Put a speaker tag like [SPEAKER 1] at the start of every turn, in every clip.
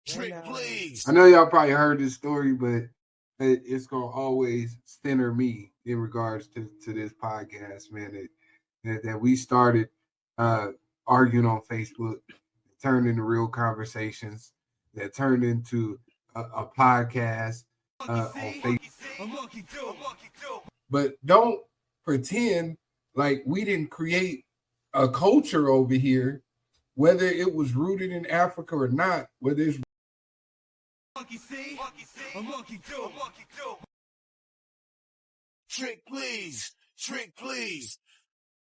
[SPEAKER 1] Trick, please.
[SPEAKER 2] I know y'all probably heard this story, but it's gonna always center me in regards to this podcast, man. That we started arguing on Facebook, turned into real conversations, that turned into a podcast on Facebook. But don't pretend like we didn't create a culture over here, whether it was rooted in Africa or not, whether it's
[SPEAKER 1] Trick, please. Trick, please.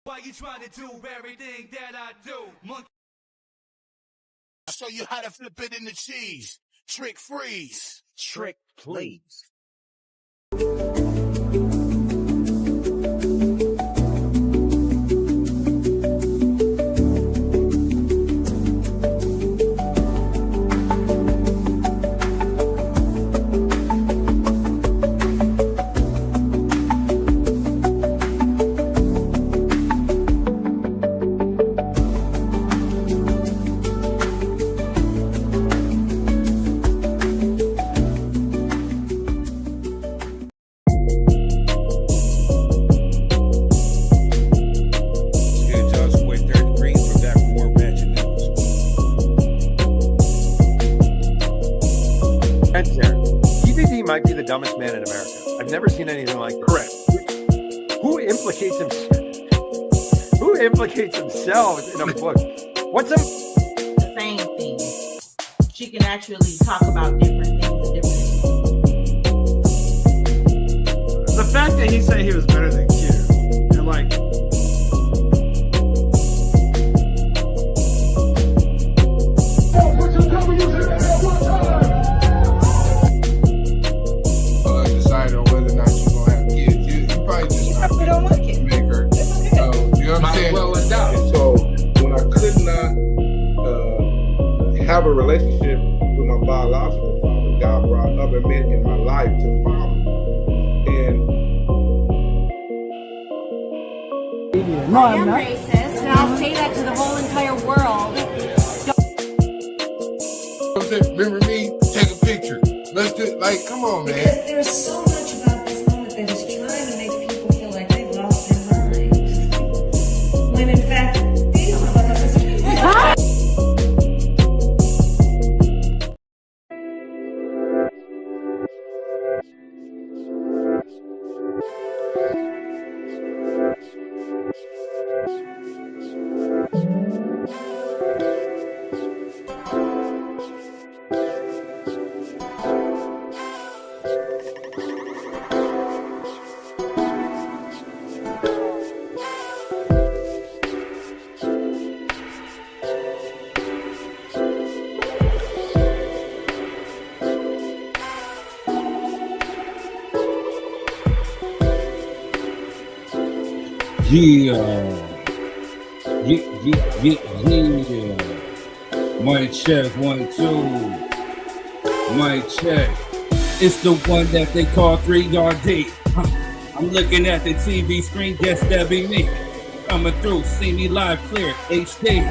[SPEAKER 3] Why you trying to do everything that I do? Monkey.
[SPEAKER 1] I'll show you how to flip it in the cheese. Trick, freeze.
[SPEAKER 4] Trick, please.
[SPEAKER 5] Might be the dumbest man in America. I've never seen anything like this.
[SPEAKER 4] Correct.
[SPEAKER 5] Who implicates himself? Who implicates himself in a book? What's a
[SPEAKER 6] the same thing? She can actually talk about different things.
[SPEAKER 4] The fact that he said he was better than Q, and like.
[SPEAKER 2] decide on whether or not you're gonna have kids. You probably just
[SPEAKER 6] probably don't like it.
[SPEAKER 2] Make her. You know what I'm saying?
[SPEAKER 7] Well, and so when I could not have a relationship with my biological father, God brought other men in my life to follow.
[SPEAKER 8] No, I am racist, and I'll say that to the whole entire world.
[SPEAKER 2] Remember me? Take a picture. Let's do like, come on, man.
[SPEAKER 9] Because there's so much about this moment that is trying to make people feel like they've lost their minds. When in fact, they don't.
[SPEAKER 10] Yeah. Mic check, 1, 2. Mic check. It's the one that they call 3RD. I'm looking at the TV screen, guess that be me. Coming through, see me live, clear, HD.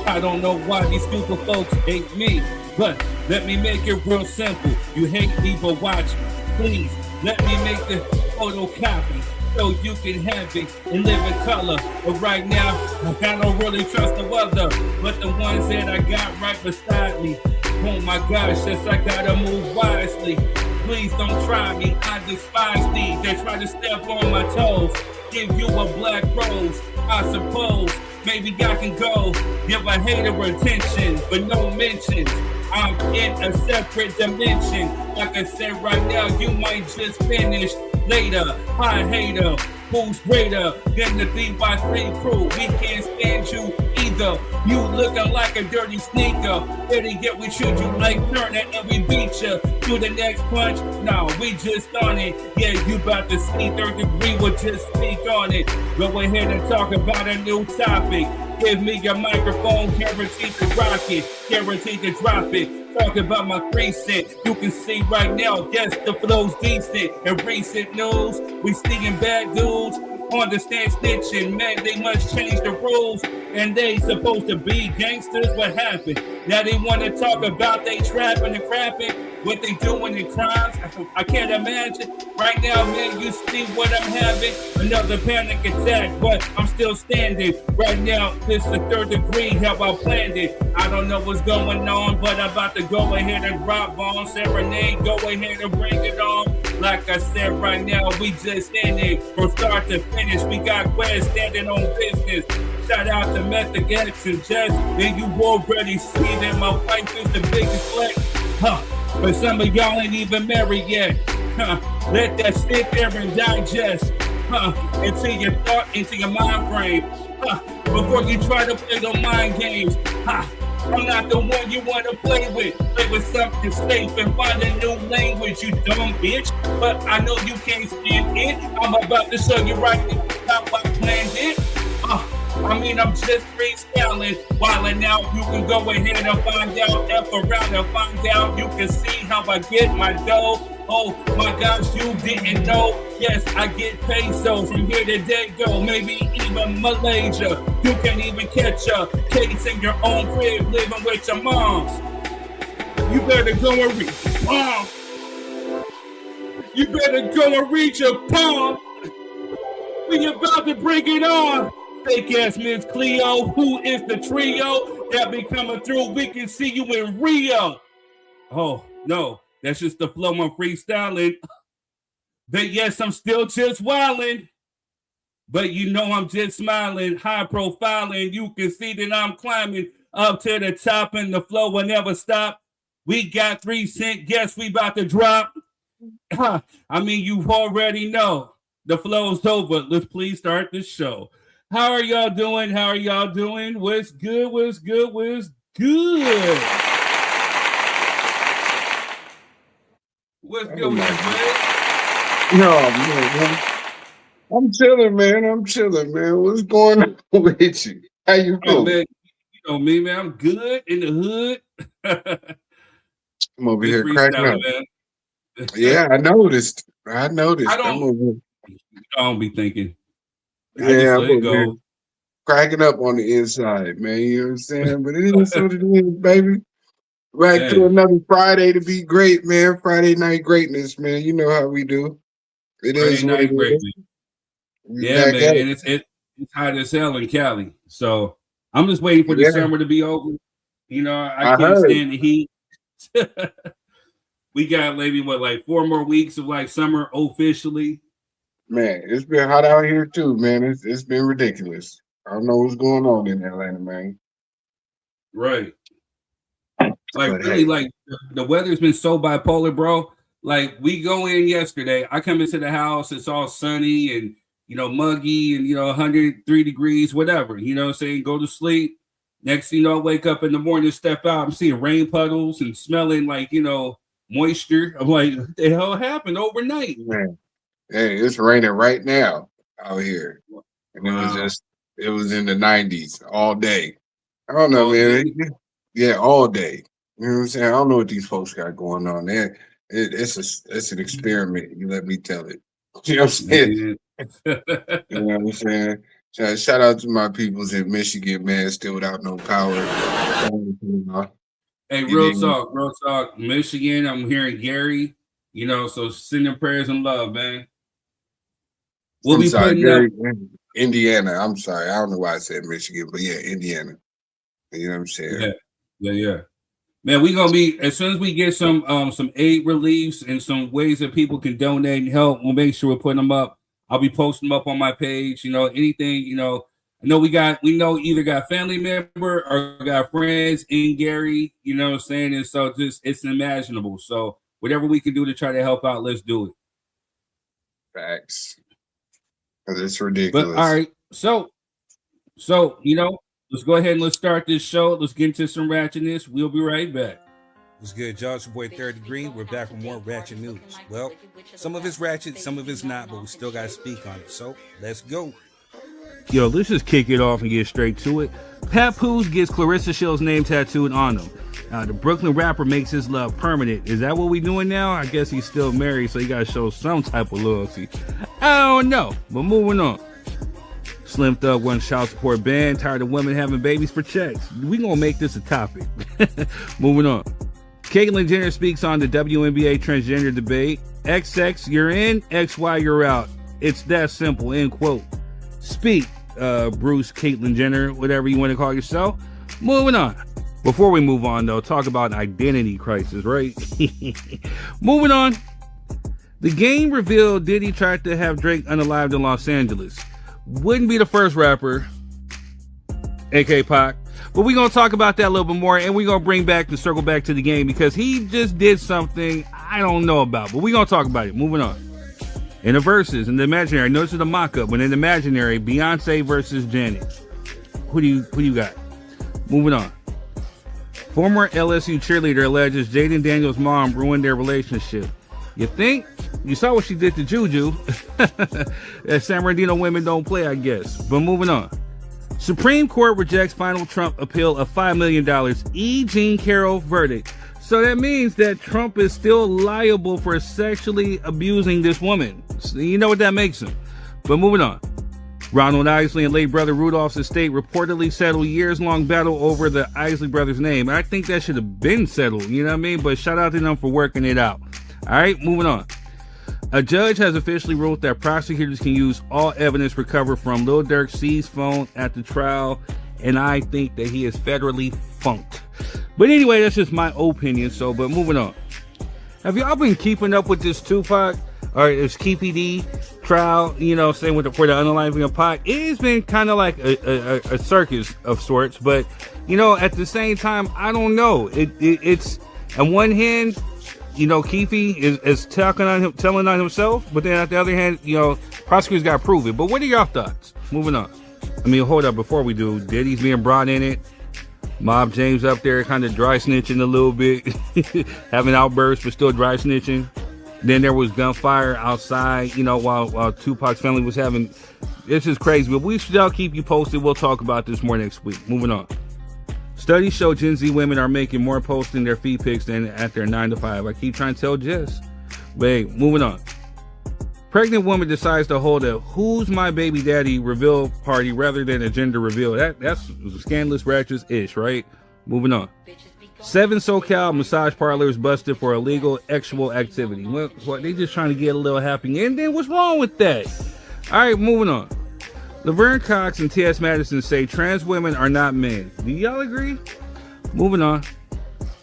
[SPEAKER 10] I don't know why these stupid folks hate me, but let me make it real simple. You hate me, but watch me. Please, let me make the photocopy so you can have it and live in color. But right now, I don't really trust the weather, but the ones that I got right beside me. Oh my gosh, yes, I gotta move wisely. Please don't try me, I despise these. They try to step on my toes. Give you a black rose, I suppose. Maybe I can go give a hater attention, but no mentions. I'm in a separate dimension. Like I said right now, you might just finish later. Hi hater, who's greater than the DY3 crew? We can't stand you either. You looking like a dirty sneaker. Better get we shoot you like Turner and we beat you. To the next punch? No, we just on it. Yeah, you about to see third degree, we'll just speak on it. Go ahead and talk about a new topic. Give me your microphone, guaranteed to rock it, guaranteed to drop it. Talk about my 3 cents. You can see right now, yes, the flow's decent. In recent news, we seeing bad dudes on the stand snitching. Man, they must change the rules, and they supposed to be gangsters. What happened? Now they want to talk about they trapping and crapping, what they doing in crimes. I can't imagine. Right now, man, you see what I'm having. Another panic attack, but I'm still standing. Right now, this is the 3rd degree, how I planned it. I don't know what's going on, but I'm about to go ahead and drop bombs. Serenade, go ahead and bring it on. Like I said, right now, we just standing from start to finish. We got Quest standing on business. Shout out to Method X and Jess. And you already see that my wife is the biggest flex. But some of y'all ain't even married yet. Let that sit there and digest. Into your thought, into your mind frame. Before you try to play the mind games. I'm not the one you want to play with. Play with something safe and find a new language, you dumb bitch. But I know you can't stand it. I'm about to show you right now how I planned it. I'm just freestyling. Wildin' out, you can go ahead and find out. F around and find out. You can see how I get my dough. Oh my gosh, you didn't know. Yes, I get pesos from here to day go. Maybe even Malaysia. You can't even catch a case in your own crib living with your moms. You better go and reach your palm. You better go and reach your palm. We about to bring it on. Fake ass Miss Cleo, who is the trio that be coming through? We can see you in Rio. Oh no, that's just the flow I'm freestyling. But yes, I'm still just wildin'. But you know I'm just smiling, high profiling. You can see that I'm climbing up to the top, and the flow will never stop. We got 3 cent. Guess we about to drop. You already know the flow's over. Let's please start the show. How are y'all doing? How are y'all doing? What's good? What's good? What's good? What's good with you, man?
[SPEAKER 2] No, man. I'm chilling, man. What's going on with you? How you feeling?
[SPEAKER 10] Man, you know me, man. I'm good in the hood.
[SPEAKER 2] I'm over here cracking up. Man. Yeah, I noticed. I
[SPEAKER 10] don't be thinking.
[SPEAKER 2] Yeah, I'm cracking up on the inside, man. You know what I'm saying? But it is what it is, baby. Right to another Friday to be great, man. Friday night greatness, man. You know how we do. It Friday is what it is.
[SPEAKER 10] Yeah, man. And it's hot as hell in Cali. So I'm just waiting for the summer to be over. You know, I can't stand the heat. We got maybe 4 more weeks of summer officially.
[SPEAKER 2] Man, it's been hot out here too, man. It's been ridiculous. I don't know what's going on in Atlanta, man.
[SPEAKER 10] Right. The weather's been so bipolar, bro. We go in yesterday. I come into the house, it's all sunny and muggy and 103 degrees, whatever. You know what I'm saying? Go to sleep. Next thing you know, I wake up in the morning, step out, I'm seeing rain puddles and smelling moisture. I'm like, what the hell happened overnight?
[SPEAKER 2] Man. Hey, it's raining right now out here. And it was in the 90s all day. I don't know, man. Yeah, all day. You know what I'm saying? I don't know what these folks got going on there. It's an experiment. You let me tell it. You know what I'm saying? You know what I'm saying? Shout out to my peoples in Michigan, man, still without no power.
[SPEAKER 10] Hey, real talk. Michigan, I'm hearing Gary, so send them prayers and love, man. We'll be putting
[SPEAKER 2] Gary, Indiana. I'm sorry. I don't know why I said Michigan, but yeah, Indiana. You know what I'm saying?
[SPEAKER 10] Yeah. Man, we're gonna be as soon as we get some aid reliefs and some ways that people can donate and help, we'll make sure we're putting them up. I'll be posting them up on my page. Anything, I know we either got family member or got friends in Gary, you know what I'm saying? And so it's unimaginable. So whatever we can do to try to help out, let's do it.
[SPEAKER 2] Facts. Because it's ridiculous.
[SPEAKER 10] But all right, so let's go ahead and let's start this show. Let's get into some ratchetness. We'll be right back.
[SPEAKER 11] What's good, y'all? It's your boy 3rd Degree. We're back with more ratchet news. Well, some of it's ratchet, some of it's not, but we still got to speak on it. So let's go.
[SPEAKER 10] Yo, let's just kick it off and get straight to it. Papoose gets Clarissa Shill's name tattooed on him. The Brooklyn rapper makes his love permanent. Is that what we doing now? I guess he's still married, so you got to show some type of loyalty. I don't know, but moving on. Slim Thug wants child support ban. Tired of women having babies for checks. We gonna make this a topic. Moving on. Caitlyn Jenner speaks on the WNBA transgender debate. XX, you're in. XY, you're out. It's that simple. End quote. Speak, Bruce, Caitlyn Jenner, whatever you want to call yourself. Moving on. Before we move on, though, talk about an identity crisis, right? Moving on. The Game revealed Diddy tried to have Drake unalived in Los Angeles. Wouldn't be the first rapper, aka Pac. But we're going to talk about that a little bit more, and we're going to bring back the circle back to the Game because he just did something I don't know about. But we're going to talk about it. Moving on. In the verses, in the imaginary, notice the mock-up, but in the imaginary, Beyonce versus Janet. Who do you got? Moving on. Former LSU cheerleader alleges Jaden Daniels' mom ruined their relationship. You think? You saw what she did to Juju. San Bernardino women don't play, I guess. But moving on. Supreme Court rejects final Trump appeal of $5 million E. Jean Carroll verdict. So that means that Trump is still liable for sexually abusing this woman. So you know what that makes him. But moving on. Ronald Isley and late brother Rudolph's estate reportedly settled years-long battle over the Isley brothers' name. I think that should have been settled, you know what I mean? But shout out to them for working it out. All right, moving on. A judge has officially ruled that prosecutors can use all evidence recovered from Lil Durk's seized phone at the trial, and I think that he is federally funked. But anyway, that's just my opinion, but moving on. Have y'all been keeping up with this Tupac or this Keefy D trial, for the unaliving of Pac? It has been kind of like a circus of sorts, but, at the same time, I don't know. It's on one hand, Keefy is telling on himself, but then at the other hand, prosecutors got to prove it. But what are your thoughts? Moving on. Hold up, before we do, Diddy's being brought in it. Mob James up there kind of dry snitching a little bit, having outbursts, but still dry snitching. Then there was gunfire outside, while Tupac's family was having. This is crazy, but we shall keep you posted. We'll talk about this more next week. Moving on. Studies show Gen Z women are making more posting their feed pics than at their 9 to 5. I keep trying to tell Jess. But hey, moving on. Pregnant woman decides to hold a "Who's My Baby Daddy" reveal party rather than a gender reveal. That's scandalous, ratchet-ish, right? Moving on. 7 SoCal massage parlors busted for illegal sexual activity. Well, they just trying to get a little happy. And then what's wrong with that? All right, moving on. Laverne Cox and T.S. Madison say trans women are not men. Do y'all agree? Moving on.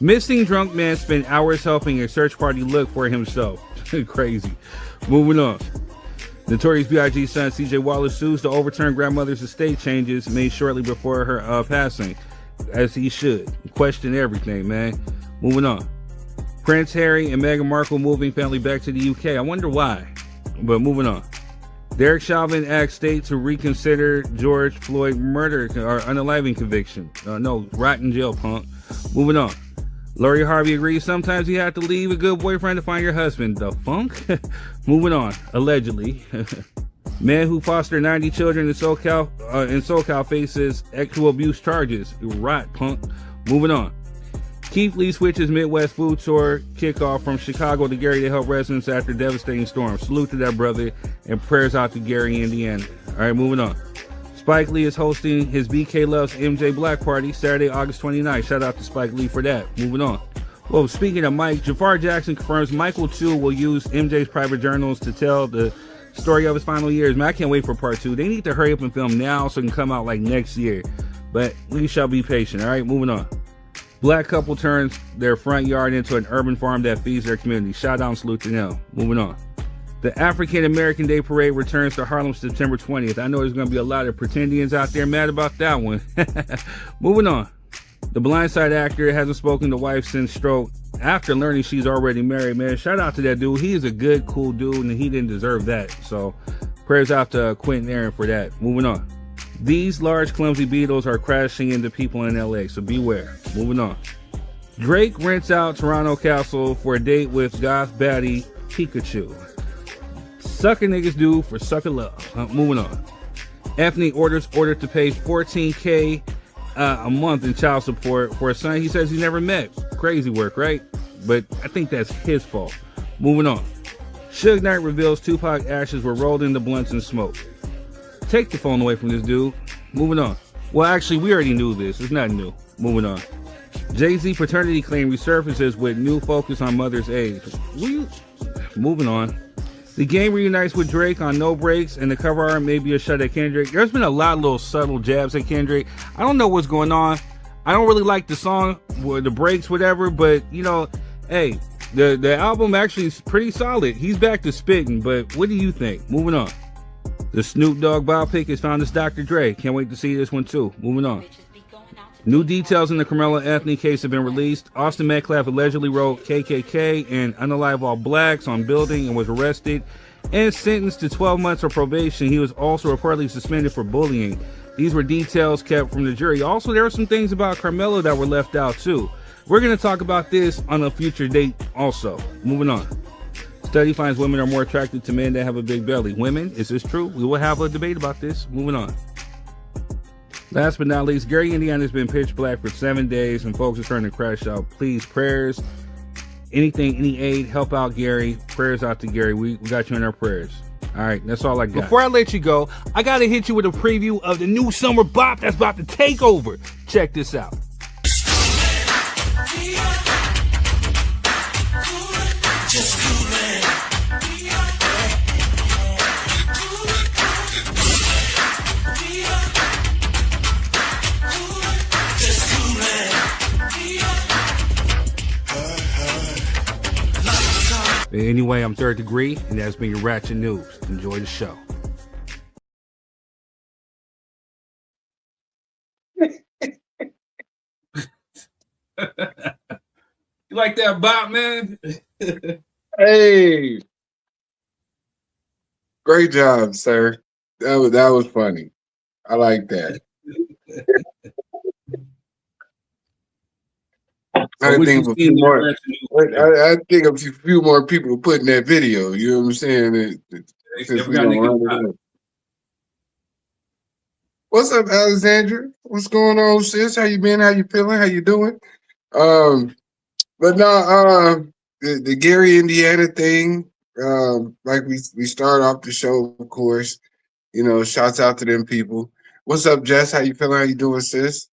[SPEAKER 10] Missing drunk man spent hours helping a search party look for himself. Crazy. Moving on. Notorious B.I.G. son C.J. Wallace sues to overturn grandmother's estate changes made shortly before her passing. As he should. Question everything, man. Moving on. Prince Harry and Meghan Markle moving family back to the UK. I wonder why. But moving on. Derek Chauvin asks state to reconsider George Floyd murder or unaliving conviction. No, rotten jail, punk. Moving on. Lori Harvey agrees sometimes you have to leave a good boyfriend to find your husband. The funk? Moving on. Allegedly. Man who fostered 90 children in SoCal faces sexual abuse charges. Rot, punk. Moving on. Keith Lee switches Midwest food tour kickoff from Chicago to Gary to help residents after devastating storm. Salute to that brother and prayers out to Gary, Indiana. All right, moving on. Spike Lee is hosting his BK Loves MJ Black Party Saturday, August 29th. Shout out to Spike Lee for that. Moving on. Well, speaking of Mike, Jafar Jackson confirms Michael 2 will use MJ's private journals to tell the story of his final years. Man, I can't wait for part 2. They need to hurry up and film now so it can come out like next year. But we shall be patient. All right, moving on. Black couple turns their front yard into an urban farm that feeds their community. Shout out and salute to them. Moving on. The African American Day Parade returns to Harlem September 20th. I know there's going to be a lot of pretendians out there mad about that one. Moving on. The Blindside actor hasn't spoken to wife since stroke after learning she's already married, man. Shout out to that dude. He is a good, cool dude, and he didn't deserve that. So prayers out to Quentin Aaron for that. Moving on. These large, clumsy beetles are crashing into people in LA, so beware. Moving on. Drake rents out Toronto Castle for a date with goth baddie Pikachu. Sucker niggas do for sucker love. Moving on. Anthony ordered to pay $14,000 a month in child support for a son he says he never met. Crazy work, right? But I think that's his fault. Moving on. Suge Knight reveals Tupac ashes were rolled into blunts and smoke. take the phone away from this dude. Moving on. Well, actually, we already knew this. It's not new. Moving on. Jay-Z paternity claim resurfaces with new focus on mother's age. Moving on. The game reunites with Drake on No Breaks, and the cover art may be a shot at Kendrick. There's been a lot of little subtle jabs at Kendrick. I don't know what's going on. I don't really like the song, or the breaks, whatever, but, you know, hey, the album actually is pretty solid. He's back to spitting, but what do you think? Moving on. The Snoop Dogg biopic is found as Dr. Dre. Can't wait to see this one, too. Moving on. New details in the Carmelo Anthony case have been released. Austin Metcalf allegedly wrote KKK and Unalive All Blacks on building and was arrested and sentenced to 12 months of probation. He was also reportedly suspended for bullying. These were details kept from the jury. Also, there were some things about Carmelo that were left out too. We're going to talk about this on a future date also. Moving on. Study finds women are more attracted to men that have a big belly. Women, is this true? We will have a debate about this. Moving on. Last but not least, Gary, Indiana has been pitch black for 7 days and folks are starting to crash out. Please, prayers, anything, any aid, help out Gary. Prayers out to Gary. We got you in our prayers. All right, that's all I got. Before I let you go, I got to hit you with a preview of the new summer bop that's about to take over. Check this out. Anyway, I'm Third Degree, and that's been your Ratchet News. Enjoy the show. You like that bop, man?
[SPEAKER 2] Hey, great job, sir. That was funny. I like that. I think a few more. I think a few more people put in that video. You know what I'm saying? What's up, Alexandra? What's going on, sis? How you been? How you feeling? How you doing? But no, the Gary, Indiana thing. Like we start off the show, of course. You know, shouts out to them people. What's up, Jess? How you feeling? How you doing, sis?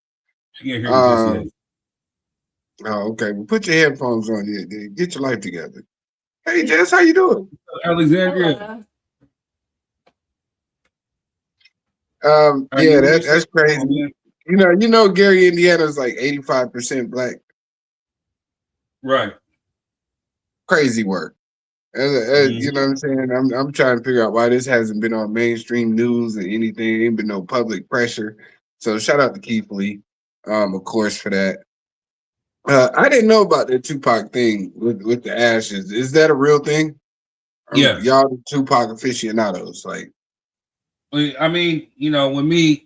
[SPEAKER 2] Oh, okay. Well, put your headphones on. Get your life together. Hey, Jess, how you doing?
[SPEAKER 10] Alexandria.
[SPEAKER 2] Yeah, that's crazy. You know, Gary, Indiana is like 85% black.
[SPEAKER 10] Right.
[SPEAKER 2] Crazy work. You know what I'm saying? I'm trying to figure out why this hasn't been on mainstream news and anything. Ain't been no public pressure. So shout out to Keith Lee, of course, for that. I didn't know about the Tupac thing with the ashes. Is that a real thing?
[SPEAKER 10] Yeah.
[SPEAKER 2] Y'all the Tupac aficionados, like.
[SPEAKER 10] I mean, you know, when me,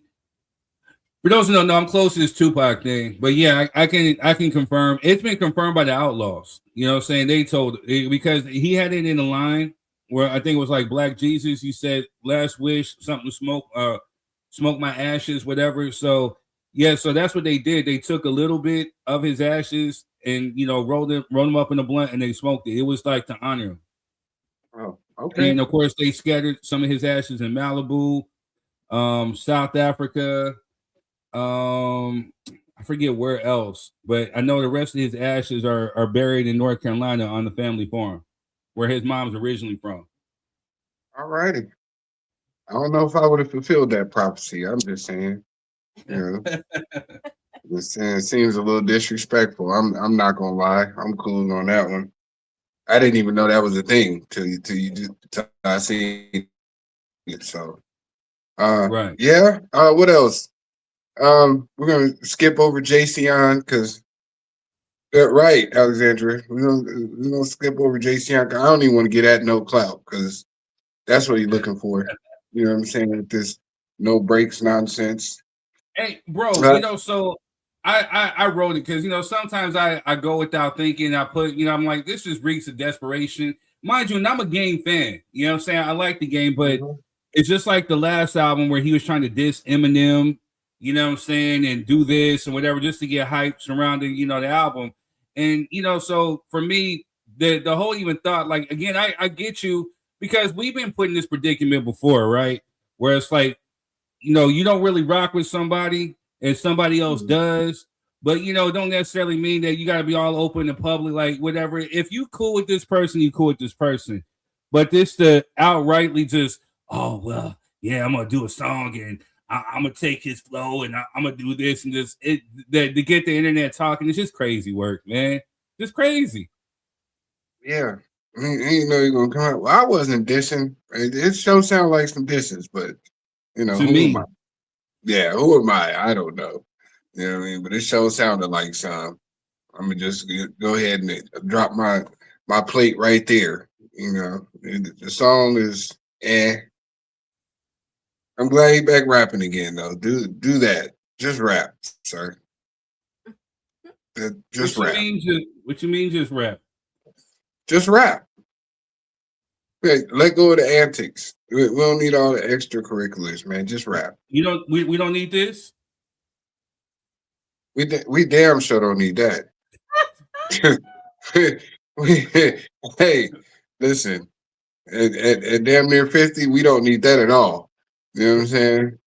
[SPEAKER 10] for those who don't know, I'm close to this Tupac thing, but yeah, I can confirm. It's been confirmed by the Outlaws. You know what I'm saying? They told it, because he had it in the line where I think it was like Black Jesus. He said, "Last wish, something to smoke my ashes," whatever. So yeah, so that's what they did. They took a little bit of his ashes and, you know, rolled them up in a blunt and they smoked it. It was like to honor him.
[SPEAKER 2] Oh, okay.
[SPEAKER 10] And of course, they scattered some of his ashes in Malibu, South Africa. I forget where else, but I know the rest of his ashes are buried in North Carolina on the family farm, where his mom's originally from.
[SPEAKER 2] All righty. I don't know if I would have fulfilled that prophecy. I'm just saying. You know, it seems a little disrespectful. I'm not gonna lie. I'm cool on that one. I didn't even know that was a thing till I seen it. So,
[SPEAKER 10] right.
[SPEAKER 2] Yeah. What else? We're gonna skip over Jayceon because, right, Alexandra. We're gonna skip over Jayceon. I don't even want to get at no clout because that's what you're looking for. You know what I'm saying? With this no breaks nonsense.
[SPEAKER 10] Hey, bro, you know, so I wrote it because, you know, sometimes I go without thinking. I put, you know, I'm like, this just reeks of desperation. Mind you, and I'm a game fan. You know what I'm saying? I like the game, but it's just like the last album where he was trying to diss Eminem, you know what I'm saying, and do this and whatever just to get hype surrounding, you know, the album. And, you know, so for me, the whole even thought, like, again, I get you because we've been put in this predicament before, right? Where it's like, you don't really rock with somebody and somebody else does, but don't necessarily mean that you got to be all open in public, like whatever. If you cool with this person, you cool with this person. But this to outrightly just, oh well, yeah, I'm gonna do a song and I'm gonna take his flow and I'm gonna do this and this. To get the internet talking, it's just crazy work, man. Just crazy.
[SPEAKER 2] Yeah. You know you're gonna come out. Well, I wasn't dissing. It sure sound like some disses, but
[SPEAKER 10] To
[SPEAKER 2] who
[SPEAKER 10] me.
[SPEAKER 2] am I? Yeah, who am I? I don't know. You know what I mean? But it sure sounded like some. I'm gonna just go ahead and drop my plate right there. The song is I'm glad he back rapping again though. Do that. Just rap, sir. Just rap.
[SPEAKER 10] What you mean just rap?
[SPEAKER 2] Just rap. Hey, let go of the antics. We don't need all the extracurriculars, man. Just rap.
[SPEAKER 10] We don't need this.
[SPEAKER 2] We damn sure don't need that. Hey, listen. At damn near 50, we don't need that at all. You know what I'm saying?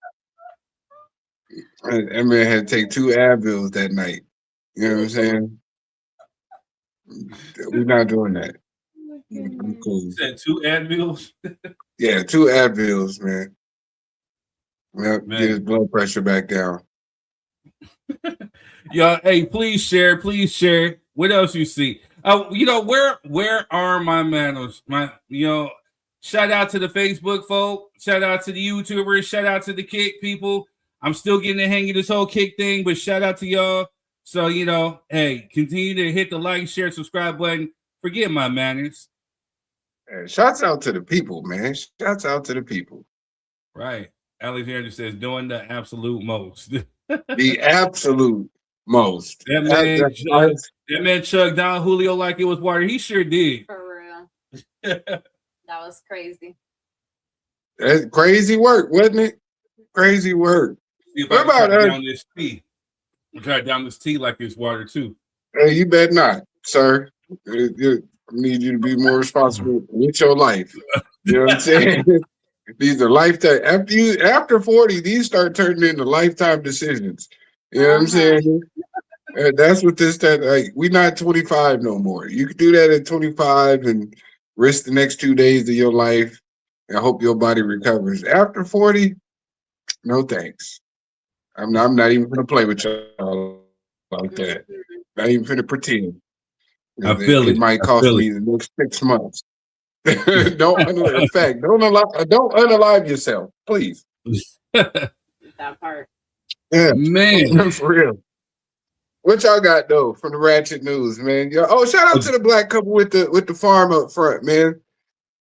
[SPEAKER 2] That man had to take 2 Advils that night. You know what I'm saying? We're not doing that. I'm cool.
[SPEAKER 10] You said 2 Advils?
[SPEAKER 2] Yeah, 2 Advils, man. Get his blood pressure back down.
[SPEAKER 10] Y'all, hey, please share. What else you see? Where are my manners? Shout out to the Facebook folk. Shout out to the YouTubers. Shout out to the Kick people. I'm still getting the hang of this whole Kick thing, but shout out to y'all. So, hey, continue to hit the like, share, subscribe button. Forget my manners.
[SPEAKER 2] Hey, shouts out to the people, man. Shouts out to the people.
[SPEAKER 10] Right. Alexander says, doing the absolute most.
[SPEAKER 2] The absolute most.
[SPEAKER 10] That man chugged down Julio like it was water. He sure did.
[SPEAKER 8] For real. That was crazy.
[SPEAKER 2] That's crazy work, wasn't it? Crazy work.
[SPEAKER 10] What about down this tea? I'm trying down this tea like it's water too.
[SPEAKER 2] Hey, you bet not, sir. I need you to be more responsible with your life. You know what I'm saying? These are lifetime. After 40, these start turning into lifetime decisions. You know what I'm saying? That's what we're not 25 no more. You can do that at 25 and risk the next 2 days of your life and hope your body recovers. After 40, no thanks. I'm not even going to play with y'all like that. Not even going to pretend.
[SPEAKER 10] I feel it.
[SPEAKER 2] It might cost me the next 6 months. Don't unalive yourself, please.
[SPEAKER 8] That part.
[SPEAKER 2] Yeah,
[SPEAKER 10] man,
[SPEAKER 2] for real. What y'all got though from the Ratchet News, man? Shout out to the black couple with the farm up front, man.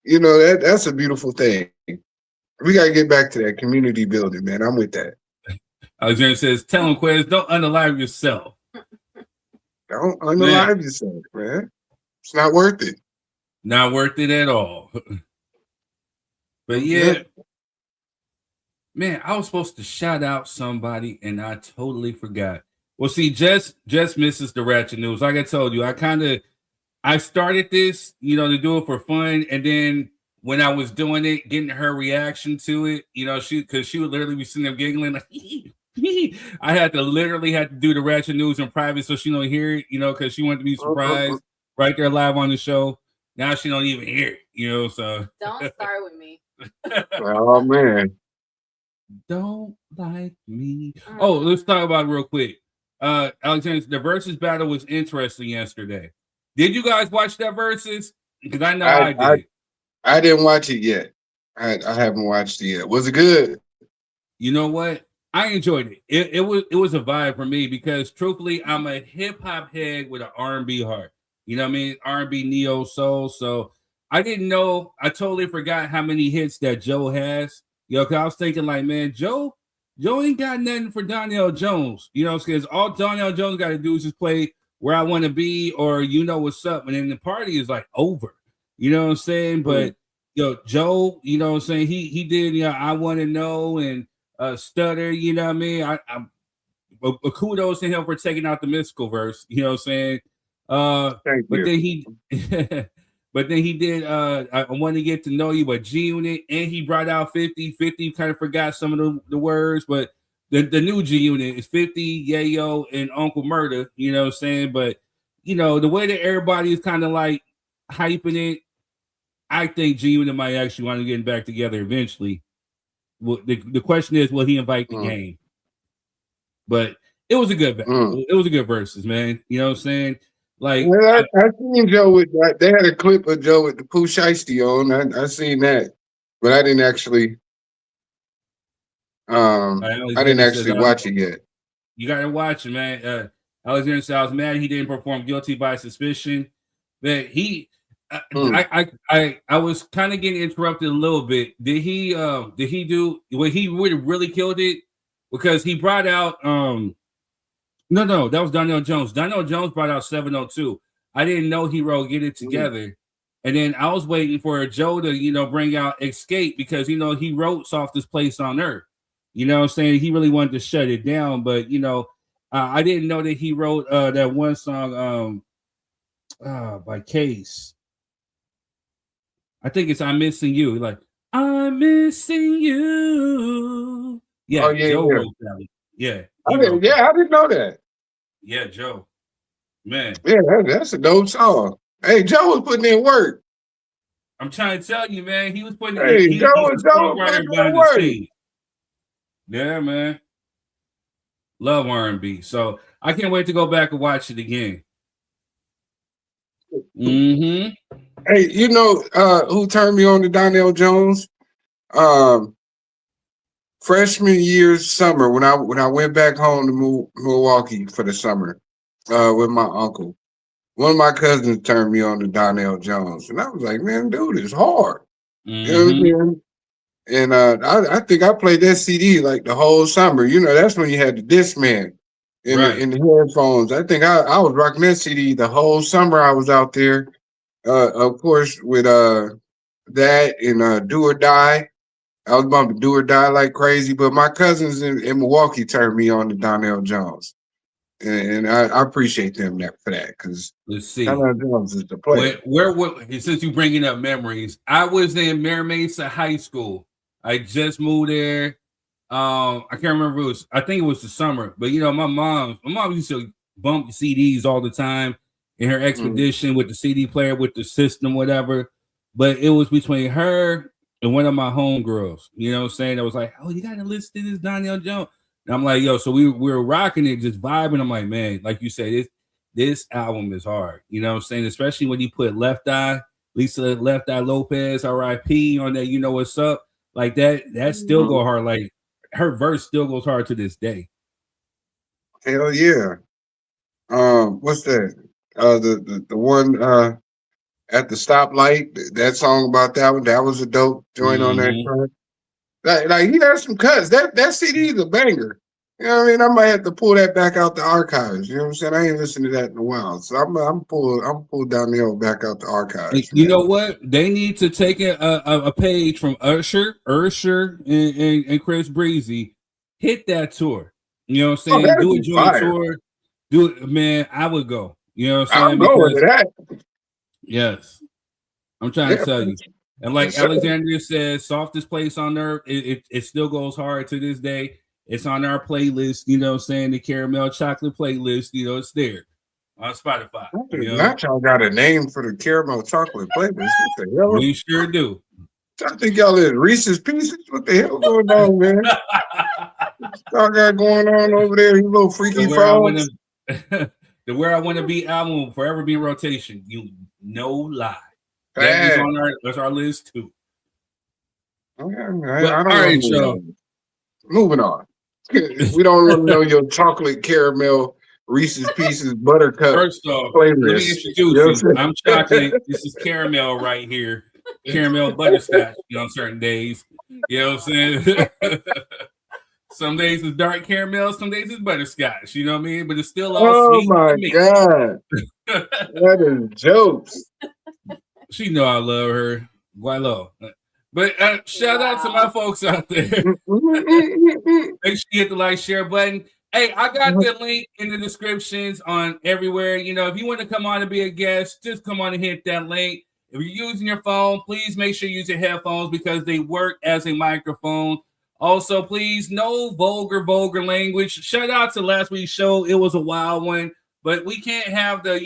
[SPEAKER 2] That's a beautiful thing. We gotta get back to that community building, man. I'm with that.
[SPEAKER 10] Alexander says, "Tell him, Quez, don't unalive yourself.
[SPEAKER 2] Don't unalive yourself, man. It's not worth it.
[SPEAKER 10] Not worth it at all." But yeah, man, I was supposed to shout out somebody and I totally forgot. Well, see, Jess misses the Ratchet News. Like I told you, I started this, to do it for fun, and then when I was doing it, getting her reaction to it, because she would literally be sitting there giggling like, I had to do the Ratchet News in private so she don't hear it, because she wanted to be surprised right there live on the show. Now she don't even hear it, so.
[SPEAKER 8] Don't start with me.
[SPEAKER 2] Oh, man.
[SPEAKER 10] Don't like me. Oh, let's talk about it real quick. Alexander, the versus battle was interesting yesterday. Did you guys watch that versus? Because I know I did.
[SPEAKER 2] I didn't watch it yet. I haven't watched it yet. Was it good?
[SPEAKER 10] You know what? I enjoyed it. It was a vibe for me because truthfully, I'm a hip hop head with an R&B heart. You know what I mean? R&B, neo soul. So I didn't know. I totally forgot how many hits that Joe has. Cause I was thinking like, man, Joe ain't got nothing for Donnell Jones. Because all Donnell Jones got to do is just play Where I Want to Be or You Know What's Up, and then the party is like over. You know what I'm saying? But Joe, you know what I'm saying? He did, I Want to Know and Stutter. You know what I mean? I'm kudos to him for taking out the mystical verse. You know what I'm saying? But But then he did I Want to Get to Know You, but G Unit, and he brought out 50. 50 kind of forgot some of the words, but the new G Unit is 50, Yayo, and Uncle Murder, you know what I'm saying? But you know, the way that everybody is kind of like hyping it, I think G Unit might actually want to get back together eventually. Well, the question is, will he invite the game? But it was a good it was a good versus, man. You know what I'm saying? Like
[SPEAKER 2] I seen Joe with that. They had a clip of Joe with the Pooh Shiesty on. I seen that, but I didn't actually. I didn't actually watch it yet.
[SPEAKER 10] You gotta watch it, man. Alexander said I was mad he didn't perform Guilty by Suspicion. But he, I was kind of getting interrupted a little bit. Did he do what he really killed it? Because he brought out no, that was Donnell Jones. Donnell Jones brought out 702. I didn't know he wrote Get It Together. And then I was waiting for Joe to, you know, bring out Escape because, you know, he wrote Softest Place on Earth. You know what I'm saying? He really wanted to shut it down. But, you know, I didn't know that he wrote that one song by Case. I think it's I'm Missing You. Like, I'm missing you. Yeah,
[SPEAKER 2] oh, yeah,
[SPEAKER 10] Joe
[SPEAKER 2] yeah.
[SPEAKER 10] wrote that. Yeah.
[SPEAKER 2] I didn't know that.
[SPEAKER 10] Yeah, Joe. Man.
[SPEAKER 2] Yeah, that's a dope song. Hey, Joe was putting in work.
[SPEAKER 10] I'm trying to tell you, man. He was putting
[SPEAKER 2] Joe was putting in work.
[SPEAKER 10] Yeah, man. Love R&B. So I can't wait to go back and watch it again. Mm-hmm.
[SPEAKER 2] Hey, you know who turned me on to Donnell Jones? Freshman year's summer when I went back home to Milwaukee for the summer with my uncle. One of my cousins turned me on to Donnell Jones, and I was like, "Man, dude, it's hard." You know what I mean? And I think I played that CD like the whole summer. You know, that's when you had the Discman in the headphones. I think I was rocking that CD the whole summer. I was out there, of course, with that and Do or Die. I was bumping Do or Die like crazy, but my cousins in Milwaukee turned me on to Donnell Jones. And I appreciate them for that because
[SPEAKER 10] let's see.
[SPEAKER 2] Donnell Jones is the player.
[SPEAKER 10] Since you bringing up memories, I was in Mare Mesa High School. I just moved there. I can't remember. I think it was the summer. But you know, my mom used to bump CDs all the time in her expedition with the CD player, with the system, whatever. But it was between her and one of my homegirls. You know what I'm saying? I was like, "Oh, you gotta listen to this Donnell Jones." And I'm like, "Yo," so we were rocking it, just vibing. I'm like, "Man, like you said, this album is hard." You know what I'm saying? Especially when you put Left Eye, Left Eye Lopez, R.I.P. on that. You Know What's Up? Like that still go hard. Like her verse still goes hard to this day.
[SPEAKER 2] Hell yeah. What's that? The one at the stoplight. That song about that one. That was a dope joint on that track. Like he has some cuts. That CD is a banger. You know what I mean? I might have to pull that back out the archives. You know what I'm saying? I ain't listened to that in a while, so I'm pull Donnell back out the archives.
[SPEAKER 10] You know what? They need to take a page from Usher, and Chris Breezy. Hit that tour. You know what I'm saying? Do a joint tour. Do it, man. I would go. You know what I'm saying?
[SPEAKER 2] I'm going to that.
[SPEAKER 10] Yes, I'm trying to tell you. And like Alexandria says, Softest Place on Earth, it still goes hard to this day. It's on our playlist, you know what I'm saying? The caramel chocolate playlist, you know, it's there on Spotify.
[SPEAKER 2] Not y'all got a name for the caramel chocolate playlist. What the hell?
[SPEAKER 10] We sure do.
[SPEAKER 2] I think y'all is Reese's Pieces. What the hell going on, man? Y'all got going on over there, you little freaky frogs.
[SPEAKER 10] The Where I Want to Be album will forever be in rotation. You no lie. That is that's our list too.
[SPEAKER 2] Okay, all right, y'all. Moving on. We don't want to know your chocolate caramel Reese's Pieces buttercup.
[SPEAKER 10] First off,
[SPEAKER 2] playlist.
[SPEAKER 10] let me introduce you. I'm chocolate. This is caramel right here. Caramel butterscotch, you know, on certain days. You know what I'm saying? Some days it's dark caramel, some days it's butterscotch. You know what I mean? But it's still all sweet.
[SPEAKER 2] Oh my God. That is jokes.
[SPEAKER 10] She know I love her. Guaylo. But shout out to my folks out there. Make sure you hit the like, share button. Hey, I got the link in the descriptions on everywhere. You know, if you want to come on and be a guest, just come on and hit that link. If you're using your phone, please make sure you use your headphones because they work as a microphone. Also, please, no vulgar language. Shout out to last week's show. It was a wild one, but we can't have the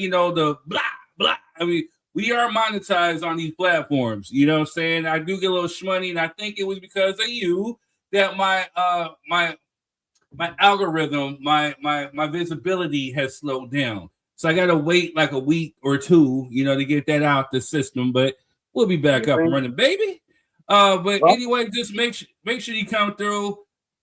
[SPEAKER 10] blah, blah. I mean, we are monetized on these platforms. You know what I'm saying? I do get a little shmoney, and I think it was because of you that my algorithm, my visibility has slowed down. So I got to wait like a week or two, to get that out the system. But we'll be back up and running, baby. Anyway, just make sure you come through.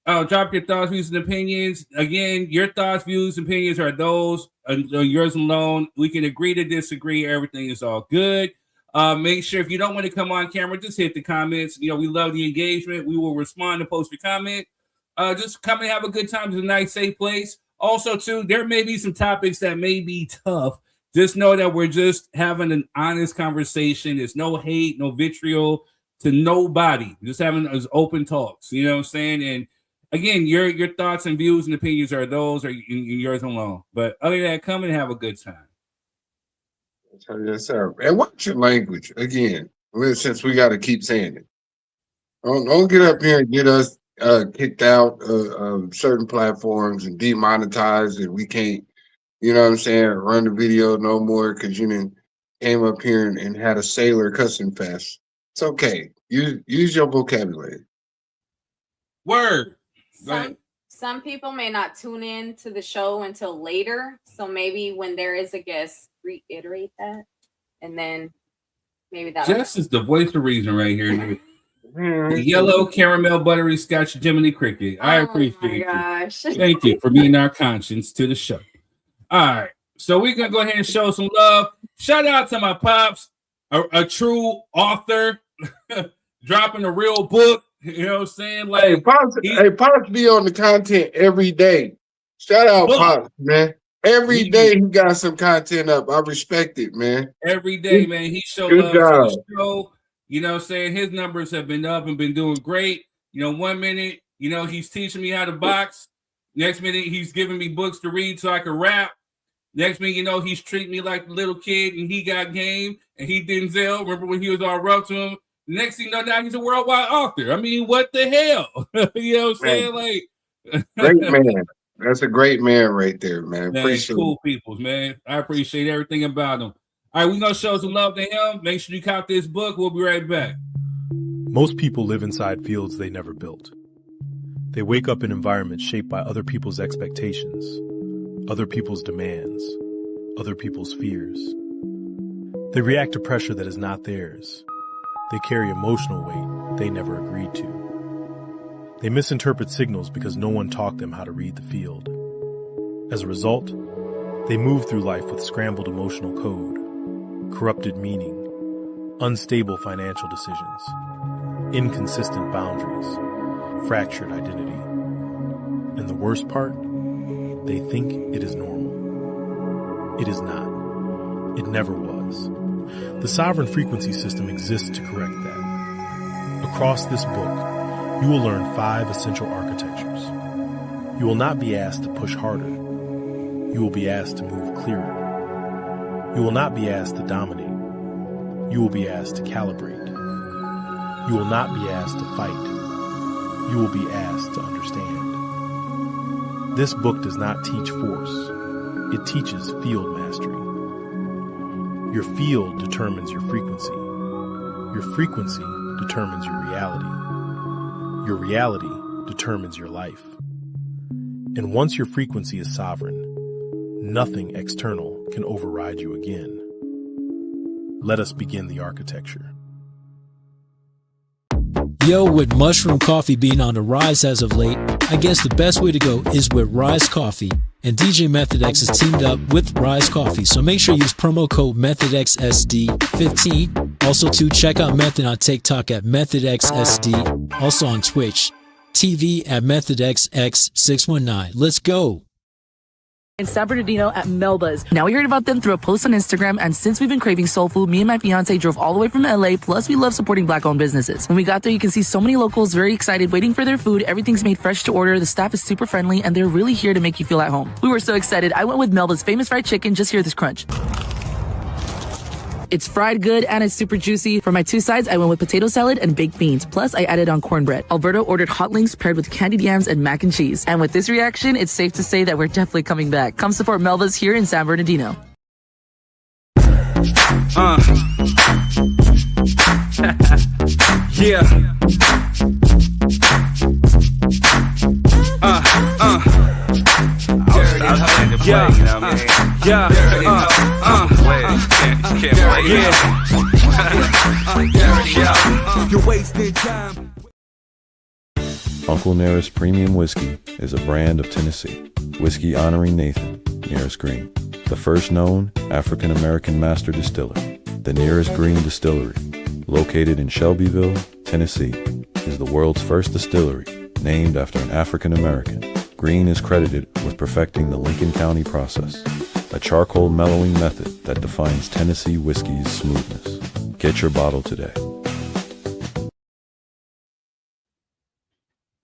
[SPEAKER 10] Drop your thoughts, views, and opinions. Again, your thoughts, views, and opinions are those, yours alone. We can agree to disagree. Everything is all good. Make sure if you don't want to come on camera, just hit the comments. We love the engagement. We will respond and post your comment. Just come and have a good time. It's a nice, safe place. Also, too, there may be some topics that may be tough. Just know that we're just having an honest conversation. There's no hate, no vitriol to nobody. Just having those open talks. You know what I'm saying? And again, your thoughts and views and opinions are those, or yours alone. But other than that, come and have a good time.
[SPEAKER 2] Yes, sir. And what's your language? Again, since we got to keep saying it. Don't get up here and get us kicked out of certain platforms and demonetized, and we can't, run the video no more because you came up here and had a sailor cussing fest. It's okay. Use your vocabulary.
[SPEAKER 10] Word.
[SPEAKER 12] Some people may not tune in to the show until later, so maybe when there is a guest, reiterate that, and then maybe that.
[SPEAKER 10] Jess is the voice of reason right here. The yellow caramel buttery scotch Jiminy Cricket. I appreciate you. Thank you for being our conscience to the show. All right, so we're gonna go ahead and show some love. Shout out to my pops, a true author, dropping a real book. You know what I'm saying? Like,
[SPEAKER 2] hey, Pops be on the content every day. Shout out Pops, man. Every day he got some content up. I respect it, man.
[SPEAKER 10] Every day, man. He showed love to the show. You know what I'm saying? His numbers have been up and been doing great. 1 minute, he's teaching me how to box. Next minute, he's giving me books to read so I can rap. Next minute, he's treating me like a little kid and he got game and he Denzel. Remember when he was all rough to him? Next thing you know, now he's a worldwide author. I mean, what the hell? You know what I'm saying? Like,
[SPEAKER 2] great man. That's a great man right there, man. Appreciate
[SPEAKER 10] cool peoples, man. I appreciate everything about him. All right, we're going to show some love to him. Make sure you cop this book. We'll be right back.
[SPEAKER 13] Most people live inside fields they never built. They wake up in environments shaped by other people's expectations, other people's demands, other people's fears. They react to pressure that is not theirs. They carry emotional weight they never agreed to. They misinterpret signals because no one taught them how to read the field. As a result, they move through life with scrambled emotional code, corrupted meaning, unstable financial decisions, inconsistent boundaries, fractured identity. And the worst part, they think it is normal. It is not. It never was. The sovereign frequency system exists to correct that. Across this book, you will learn 5 essential architectures. You will not be asked to push harder. You will be asked to move clearer. You will not be asked to dominate. You will be asked to calibrate. You will not be asked to fight. You will be asked to understand. This book does not teach force. It teaches field mastery. Your field determines your frequency. Your frequency determines your reality. Your reality determines your life. And once your frequency is sovereign, nothing external can override you again. Let us begin the architecture.
[SPEAKER 14] Yo, with mushroom coffee being on the rise as of late, I guess the best way to go is with Rise Coffee. And DJ Method X is teamed up with Rise Coffee, so make sure you use promo code METHODXSD15. Also, to check out Method on TikTok at MethodXSD. Also on Twitch TV at MethodXX619. Let's go.
[SPEAKER 15] In San Bernardino at Melba's. Now we heard about them through a post on Instagram, and since we've been craving soul food, me and my fiance drove all the way from LA, plus we love supporting Black-owned businesses. When we got there, you can see so many locals very excited, waiting for their food. Everything's made fresh to order, the staff is super friendly, and they're really here to make you feel at home. We were so excited. I went with Melba's famous fried chicken. Just hear this crunch. It's fried good and it's super juicy. For my 2 sides, I went with potato salad and baked beans. Plus, I added on cornbread. Alberto ordered hot links paired with candied yams and mac and cheese. And with this reaction, it's safe to say that we're definitely coming back. Come support Melba's here in San Bernardino.
[SPEAKER 10] Yeah.
[SPEAKER 3] You're wasting time.
[SPEAKER 16] Uncle Nearest Premium Whiskey is a brand of Tennessee. Whiskey honoring Nathan, Nearest Green, the first known African-American master distiller. The Nearest Green Distillery, located in Shelbyville, Tennessee, is the world's first distillery named after an African-American. Green is credited with perfecting the Lincoln County process, a charcoal mellowing method that defines Tennessee whiskey's smoothness. Get your bottle today.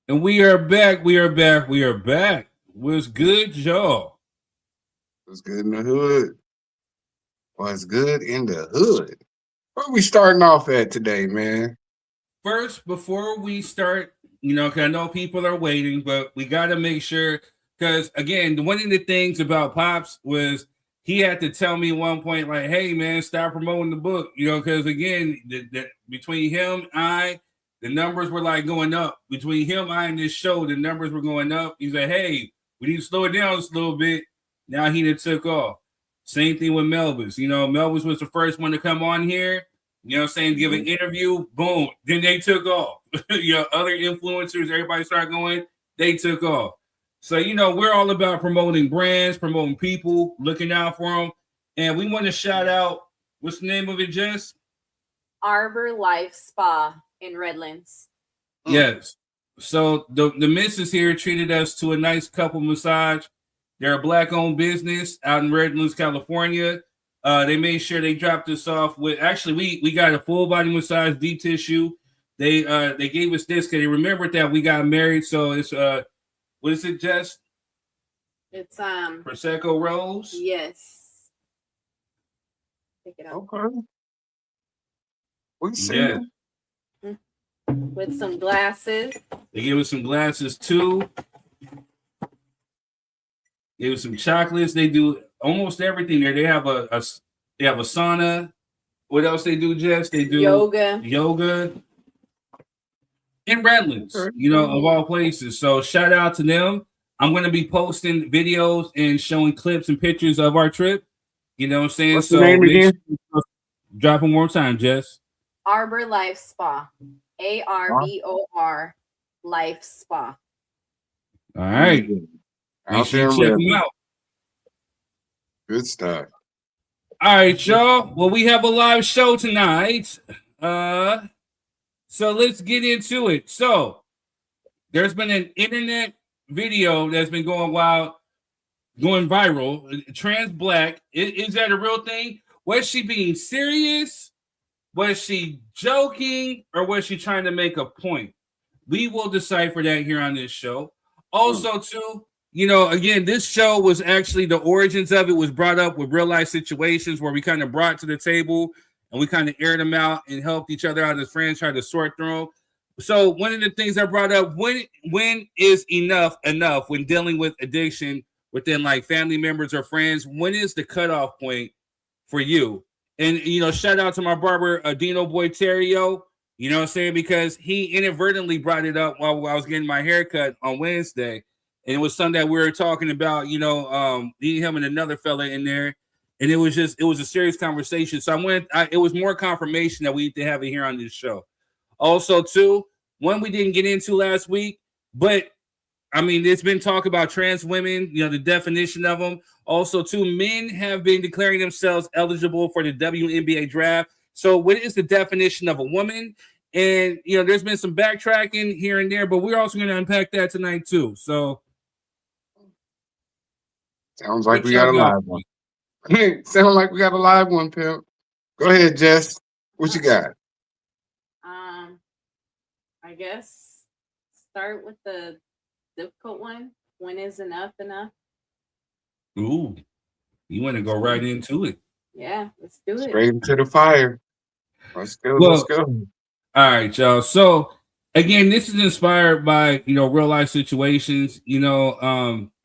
[SPEAKER 10] And we are back. We are back. What's good, y'all?
[SPEAKER 2] What's good in the hood? What's good in the hood? Where we starting off at today, man?
[SPEAKER 10] First, before we start, because I know people are waiting, but we got to make sure, because, again, one of the things about Pops was he had to tell me at one point, like, hey, man, stop promoting the book, because, again, between him, the numbers were, like, going up. Between him, and this show, the numbers were going up. He's like, hey, we need to slow it down just a little bit. Now he done took off. Same thing with Melvis. Melvis was the first one to come on here, give an interview, boom, then they took off. Other influencers, everybody started going, they took off. So, we're all about promoting brands, promoting people, looking out for them. And we want to shout out, what's the name of it, Jess?
[SPEAKER 12] Arbor Life Spa in Redlands.
[SPEAKER 10] Yes. So the missus here treated us to a nice couple massage. They're a black-owned business out in Redlands, California. They made sure they dropped us off with. Actually, we got a full-body massage, deep tissue. They gave us this because they remembered that we got married. So it's what is it, Jess?
[SPEAKER 12] It's
[SPEAKER 10] Prosecco Rose.
[SPEAKER 12] Yes. Pick it up.
[SPEAKER 2] Okay. We see.
[SPEAKER 10] Yeah.
[SPEAKER 12] With some glasses.
[SPEAKER 10] They gave us some glasses too. Gave us some chocolates. They do almost everything there. They have a sauna. What else they do, Jess? They do yoga in Redlands, of all places. So shout out to them. I'm going to be posting videos and showing clips and pictures of our trip. You know what I'm saying?
[SPEAKER 2] What's the name again?
[SPEAKER 10] Drop them one more time, Jess.
[SPEAKER 12] Arbor Life Spa. ARBOR Life Spa.
[SPEAKER 10] All right. Make sure you check them out.
[SPEAKER 2] Good stuff.
[SPEAKER 10] All right, y'all. Well, we have a live show tonight. So let's get into it. So there's been an internet video that's been going viral. Trans black. Is that a real thing? Was she being serious? Was she joking? Or was she trying to make a point? We will decipher that here on this show. Also, too, again, this show was actually the origins of it was brought up with real life situations where we kind of brought to the table and we kind of aired them out and helped each other out as friends, try to sort through them. So one of the things I brought up, when is enough when dealing with addiction within like family members or friends? When is the cutoff point for you? And, shout out to my barber, Dino Boiterio, you know what I'm saying? Because he inadvertently brought it up while I was getting my haircut on Wednesday. And it was something that we were talking about, him and another fella in there. And it was a serious conversation. So it was more confirmation that we need to have it here on this show. Also, too, one we didn't get into last week, but I mean, there's been talk about trans women, the definition of them. Also, too, men have been declaring themselves eligible for the WNBA draft. So what is the definition of a woman? And, there's been some backtracking here and there, but we're also going to unpack that tonight, too. So.
[SPEAKER 2] Sounds like we got a live one. Sounds like we got a live one, pimp. Go ahead, Jess. What you got?
[SPEAKER 12] I guess start with the difficult one. When is enough enough?
[SPEAKER 10] Ooh, you want to go right into it?
[SPEAKER 12] Yeah, let's do it.
[SPEAKER 2] Straight into the fire. Let's go.
[SPEAKER 11] Well,
[SPEAKER 2] Let's go.
[SPEAKER 11] All right, y'all. So again, this is inspired by real life situations. I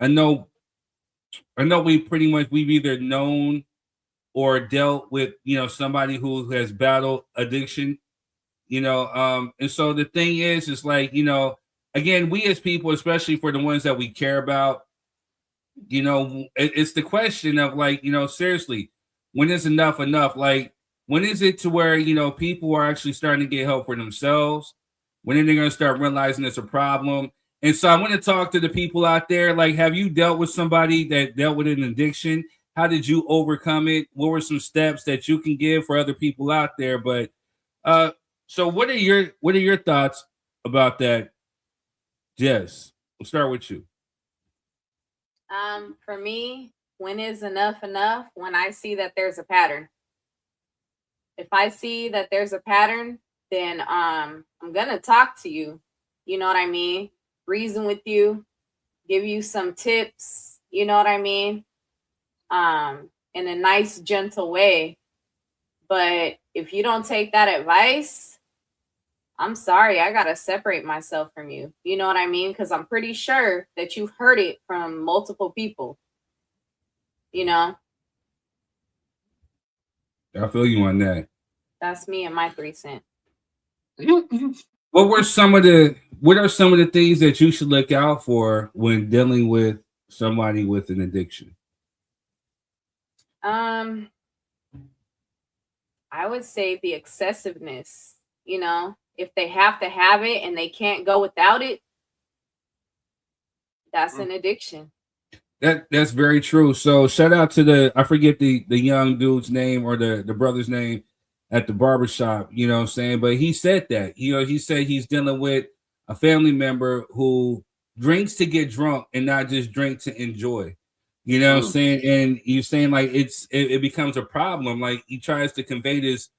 [SPEAKER 11] know we've either known or dealt with somebody who has battled addiction. And so the thing is like again, we as people, especially for the ones that we care about, it's the question of like seriously, when is enough enough? Like, when is it to where people are actually starting to get help for themselves? When are they going to start realizing it's a problem? And so I want to talk to the people out there. Like, have you dealt with somebody that dealt with an addiction? How did you overcome it? What were some steps that you can give for other people out there? But so what are your thoughts about that, Jess? We'll start with you.
[SPEAKER 12] For me, when is enough enough? When I see that there's a pattern. If I see that there's a pattern, then I'm gonna talk to you. You know what I mean? Reason with you, give you some tips. You know what I mean? In a nice, gentle way. But if you don't take that advice, I'm sorry, I gotta separate myself from you. You know what I mean? Because I'm pretty sure that you've heard it from multiple people. I
[SPEAKER 11] feel you on that.
[SPEAKER 12] That's me and my 3 cents.
[SPEAKER 11] What are some of the things that you should look out for when dealing with somebody with an addiction?
[SPEAKER 12] I would say the excessiveness. If they have to have it and they can't go without it, that's an addiction.
[SPEAKER 11] That's very true. So shout out to I forget the young dude's name or the brother's name at the barbershop, you know what I'm saying? But he said that, he said he's dealing with a family member who drinks to get drunk and not just drink to enjoy. You know what I'm saying? And you're saying like it becomes a problem. Like he tries to convey this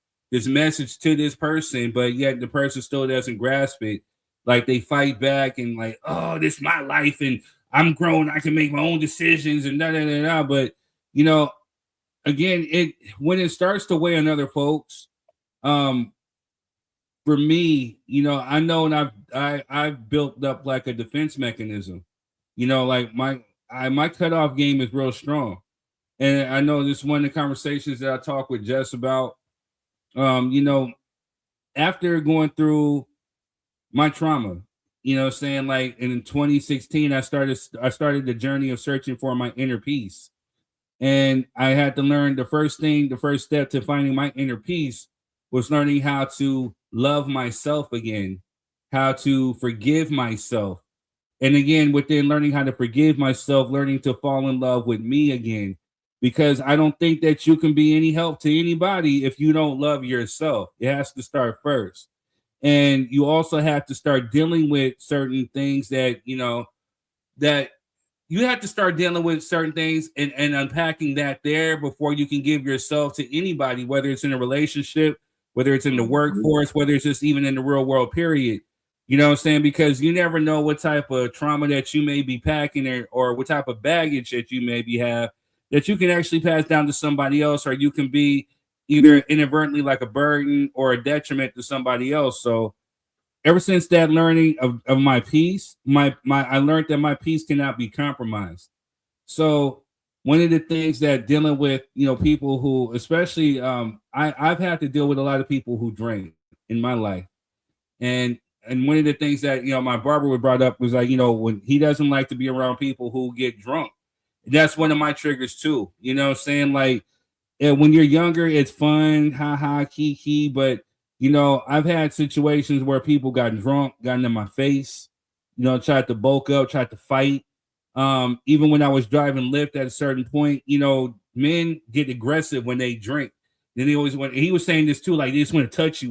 [SPEAKER 11] message to this person, but yet the person still doesn't grasp it. Like they fight back and like, oh, this is my life and I'm grown, I can make my own decisions and da da da da. But again, when it starts to weigh on other folks, for me, I know, and I've built up like a defense mechanism. Like my cutoff game is real strong, and I know this is one of the conversations that I talk with Jess about. After going through my trauma, saying like in 2016, I started the journey of searching for my inner peace. And I had to learn the first step to finding my inner peace was learning how to love myself again, how to forgive myself. And again, within learning how to forgive myself, learning to fall in love with me again, because I don't think that you can be any help to anybody if you don't love yourself. It has to start first. And you also have to start dealing with certain things that you have to start dealing with certain things and unpacking that there before you can give yourself to anybody, whether it's in a relationship, whether it's in the workforce, whether it's just even in the real world, period. You know what I'm saying? Because you never know what type of trauma that you may be packing or what type of baggage that you maybe have that you can actually pass down to somebody else, or you can be either inadvertently like a burden or a detriment to somebody else. So ever since that learning of my peace, I learned that my peace cannot be compromised. So one of the things that dealing with, people who, especially I've had to deal with a lot of people who drink in my life. And one of the things that, my barber would brought up was like, when he doesn't like to be around people who get drunk. That's one of my triggers too. You know what I'm saying? Like when you're younger, it's fun, ha, kiki, but I've had situations where people got drunk, got into my face, tried to bulk up, tried to fight. Even when I was driving Lyft at a certain point, men get aggressive when they drink. Then they always want, he was saying this too, like they just want to touch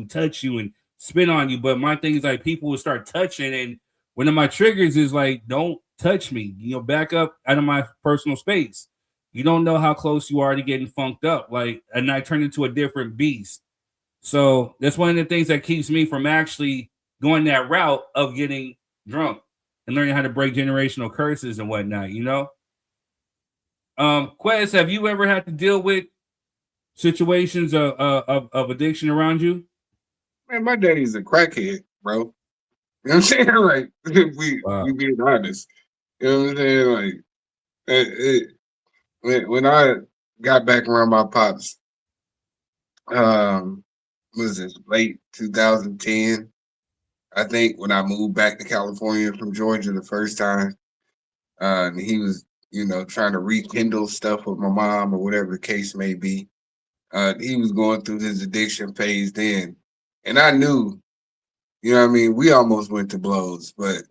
[SPEAKER 11] you and spit on you. But my thing is like people will start touching, and one of my triggers is like, don't touch me, back up out of my personal space. You don't know how close you are to getting funked up. Like, and I turn into a different beast. So that's one of the things that keeps me from actually going that route of getting drunk and learning how to break generational curses and whatnot, Quez, have you ever had to deal with situations of addiction around you?
[SPEAKER 2] Man, my daddy's a crackhead, bro. You know what I'm saying? Like, we being honest. You know what I'm saying? Like, when I got back around my pops, was it late 2010? I think when I moved back to California from Georgia the first time, and he was, trying to rekindle stuff with my mom or whatever the case may be. He was going through his addiction phase then, and I knew, what I mean, we almost went to blows. But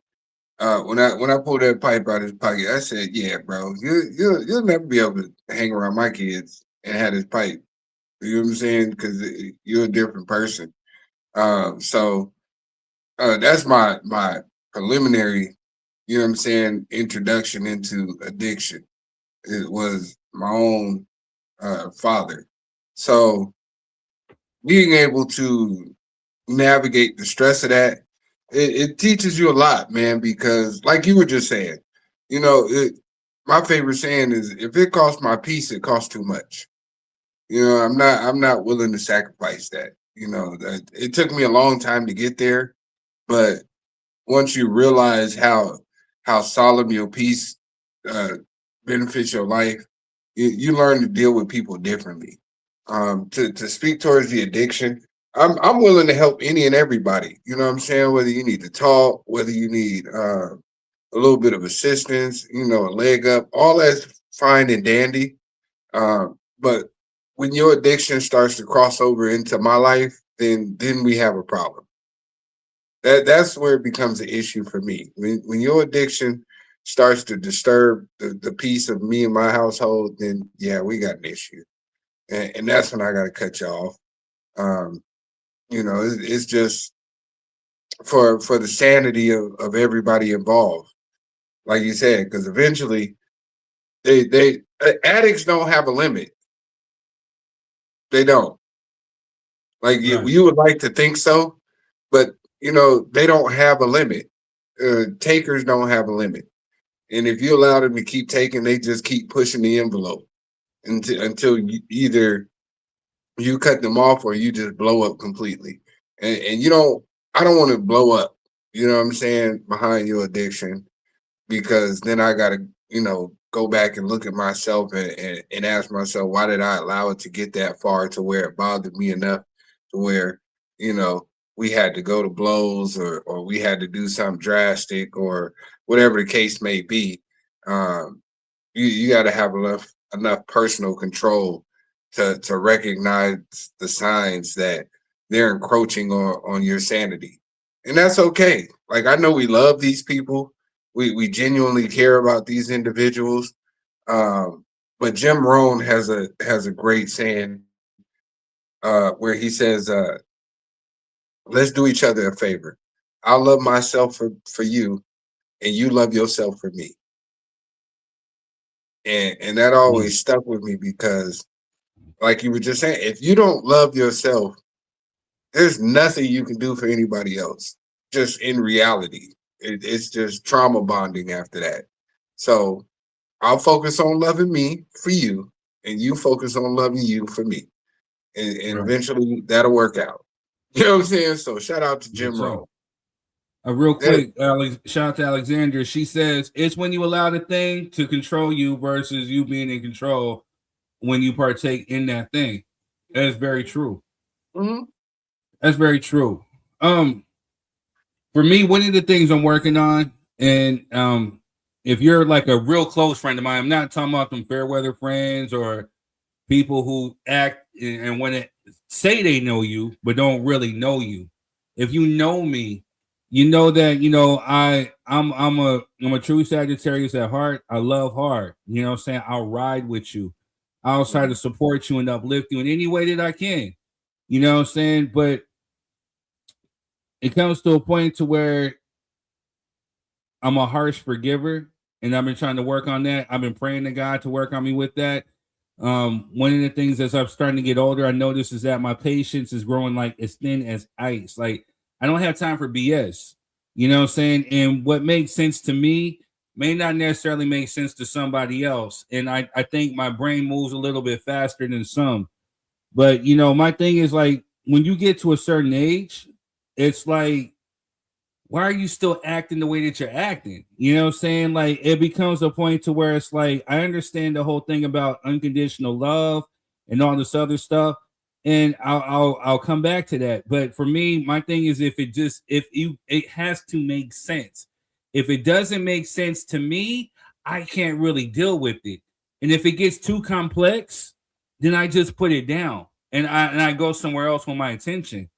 [SPEAKER 2] when I pulled that pipe out of his pocket, I said, "Yeah, bro, you'll never be able to hang around my kids and have this pipe." You know what I'm saying? Because you're a different person. So that's my preliminary, introduction into addiction. It was my own father. So being able to navigate the stress of that, it teaches you a lot, man, because like you were just saying, my favorite saying is, if it costs my peace, it costs too much. I'm not willing to sacrifice that. It took me a long time to get there, but once you realize how solemn your peace benefits your life, you learn to deal with people differently. To speak towards the addiction, I'm willing to help any and everybody. You know what I'm saying? Whether you need to talk, whether you need a little bit of assistance, a leg up, all that's fine and dandy. But when your addiction starts to cross over into my life, then we have a problem. That's where it becomes an issue for me. When your addiction starts to disturb the peace of me and my household, then yeah, we got an issue. And that's when I got to cut you off. It's just for the sanity of everybody involved, like you said, because eventually they addicts don't have a limit. They don't. Like you would like to think so, but they don't have a limit. Takers don't have a limit, and if you allow them to keep taking, they just keep pushing the envelope until either you cut them off or you just blow up completely. And I don't want to blow up, you know what I'm saying, behind your addiction, because then I got to, go back and look at myself and ask myself, why did I allow it to get that far to where it bothered me enough to where, we had to go to blows or we had to do something drastic or whatever the case may be. You got to have enough personal control to recognize the signs that they're encroaching on your sanity. And that's okay. Like, I know we love these people. We genuinely care about these individuals. But Jim Rohn has a great saying where he says, let's do each other a favor. I'll love myself for you, and you love yourself for me. And that always stuck with me because, like you were just saying, if you don't love yourself, there's nothing you can do for anybody else. Just in reality, it's just trauma bonding after that. So I'll focus on loving me for you, and you focus on loving you for me. And eventually that'll work out. You know what I'm saying? So shout out to Jim Rohn.
[SPEAKER 11] Real quick, shout out to Alexandra. She says it's when you allow the thing to control you versus you being in control when you partake in that thing. That is very true.
[SPEAKER 2] Mm-hmm.
[SPEAKER 11] That's very true. For me, one of the things I'm working on, and if you're like a real close friend of mine, I'm not talking about them fair weather friends or people who act and want to say they know you but don't really know you. If you know me, you know that I'm a true Sagittarius at heart. I love hard. You know what I'm saying? I'll ride with you. I'll try to support you and uplift you in any way that I can. You know what I'm saying? But it comes to a point to where I'm a harsh forgiver, and I've been trying to work on that. I've been praying to God to work on me with that. One of the things as I'm starting to get older, I notice is that my patience is growing like as thin as ice. Like, I don't have time for BS. You know what I'm saying? And what makes sense to me may not necessarily make sense to somebody else. And I think my brain moves a little bit faster than some. But you know, my thing is like when you get to a certain age, it's like, why are you still acting the way that you're acting? You know what I'm saying? Like it becomes a point to where it's like, I understand the whole thing about unconditional love and all this other stuff. And I'll come back to that. But for me, my thing is it has to make sense. If it doesn't make sense to me, I can't really deal with it. And if it gets too complex, then I just put it down and I go somewhere else with my attention.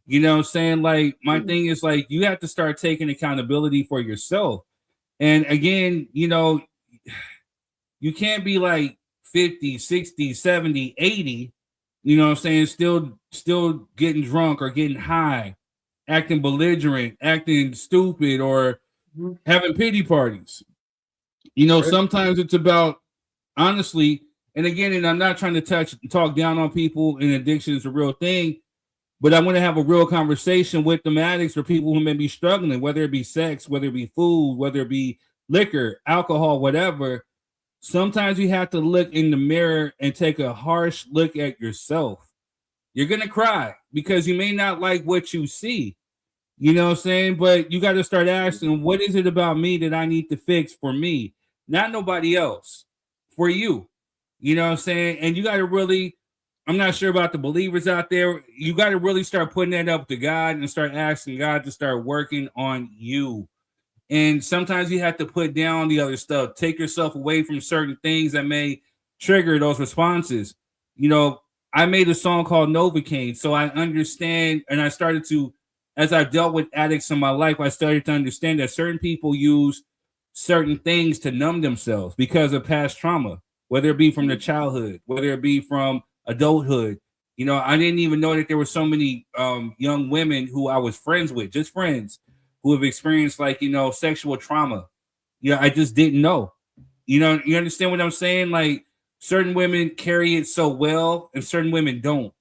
[SPEAKER 11] You know what I'm saying? Like my thing is like you have to start taking accountability for yourself. And again, you know, you can't be like 50, 60, 70, 80, you know what I'm saying, still getting drunk or getting high, acting belligerent, acting stupid, or having pity parties. You know, sometimes it's about honestly, and again, and I'm not trying to talk down on people, and addiction is a real thing. But I want to have a real conversation with the addicts or people who may be struggling, whether it be sex, whether it be food, whether it be liquor, alcohol, whatever. Sometimes you have to look in the mirror and take a harsh look at yourself. You're going to cry because you may not like what you see. You know what I'm saying? But you got to start asking, what is it about me that I need to fix for me? Not nobody else, for you. You know what I'm saying? And you got to really, I'm not sure about the believers out there. You got to really start putting that up to God and start asking God to start working on you. And sometimes you have to put down the other stuff, take yourself away from certain things that may trigger those responses. You know, I made a song called Novocaine, so I understand, and I started to, as I've dealt with addicts in my life, I started to understand that certain people use certain things to numb themselves because of past trauma, whether it be from their childhood, whether it be from adulthood. You know, I didn't even know that there were so many young women who I was friends with, just friends, who have experienced like, you know, sexual trauma. You know, I just didn't know. You know, you understand what I'm saying? Like certain women carry it so well and certain women don't.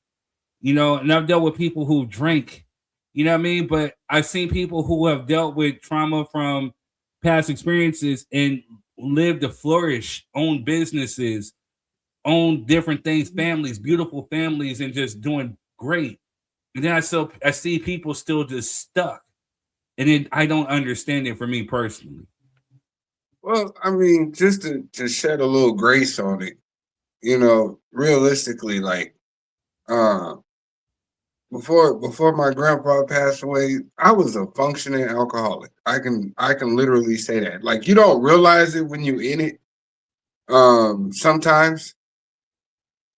[SPEAKER 11] You know, and I've dealt with people who drink, you know what I mean? But I've seen people who have dealt with trauma from past experiences and lived to flourish, own businesses, own different things, families, beautiful families, and just doing great. And then I see people still just stuck. And I don't understand it for me personally.
[SPEAKER 2] Well, I mean, just to shed a little grace on it, you know, realistically, like before my grandpa passed away, I was a functioning alcoholic. I can literally say that. Like you don't realize it when you're in it, sometimes.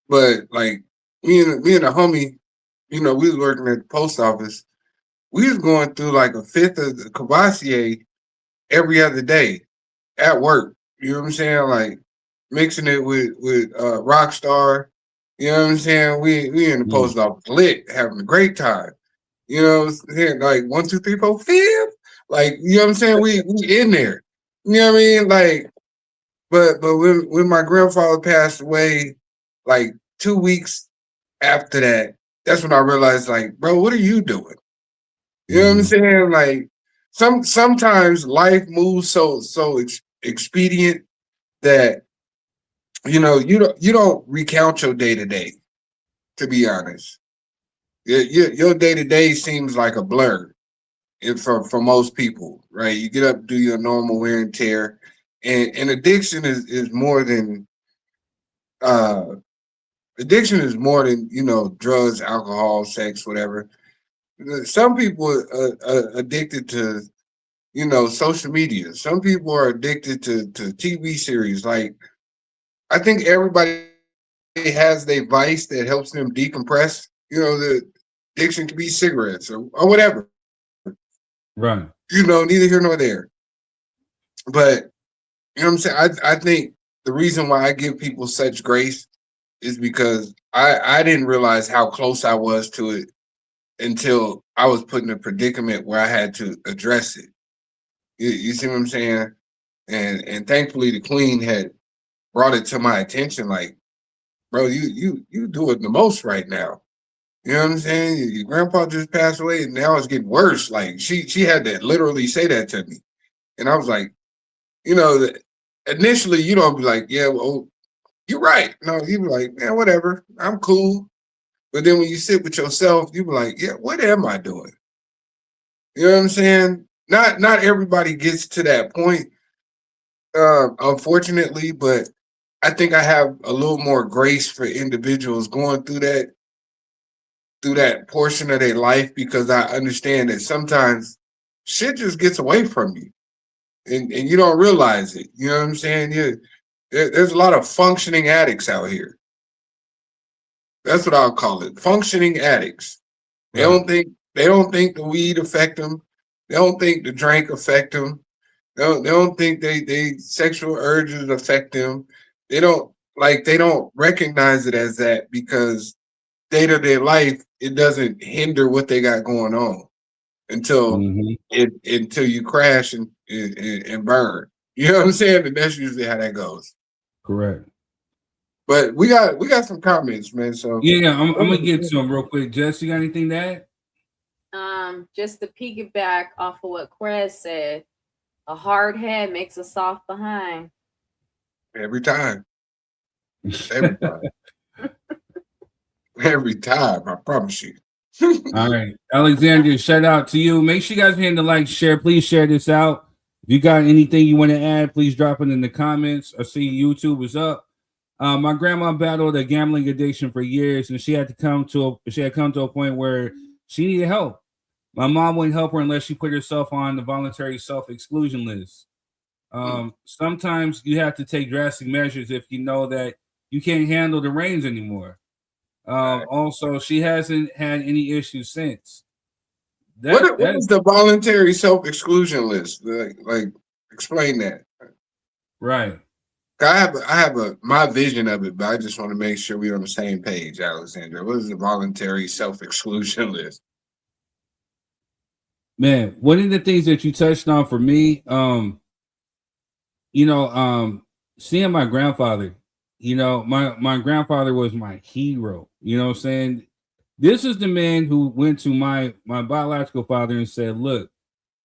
[SPEAKER 2] But like me and a homie, you know, we was working at the post office. We was going through like a fifth of the Cavassier every other day at work. You know what I'm saying? Like mixing it with Rockstar. You know what I'm saying? We in the post office lit, having a great time. You know what I'm saying? Like 1, 2, 3, 4, 5. Like, you know what I'm saying? We in there. You know what I mean? Like, but when my grandfather passed away, like 2 weeks after that, that's when I realized, like, bro, what are you doing? You know what I'm saying? Like, sometimes life moves so expedient that you know you don't recount your day to day. To be honest, your day to day seems like a blur for most people, right? You get up, do your normal wear and tear, and addiction is more than you know, drugs, alcohol, sex, whatever. Some people are addicted to, you know, social media. Some people are addicted to TV series. Like, I think everybody has their vice that helps them decompress. You know, the addiction could be cigarettes or whatever.
[SPEAKER 11] Right.
[SPEAKER 2] You know, neither here nor there. But, you know what I'm saying? I think the reason why I give people such grace is because I didn't realize how close I was to it until I was put in a predicament where I had to address it. You see what I'm saying? And thankfully the Queen had brought it to my attention, like, bro, you doing the most right now. You know what I'm saying? Your grandpa just passed away and now it's getting worse. Like she had to literally say that to me. And I was like, you know, initially you don't be like, yeah, well, you're right. No, you be like, man, whatever. I'm cool. But then when you sit with yourself, you be like, yeah, what am I doing? You know what I'm saying? Not everybody gets to that point, unfortunately, but I think I have a little more grace for individuals going through that portion of their life, because I understand that sometimes shit just gets away from you and you don't realize it. You know what I'm saying? There's a lot of functioning addicts out here. That's what I'll call it. Functioning addicts. They don't think the weed affect them. They don't think the drink affect them. They don't think they sexual urges affect them. They don't recognize it as that, because day-to-day life, it doesn't hinder what they got going on until you crash and burn. You know what I'm saying? And that's usually how that goes.
[SPEAKER 11] Correct.
[SPEAKER 2] But we got some comments, man. So
[SPEAKER 11] yeah, I'm gonna get to them real quick. Jess, you got anything to add?
[SPEAKER 12] Just to piggyback off of what Chris said, a hard head makes a soft behind.
[SPEAKER 2] Every time. Every time. Every time, I promise you.
[SPEAKER 11] All right, Alexander, shout out to you. Make sure you guys hit the like, share. Please share this out. If you got anything you want to add, please drop it in the comments. I see YouTube is up. My grandma battled a gambling addiction for years, and she had come to a point where she needed help. My mom wouldn't help her unless she put herself on the voluntary self-exclusion list. Sometimes you have to take drastic measures if you know that you can't handle the reins anymore. Also, she hasn't had any issues since.
[SPEAKER 2] What is the voluntary self-exclusion list? Like, explain that.
[SPEAKER 11] Right.
[SPEAKER 2] I have my vision of it, but I just want to make sure we're on the same page, Alexander. What is the voluntary self-exclusion list?
[SPEAKER 11] Man, one of the things that you touched on for me, seeing my grandfather, my grandfather was my hero. You know what I'm saying? This is the man who went to my biological father and said, look,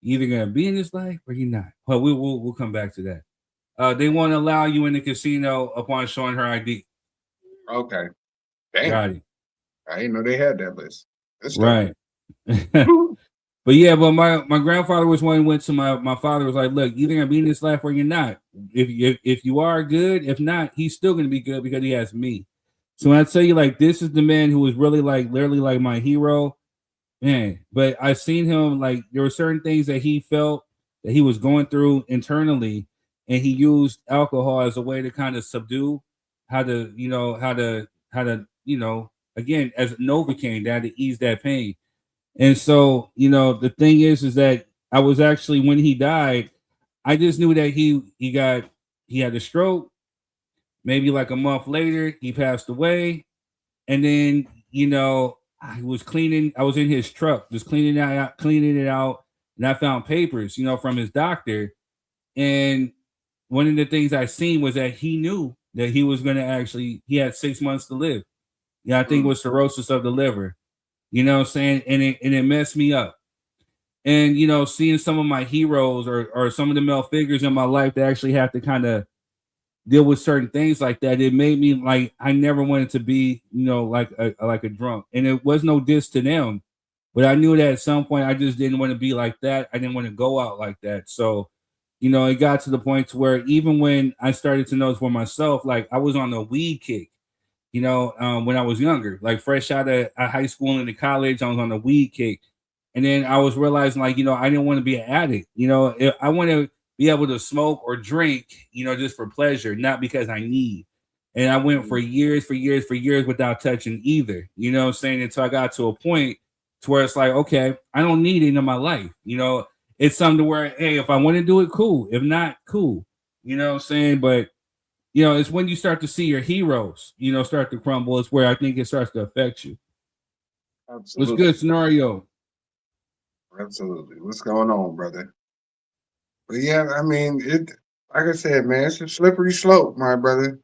[SPEAKER 11] you're either gonna be in this life or you're not. But we'll come back to that. They won't allow you in the casino upon showing her ID.
[SPEAKER 2] Okay. Damn.
[SPEAKER 11] Got it.
[SPEAKER 2] I didn't know they had that list. That's
[SPEAKER 11] right. But my grandfather was one who went to my father, was like, look, you're either gonna be in this life or you're not. If you are good, if not, he's still gonna be good because he has me. So when I tell you, like, this is the man who was really literally like my hero, man. But I seen him, like, there were certain things that he felt that he was going through internally, and he used alcohol as a way to kind of subdue how to again, as Novocaine, that to ease that pain. And so, the thing is that I was actually, when he died, I just knew that he had a stroke. Maybe like a month later, he passed away. And then, I was in his truck, just cleaning it out. And I found papers, from his doctor. And one of the things I seen was that he knew that he was going to he had 6 months to live. I think it was cirrhosis of the liver. You know what I'm saying? And it messed me up. And, seeing some of my heroes or some of the male figures in my life that actually have to kind of deal with certain things like that, it made me like, I never wanted to be, like a drunk. And it was no diss to them, but I knew that at some point I just didn't want to be like that. I didn't want to go out like that. So, it got to the point to where even when I started to notice for myself, like I was on a weed kick. When I was younger, like fresh out of high school and into college, I was on a weed kick. And then I was realizing, like, I didn't want to be an addict. I want to be able to smoke or drink, just for pleasure, not because I need. And I went for years without touching either, until I got to a point to where it's like, okay, I don't need it in my life. It's something to where, hey, if I want to do it, cool. If not, cool. But it's when you start to see your heroes, start to crumble. It's where I think it starts to affect you.
[SPEAKER 2] Absolutely.
[SPEAKER 11] What's good, Scenario?
[SPEAKER 2] Absolutely. What's going on, brother? But yeah, I mean, like I said, man, it's a slippery slope, my brother.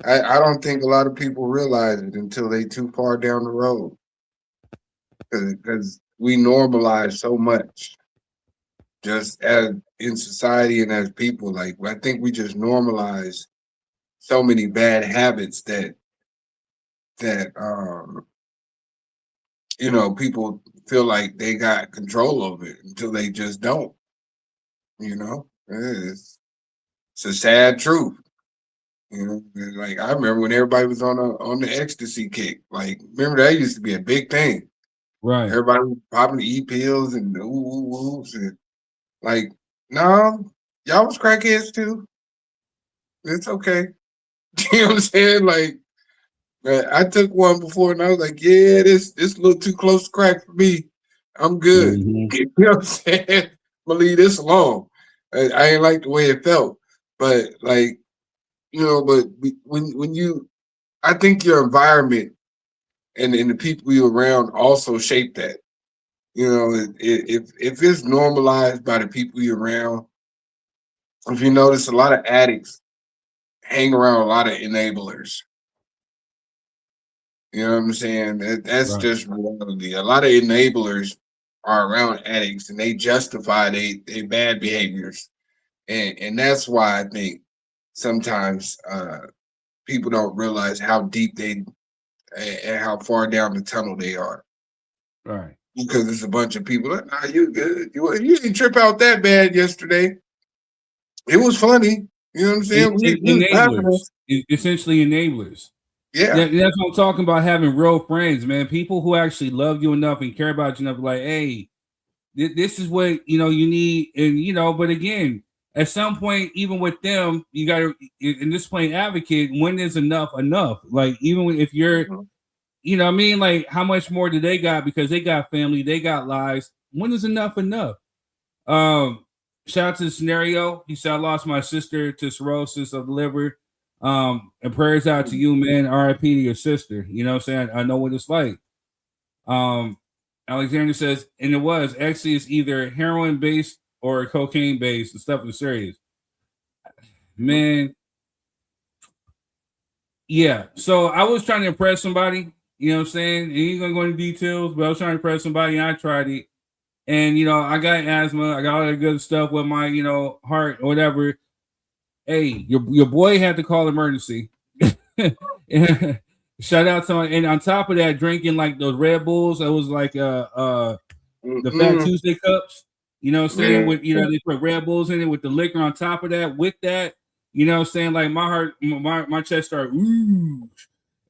[SPEAKER 2] I don't think a lot of people realize it until they too far down the road. Because we normalize so much just as in society and as people. Like, I think we just normalize so many bad habits that you know, people feel like they got control over it until they just don't. You know, it's a sad truth. You know, like I remember when everybody was on the ecstasy kick. Like, remember that used to be a big thing.
[SPEAKER 11] Right.
[SPEAKER 2] Everybody was popping the pills and the oohs and like, no, y'all was crackheads too. It's okay. You know what I'm saying? Like, I took one before and I was like, yeah, this a little too close to crack for me. I'm good. You know what I'm saying? I'm gonna leave this alone. I ain't like the way it felt, but like, you know, but when you, I think your environment and the people you're around also shape that. You know, if it's normalized by the people you're around, if you notice, a lot of addicts hang around a lot of enablers. You know what I'm saying? That's just reality. A lot of enablers are around addicts, and they justify they bad behaviors, and that's why I think sometimes people don't realize how deep they and how far down the tunnel they are.
[SPEAKER 11] Right.
[SPEAKER 2] Because it's a bunch of people that, nah, you good. You didn't trip out that bad yesterday. It was funny. You know what I'm saying?
[SPEAKER 11] Enablers. Essentially enablers.
[SPEAKER 2] Yeah.
[SPEAKER 11] That's what I'm talking about, having real friends, man. People who actually love you enough and care about you enough, like, hey, this is what, you know, you need. And, you know, but again, at some point, even with them, you got to, in this playing advocate, when is enough? Like, even if you're, you know what I mean? Like, how much more do they got? Because they got family, they got lives. When is enough? Shout out to the scenario. He said, I lost my sister to cirrhosis of the liver. And prayers out to you, man. RIP to your sister. You know what I'm saying? I know what it's like. Alexander says, and it was actually it's either heroin based or cocaine based. The stuff is serious. Man. Yeah. So I was trying to impress somebody, you know what I'm saying? And ain't gonna go into details, but I was trying to impress somebody and I tried it. And you know, I got asthma, I got all that good stuff with my, you know, heart or whatever. Hey, your boy had to call emergency. Shout out to him. And on top of that, drinking like those Red Bulls, it was like the Fat Tuesday cups. You know what I'm saying? With, you know, they put Red Bulls in it with the liquor on top of that. With that, you know what I'm saying? Like my heart, my chest started ooh.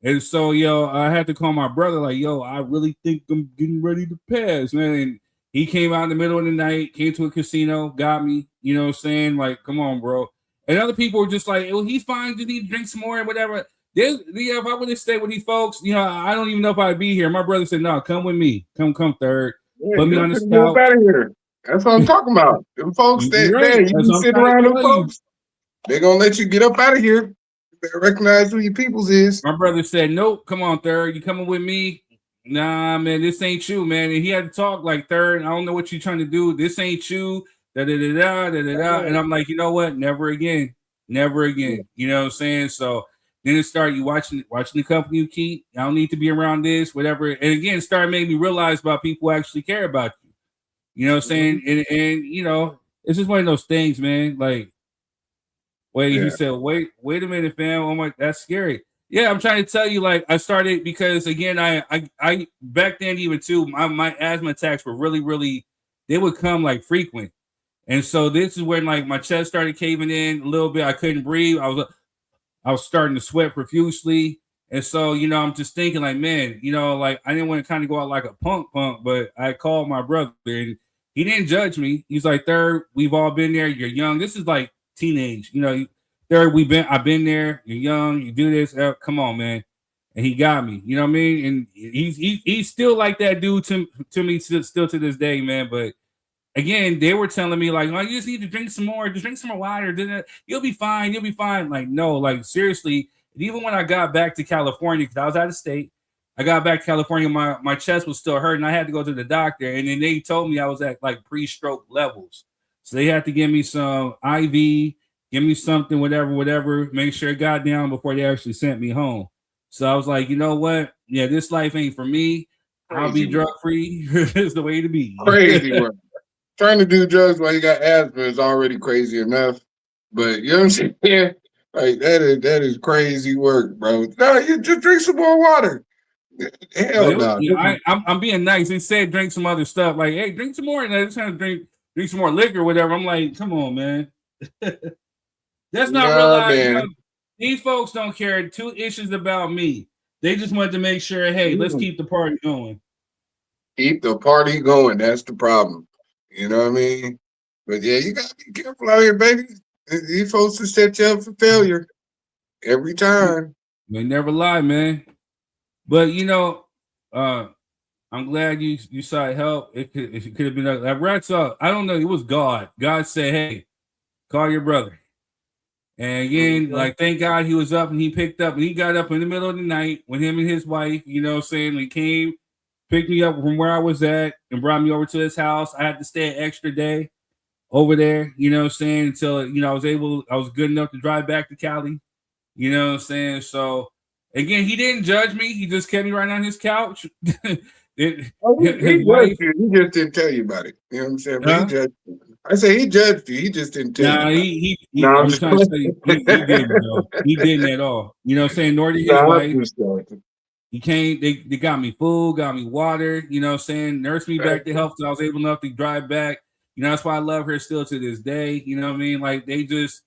[SPEAKER 11] And so, yo, I had to call my brother, like, yo, I really think I'm getting ready to pass, man. And he came out in the middle of the night, came to a casino, got me, you know what I'm saying? Like, come on, bro. And other people were just like, well, he's fine, just need to drink some more and whatever. If I would have stayed with these folks, you know, I don't even know if I'd be here. My brother said, no, come with me. Come third. Put me on the couch.
[SPEAKER 2] Out of here. That's what I'm talking about. Them folks that right. You sit around them folks, they're gonna let you get up out of here. They recognize who your peoples is.
[SPEAKER 11] My brother said, nope, come on, third. You coming with me? Nah, man, this ain't you, man. And he had to talk like, third, I don't know what you're trying to do. This ain't you. And I'm like, you know what? Never again. Never again. You know what I'm saying? So then it started, you watching the company you keep. I don't need to be around this, whatever. And again, it started making me realize about people who actually care about you. You know what I'm saying? And you know, it's just one of those things, man. Like, he said, wait a minute, fam. Oh my, that's scary. Yeah, I'm trying to tell you, like, I started because again, I back then even too, my asthma attacks were really, they would come like frequent. And so this is when like my chest started caving in a little bit. I couldn't breathe. I was starting to sweat profusely. And so, you know, I'm just thinking like, man, you know, like I didn't want to kind of go out like a punk, but I called my brother and he didn't judge me. He's like, third, we've all been there. You're young. This is like teenage, you know, third, I've been there. You're young. You do this. Come on, man. And he got me, you know what I mean? And he's still like that dude to me still to this day, man. But again, they were telling me like, oh, you just need to drink some more. Just drink some more water. You'll be fine. You'll be fine. Like, no, like seriously. Even when I got back to California, because I was out of state, I got back to California, my chest was still hurting. I had to go to the doctor. And then they told me I was at like pre-stroke levels. So they had to give me some IV, give me something, whatever, make sure it got down before they actually sent me home. So I was like, you know what? Yeah, this life ain't for me. I'll be drug-free. It's the way to be.
[SPEAKER 2] Crazy work. Trying to do drugs while you got asthma is already crazy enough. But you know what I'm saying? Like that is crazy work, bro. No, you just drink some more water.
[SPEAKER 7] Hell no.
[SPEAKER 11] I'm being nice. They said drink some other stuff. Like, hey, drink some more. And I just trying to drink some more liquor or whatever. I'm like, come on, man. That's not real life. You know, these folks don't care 2 issues about me. They just wanted to make sure, hey, let's keep the party going.
[SPEAKER 7] Keep the party going. That's the problem. You know what I mean? But yeah, you gotta be careful out here, baby. These folks will set you up for failure every time.
[SPEAKER 11] They never lie, man. But you know, I'm glad you sought help. It could have been like rats up. I don't know. It was God. God said, "Hey, call your brother." And again, like thank God he was up and he picked up and he got up in the middle of the night with him and his wife. You know, what I'm saying he came, picked me up from where I was at, and brought me over to his house. I had to stay an extra day over there. You know, what I'm saying until I was good enough to drive back to Cali. You know, what I'm saying so. Again, he didn't judge me. He just kept me right on his couch.
[SPEAKER 7] He judged you. He just didn't tell you about it. You know what I'm saying? But he judged you. I say he judged you. He just didn't tell you.
[SPEAKER 11] I'm just trying to say he didn't, though. He didn't at all. You know what I'm saying? Nor did his wife. He came, they got me food, got me water, you know what I'm saying? Nursed me back to health so I was able enough to drive back. You know, that's why I love her still to this day. You know what I mean? Like he's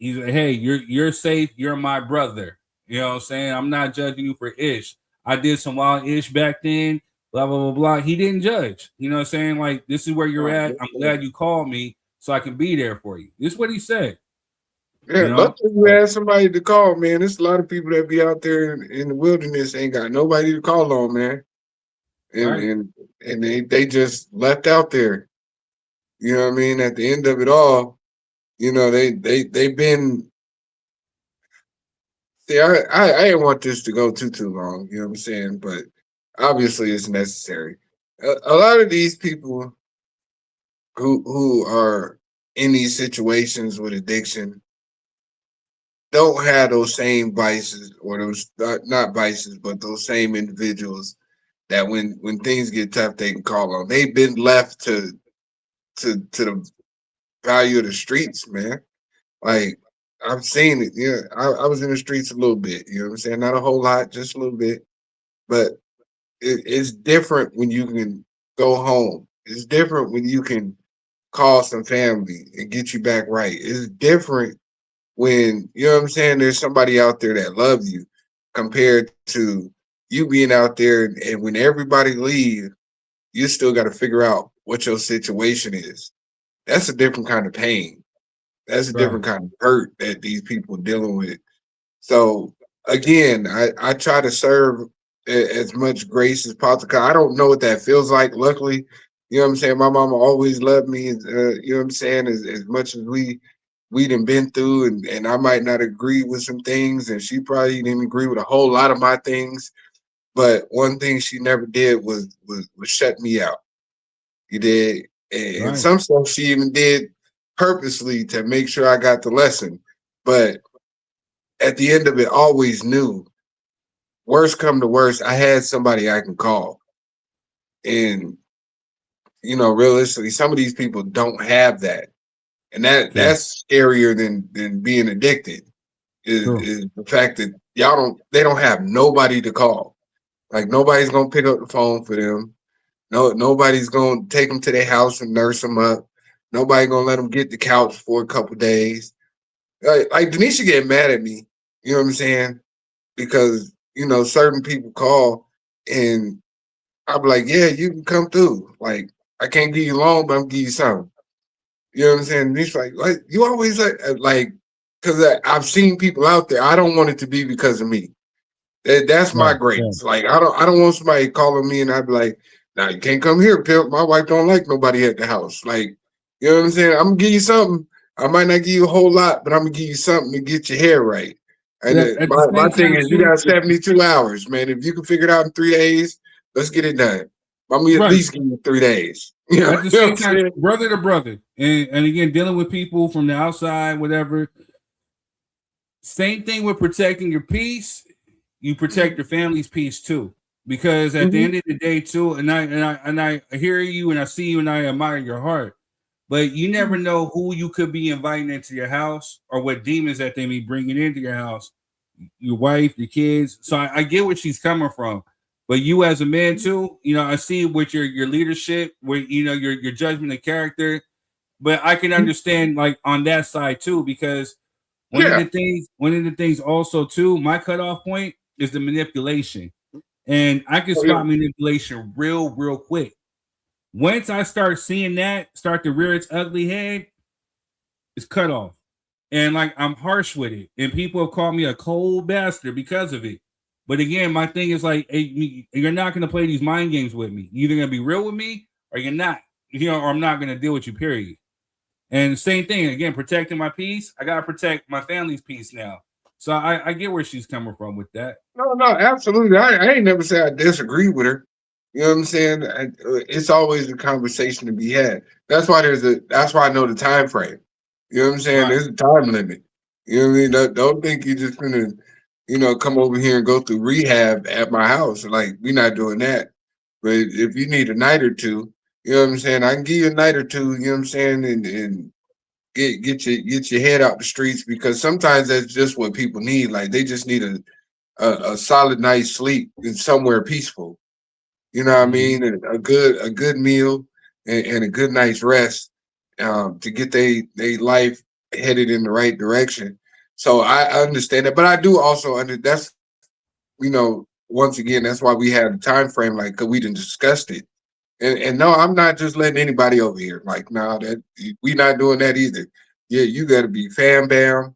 [SPEAKER 11] like, hey, you're safe, you're my brother. You know what I'm saying? I'm not judging you for ish. I did some wild ish back then, blah, blah, blah, blah. He didn't judge. You know what I'm saying? Like, this is where you're at. I'm glad you called me so I can be there for you. This is what he said.
[SPEAKER 7] Yeah,
[SPEAKER 11] you know?
[SPEAKER 7] luckily you had somebody to call, man. There's a lot of people that be out there in the wilderness ain't got nobody to call on, man. And they just left out there. You know what I mean? At the end of it all, you know, they've been. See, I didn't want this to go too long, you know what I'm saying? But obviously it's necessary. A lot of these people who are in these situations with addiction don't have those same vices or those not vices, but those same individuals that when things get tough, they can call on. They've been left to the value of the streets, man. Like, I've seen it. Yeah, I was in the streets a little bit. You know what I'm saying? Not a whole lot, just a little bit. But it's different when you can go home. It's different when you can call some family and get you back right. It's different when, you know what I'm saying, there's somebody out there that loves you compared to you being out there and when everybody leaves, you still got to figure out what your situation is. That's a different kind of pain. That's a different kind of hurt that these people are dealing with. So again, I try to serve as much grace as possible. I don't know what that feels like. Luckily, you know what I'm saying? My mama always loved me. You know what I'm saying? As much as we done been through and I might not agree with some things and she probably didn't agree with a whole lot of my things. But one thing she never did was shut me out. You did. And some stuff she even did purposely to make sure I got the lesson. But at the end of it, always knew, worst come to worst, I had somebody I can call. And, you know, realistically, some of these people don't have that. And that's scarier than being addicted is the fact that they don't have nobody to call. Like, nobody's going to pick up the phone for them. Nobody's going to take them to their house and nurse them up. Nobody gonna let them get the couch for a couple days. Like Denisha get mad at me, you know what I'm saying? Because, you know, certain people call and I'll be like, yeah, you can come through. Like, I can't give you long, but I'm gonna give you something. You know what I'm saying? And he's like, you always like, because I've seen people out there. I don't want it to be because of me. That's my grace. Like, I don't want somebody calling me and I'd be like, nah, you can't come here, pimp. My wife don't like nobody at the house. Like, you know what I'm saying? I'm gonna give you something. I might not give you a whole lot, but I'm gonna give you something to get your hair right. And my thing is, you got 72 hours, man. If you can figure it out in 3 days, let's get it done. I'm gonna at least give you 3 days. You know,
[SPEAKER 11] at the same time, brother to brother, and again, dealing with people from the outside, whatever. Same thing with protecting your peace. You protect your family's peace too, because at the end of the day, too, and I hear you and I see you and I admire your heart. But you never know who you could be inviting into your house or what demons that they may bringing into your house, your wife, your kids. So I get where she's coming from. But you as a man too, I see with your leadership, with your judgment and character. But I can understand like on that side too, because one of the things also too, my cutoff point is the manipulation. And I can spot manipulation real quick. Once I start seeing that start to rear its ugly head, it's cut off. And like I'm harsh with it. And people have called me a cold bastard because of it. But again, my thing is like, hey, you're not going to play these mind games with me. You're either going to be real with me or you're not. Or I'm not going to deal with you, period. And same thing, again, protecting my peace. I got to protect my family's peace now. So I get where she's coming from with that.
[SPEAKER 7] No, absolutely. I ain't never say I disagree with her. You know what I'm saying? It's always a conversation to be had. That's why that's why I know the time frame. You know what I'm saying? Right. There's a time limit. You know what I mean? Don't think you're just gonna, come over here and go through rehab at my house. Like, we're not doing that. But if you need a night or two, you know what I'm saying? I can give you a night or two, you know what I'm saying, and get your head out the streets, because sometimes that's just what people need. Like, they just need a solid night's sleep and somewhere peaceful. You know what I mean? And a good meal and a good night's rest to get their life headed in the right direction. So I understand that, but I do also that's once again, that's why we have the time frame, like, because we done discussed it. And no, I'm not just letting anybody over here. Like, no, that we not doing that either. Yeah, you got to be fam bam,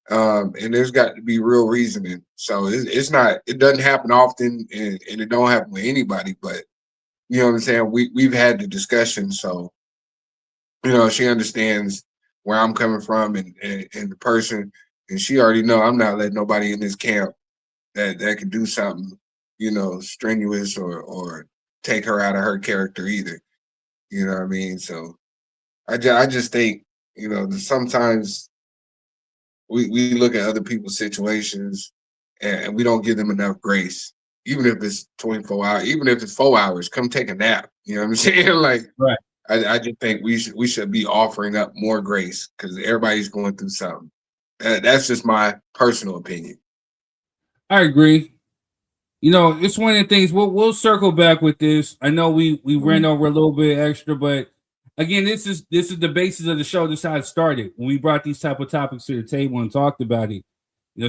[SPEAKER 7] and there's got to be real reasoning. So it doesn't happen often, and it don't happen with anybody. But you know what I'm saying? We've had the discussion, so she understands where I'm coming from and the person, and she already know I'm not letting nobody in this camp that can do something, strenuous or take her out of her character either. You know what I mean? So I just think, sometimes we look at other people's situations and we don't give them enough grace, even if it's 24 hours, even if it's 4 hours, come take a nap. You know what I'm saying? Like,
[SPEAKER 11] right.
[SPEAKER 7] I just think we should be offering up more grace, because everybody's going through something. That's just my personal opinion. I
[SPEAKER 11] agree. It's one of the things we'll circle back with this. I know we ran over a little bit extra, but again, this is the basis of the show. This is how it started when we brought these type of topics to the table and talked about it.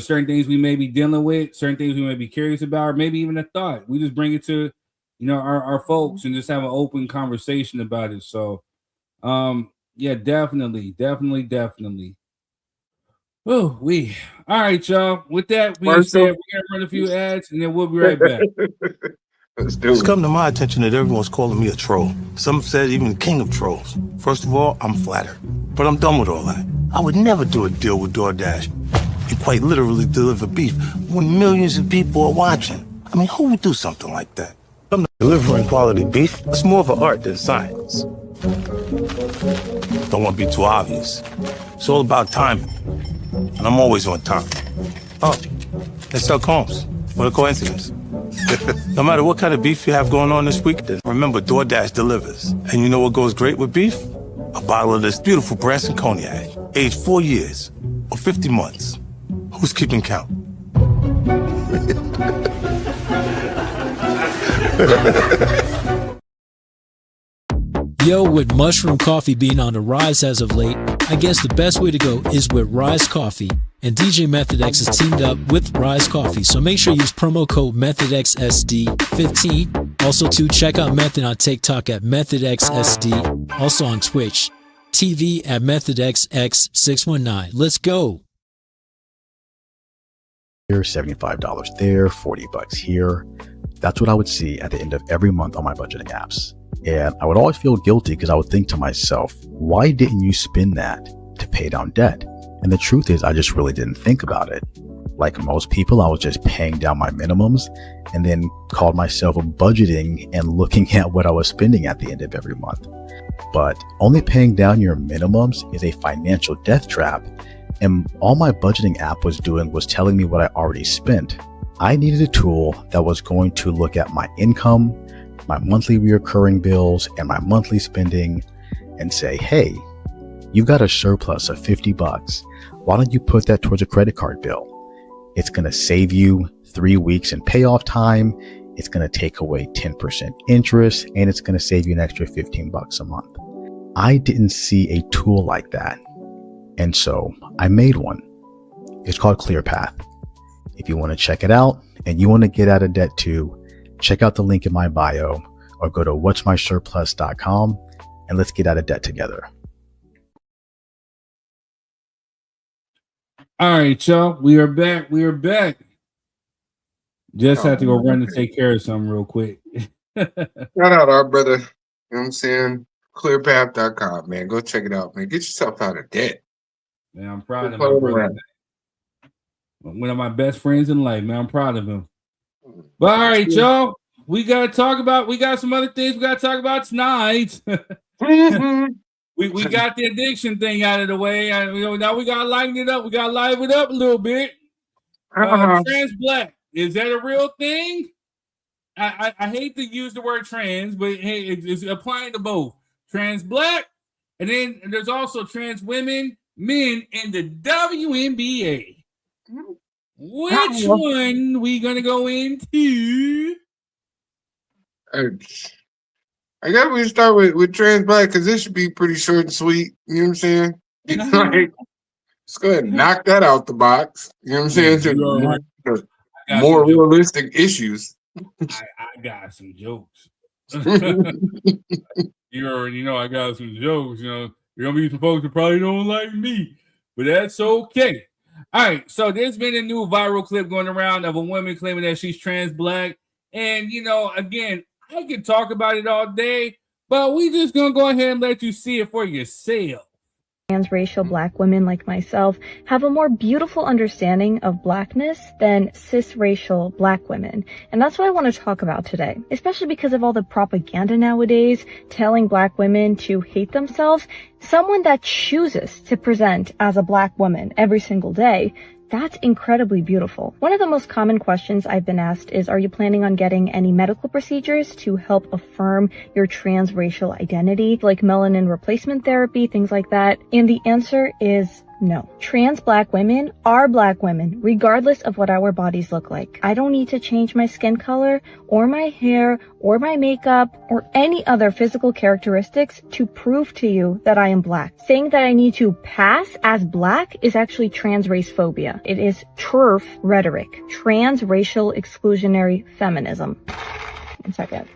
[SPEAKER 11] Certain things we may be dealing with, certain things we may be curious about, or maybe even a thought. We just bring it to our folks and just have an open conversation about it. So, yeah, definitely. Oh, all right, y'all. With that being said, we're gonna run a few ads and then we'll be right back.
[SPEAKER 17] It's come to my attention that everyone's calling me a troll. Some said even the king of trolls. First of all, I'm flattered, but I'm done with all that. I would never do a deal with DoorDash and quite literally deliver beef when millions of people are watching. I mean, who would do something like that? I'm delivering quality beef. It's more of an art than science. Don't want to be too obvious. It's all about timing. And I'm always on time. Oh, they sell Combs. What a coincidence. No matter what kind of beef you have going on this week, remember DoorDash delivers. And you know what goes great with beef? A bottle of this beautiful Branson cognac, aged 4 years or 50 months. Who's keeping count?
[SPEAKER 14] Yo, with mushroom coffee being on the rise as of late, I guess the best way to go is with Rise Coffee. And DJ Method X is teamed up with Rise Coffee, so make sure you use promo code METHODXSD15. Also, check out Method on TikTok at MethodXSD. Also on Twitch TV at MethodXX619. Let's go.
[SPEAKER 18] Here, $75 there, $40 here. That's what I would see at the end of every month on my budgeting apps. And I would always feel guilty because I would think to myself, why didn't you spend that to pay down debt? And the truth is, I just really didn't think about it. Like most people, I was just paying down my minimums and then called myself budgeting and looking at what I was spending at the end of every month. But only paying down your minimums is a financial death trap. And all my budgeting app was doing was telling me what I already spent. I needed a tool that was going to look at my income, my monthly recurring bills, and my monthly spending and say, hey, you've got a surplus of $50. Why don't you put that towards a credit card bill? It's going to save you 3 weeks in payoff time. it's going to take away 10% interest, and it's going to save you an extra $15 a month. I didn't see a tool like that, and so I made one. It's called ClearPath. If you want to check it out and you want to get out of debt too, check out the link in my bio or go to what'smysurplus.com and let's get out of debt together.
[SPEAKER 11] All right, y'all. We are back. Just had to go run to take care of something real quick.
[SPEAKER 7] Shout out our brother. You know what I'm saying? Clearpath.com, man. Go check it out, man. Get yourself out of debt.
[SPEAKER 11] Man, I'm proud of my brother. One of my best friends in life, man. I'm proud of him. But all right, y'all. We got some other things we got to talk about tonight. We got the addiction thing out of the way. Now we got to lighten it up. We got to liven it up a little bit. Trans black. Is that a real thing? I hate to use the word trans, but hey, it's applying to both. Trans black, and then there's also trans women, men in the WNBA. Which one we gonna go into?
[SPEAKER 7] I guess we start with trans black because this should be pretty short and sweet. You know what I'm saying? Like, let's go ahead and knock that out the box. You know what I'm saying? More realistic issues.
[SPEAKER 11] I got some jokes. You already know I got some jokes. You know, there gonna be some folks that probably don't like me, but that's okay. All right, so there's been a new viral clip going around of a woman claiming that she's trans black, and again, I can talk about it all day, but we just gonna go ahead and let you see it for yourself.
[SPEAKER 19] Transracial black women like myself have a more beautiful understanding of blackness than cisracial black women. And that's what I want to talk about today, especially because of all the propaganda nowadays telling black women to hate themselves. Someone that chooses to present as a black woman every single day, that's incredibly beautiful. One of the most common questions I've been asked is, are you planning on getting any medical procedures to help affirm your transracial identity, like melanin replacement therapy, things like that? And the answer is no. Trans black women are black women, regardless of what our bodies look like. I don't need to change my skin color or my hair or my makeup or any other physical characteristics to prove to you that I am black. Saying that I need to pass as black is actually trans race phobia. It is TERF rhetoric, transracial exclusionary feminism. 1 second.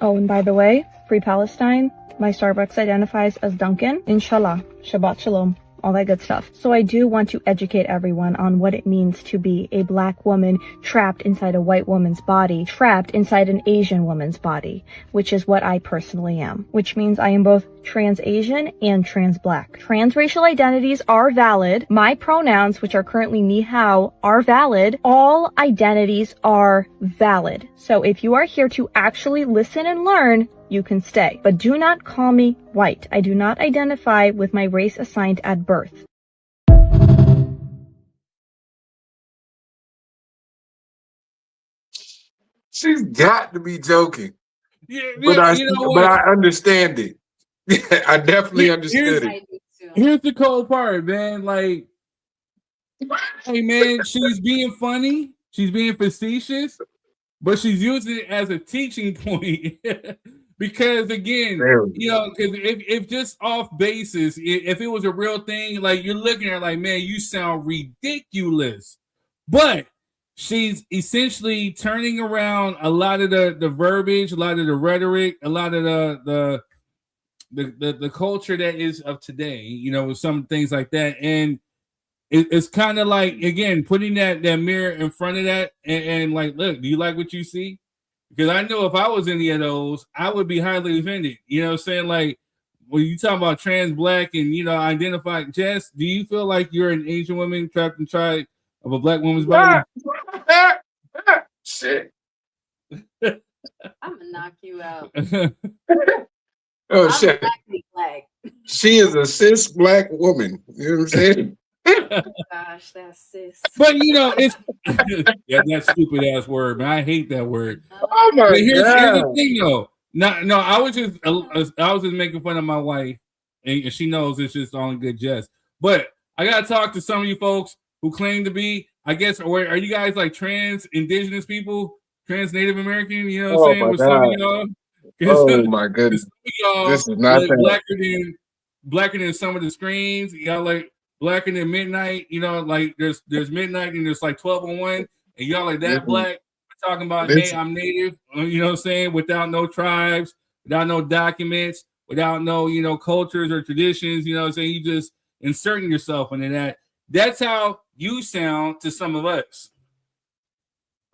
[SPEAKER 19] Oh, and by the way, Free Palestine. My Starbucks identifies as Duncan. Inshallah. Shabbat Shalom. All that good stuff. So I do want to educate everyone on what it means to be a black woman trapped inside a white woman's body, trapped inside an Asian woman's body, which is what I personally am, which means I am both trans Asian and trans black. Transracial identities are valid. My pronouns, which are currently ni hao, are valid. All identities are valid. So if you are here to actually listen and learn, you can stay. But do not call me white. I do not identify with my race assigned at birth.
[SPEAKER 7] She's got to be joking.
[SPEAKER 11] Yeah,
[SPEAKER 7] but I understand it. I definitely understood it.
[SPEAKER 11] Here's the cold part, man. Like, hey, man, she's being funny. She's being facetious, but she's using it as a teaching point. Because again, because if just off basis, if it was a real thing, like you're looking at her like, man, you sound ridiculous. But she's essentially turning around a lot of the verbiage, a lot of the rhetoric, a lot of the culture that is of today, with some things like that. And it's kind of like, again, putting that mirror in front of that and like, look, do you like what you see? Because I know if I was any of those, I would be highly offended. You know what I'm saying? Like, when you talk about trans black and, identify, Jess, do you feel like you're an Asian woman trapped inside of a black woman's body?
[SPEAKER 7] Shit.
[SPEAKER 12] I'm going to knock you out.
[SPEAKER 7] Oh, shit.
[SPEAKER 12] Black.
[SPEAKER 7] She is a cis black woman. You know what I'm saying?
[SPEAKER 12] Gosh, that's cis.
[SPEAKER 11] But it's that stupid ass word, man. I hate that word.
[SPEAKER 7] Oh my God.
[SPEAKER 11] Here's the thing, though. No, I was just making fun of my wife, and she knows it's just all in good jest. But I gotta talk to some of you folks who claim to be, I guess, or are you guys like trans indigenous people? Native American, you know what I'm
[SPEAKER 7] Oh
[SPEAKER 11] saying,
[SPEAKER 7] my
[SPEAKER 11] with some of
[SPEAKER 7] God.
[SPEAKER 11] y'all.
[SPEAKER 7] Oh my
[SPEAKER 11] 'Cause
[SPEAKER 7] goodness.
[SPEAKER 11] some of y'all
[SPEAKER 7] This is not
[SPEAKER 11] like
[SPEAKER 7] that.
[SPEAKER 11] blacker than some of the screens. Y'all like blacker than midnight. You know, like there's midnight and there's like 12:01, and y'all like
[SPEAKER 7] This
[SPEAKER 11] that black. We're talking about,
[SPEAKER 7] this
[SPEAKER 11] hey, I'm native. You know what I'm saying? Without no tribes, without no documents, without no cultures or traditions. You know what I'm saying? You just inserting yourself into that. That's how you sound to some of us.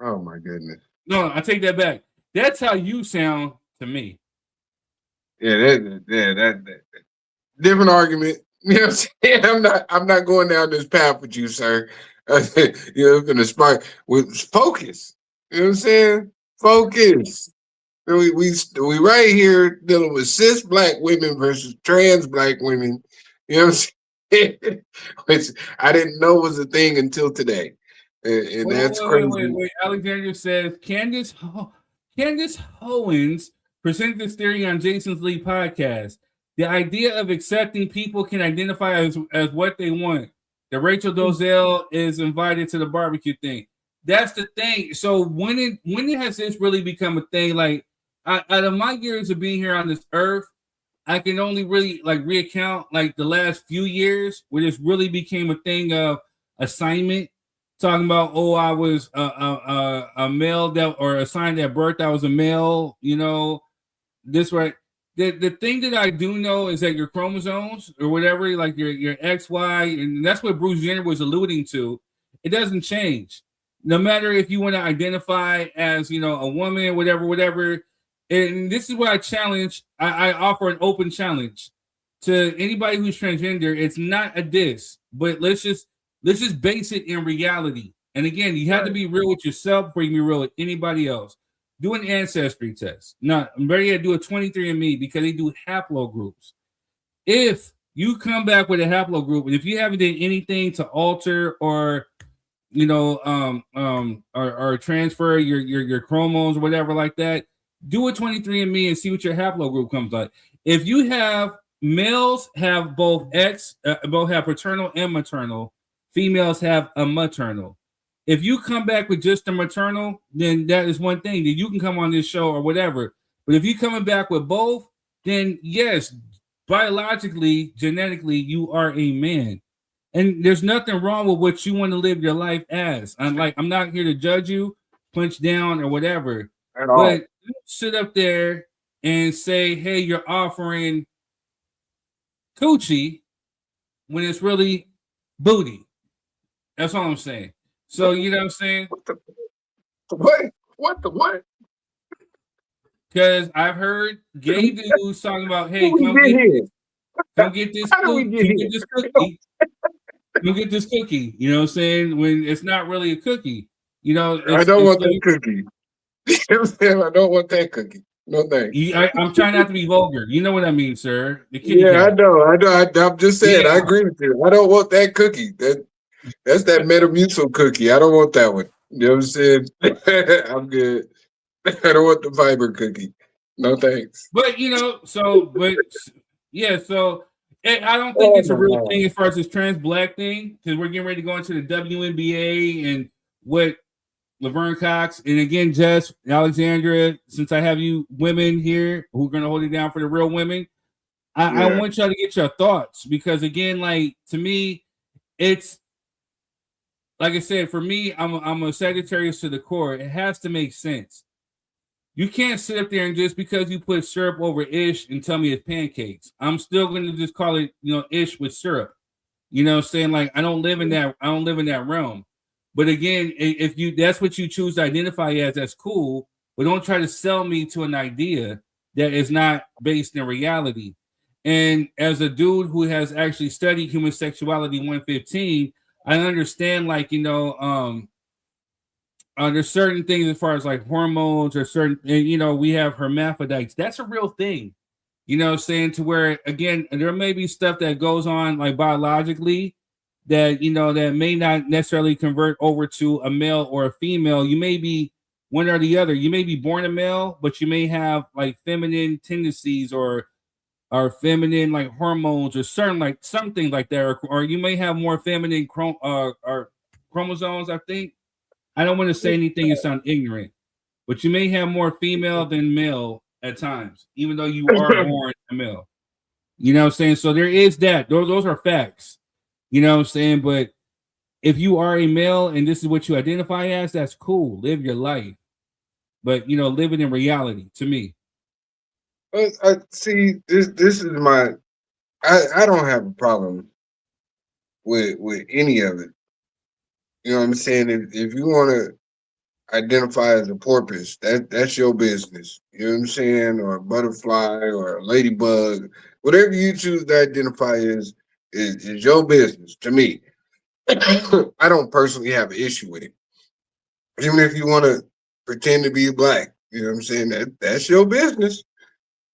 [SPEAKER 7] Oh my goodness.
[SPEAKER 11] No, I take that back. That's how you sound to me.
[SPEAKER 7] Yeah, that different argument. You know what I'm saying? I'm not going down this path with you, sir. You're gonna spark with focus. You know what I'm saying? Focus. We right here dealing with cis black women versus trans black women. You know what I'm saying? Which I didn't know was a thing until today. And that's crazy.
[SPEAKER 11] Wait. Alexander says Candace Owens presented this theory on Jason's Lee podcast. The idea of accepting people can identify as what they want. That Rachel Dolezal is invited to the barbecue thing. That's the thing. So when has this really become a thing? Like out of my years of being here on this earth, I can only really like recount like the last few years where this really became a thing of assignment. Talking about, oh, I was a male that or assigned at birth, I was a male, this right. The thing that I do know is that your chromosomes or whatever, like your XY, and that's what Bruce Jenner was alluding to, it doesn't change. No matter if you want to identify as, a woman, whatever. And this is what I challenge. I offer an open challenge to anybody who's transgender. It's not a diss, but let's just base it in reality. And again, you have to be real with yourself before you can be real with anybody else. Do an ancestry test. Now, I'm ready to do a 23andMe because they do haplogroups. If you come back with a haplogroup, and if you haven't done anything to alter or or transfer your chromosomes or whatever like that, do a 23andMe and see what your haplogroup comes like. If you have males have both both have paternal and maternal, females have a maternal. If you come back with just the maternal, then that is one thing. Then you can come on this show or whatever. But if you're coming back with both, then yes, biologically, genetically, you are a man. And there's nothing wrong with what you want to live your life as. I'm not here to judge you, punch down, or whatever.
[SPEAKER 7] At all.
[SPEAKER 11] But don't sit up there and say, hey, you're offering coochie when it's really booty. That's all I'm saying. So you know what I'm saying?
[SPEAKER 7] What the what?
[SPEAKER 11] Because I've heard gay dudes talking about, hey, come get this cookie. Come get this cookie. You know what I'm saying? When it's not really a cookie.
[SPEAKER 7] I don't want that cookie. I don't want that cookie. No thanks.
[SPEAKER 11] I'm trying not to be vulgar. You know what I mean, sir. The kitty
[SPEAKER 7] Yeah,
[SPEAKER 11] cat.
[SPEAKER 7] I know. I'm just saying. Yeah. I agree with you. I don't want that cookie. That's that Metamucil cookie. I don't want that one. You know what I'm saying? I'm good. I don't want the fiber cookie. No thanks.
[SPEAKER 11] But so I don't think it's a real thing as far as this trans black thing, because we're getting ready to go into the WNBA and what Laverne Cox and again Jess, Alexandra, since I have you women here who are going to hold it down for the real women, I want y'all to get your thoughts, because again, like, to me, it's like I said, for me, I'm a Sagittarius to the core. It has to make sense. You can't sit up there and just because you put syrup over ish and tell me it's pancakes. I'm still going to just call it, ish with syrup. You know what I'm saying? Like, I don't live in that realm. But again, if that's what you choose to identify as, that's cool. But don't try to sell me to an idea that is not based in reality. And as a dude who has actually studied human sexuality 115, I understand, like, there's certain things as far as like hormones or certain, and, we have hermaphrodites. That's a real thing, saying, to where, again, there may be stuff that goes on like biologically that, that may not necessarily convert over to a male or a female. You may be one or the other. You may be born a male, but you may have like feminine tendencies or feminine like hormones or certain like something like that, or you may have more feminine chromosomes. I think I don't want to say anything and sound ignorant, but you may have more female than male at times, even though you are born a male. You know what I'm saying? So there is that. Those are facts. You know what I'm saying? But if you are a male and this is what you identify as, that's cool. Live your life. But, you know, live it in reality to me.
[SPEAKER 7] I see. This is my. I don't have a problem with any of it. You know what I'm saying? If you want to identify as a porpoise, that's your business. You know what I'm saying? Or a butterfly or a ladybug, whatever you choose to identify as is your business. To me, I don't personally have an issue with it. Even if you want to pretend to be black, you know what I'm saying? That's your business.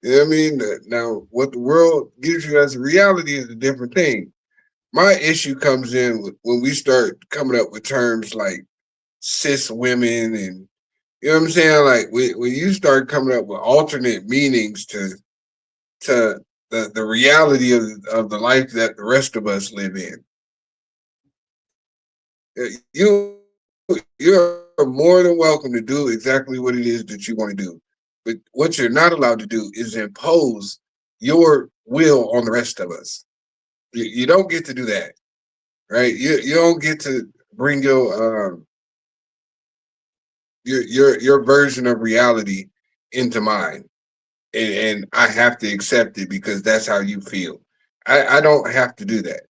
[SPEAKER 7] You know what I mean? Now, what the world gives you as a reality is a different thing. My issue comes in when we start coming up with terms like cis women and, you know what I'm saying? Like when you start coming up with alternate meanings to the reality of the life that the rest of us live in. You're more than welcome to do exactly what it is that you want to do. But what you're not allowed to do is impose your will on the rest of us. You don't get to do that, right? You don't get to bring your version of reality into mine, and I have to accept it because that's how you feel. I don't have to do that,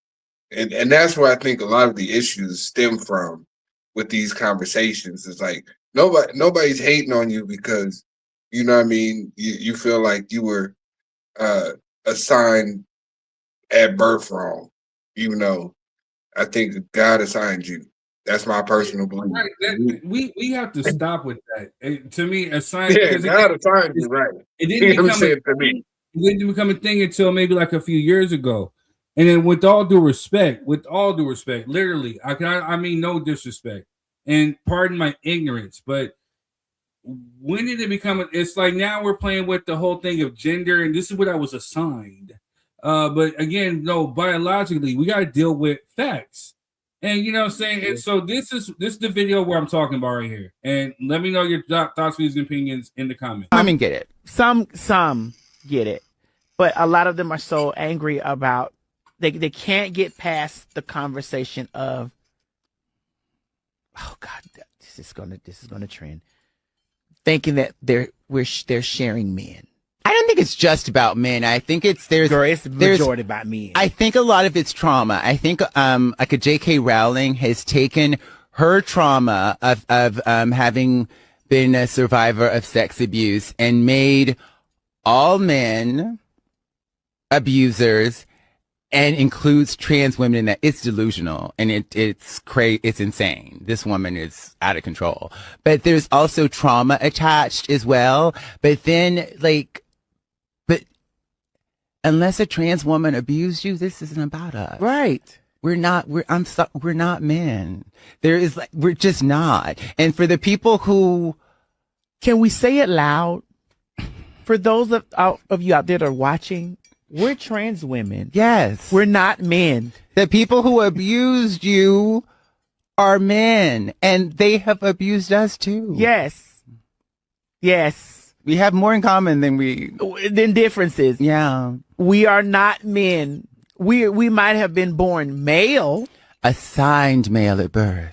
[SPEAKER 7] and that's where I think a lot of the issues stem from with these conversations. It's like nobody's hating on you because, you know what I mean, you feel like you were assigned at birth wrong, even though I think God assigned you. That's my personal belief.
[SPEAKER 11] Right, we have to stop with that. To me, assigned.
[SPEAKER 7] Yeah, God assigned you, right?
[SPEAKER 11] It didn't become a thing until maybe like a few years ago. And then, with all due respect, literally, I mean no disrespect, and pardon my ignorance, but when did it become? It's like now we're playing with the whole thing of gender, and this is what I was assigned. But again, no, biologically, we got to deal with facts. And you know what I'm saying? And so this is the video where I'm talking about right here. And let me know your thoughts, views, and opinions in the comments.
[SPEAKER 20] Women get it. Some get it. But a lot of them are so angry about they can't get past the conversation of, oh God, this is gonna trend. Thinking that they're sharing men.
[SPEAKER 21] I don't think it's just about men. I think it's
[SPEAKER 20] majority about men.
[SPEAKER 21] I think a lot of it's trauma. I think like a J.K. Rowling has taken her trauma of having been a survivor of sex abuse and made all men abusers and includes trans women in that. It's delusional and it's crazy. It's insane. This woman is out of control. But there's also trauma attached as well. But then unless a trans woman abused you, this isn't about us.
[SPEAKER 20] Right.
[SPEAKER 21] We're not men. We're just not. And for the people who,
[SPEAKER 20] can we say it loud? For those of you out there that are watching, we're trans women.
[SPEAKER 21] Yes.
[SPEAKER 20] We're not men.
[SPEAKER 21] The people who abused you are men, and they have abused us too.
[SPEAKER 20] Yes. Yes.
[SPEAKER 21] We have more in common than
[SPEAKER 20] differences.
[SPEAKER 21] Yeah.
[SPEAKER 20] We are not men. We might have been born male.
[SPEAKER 21] Assigned male at birth.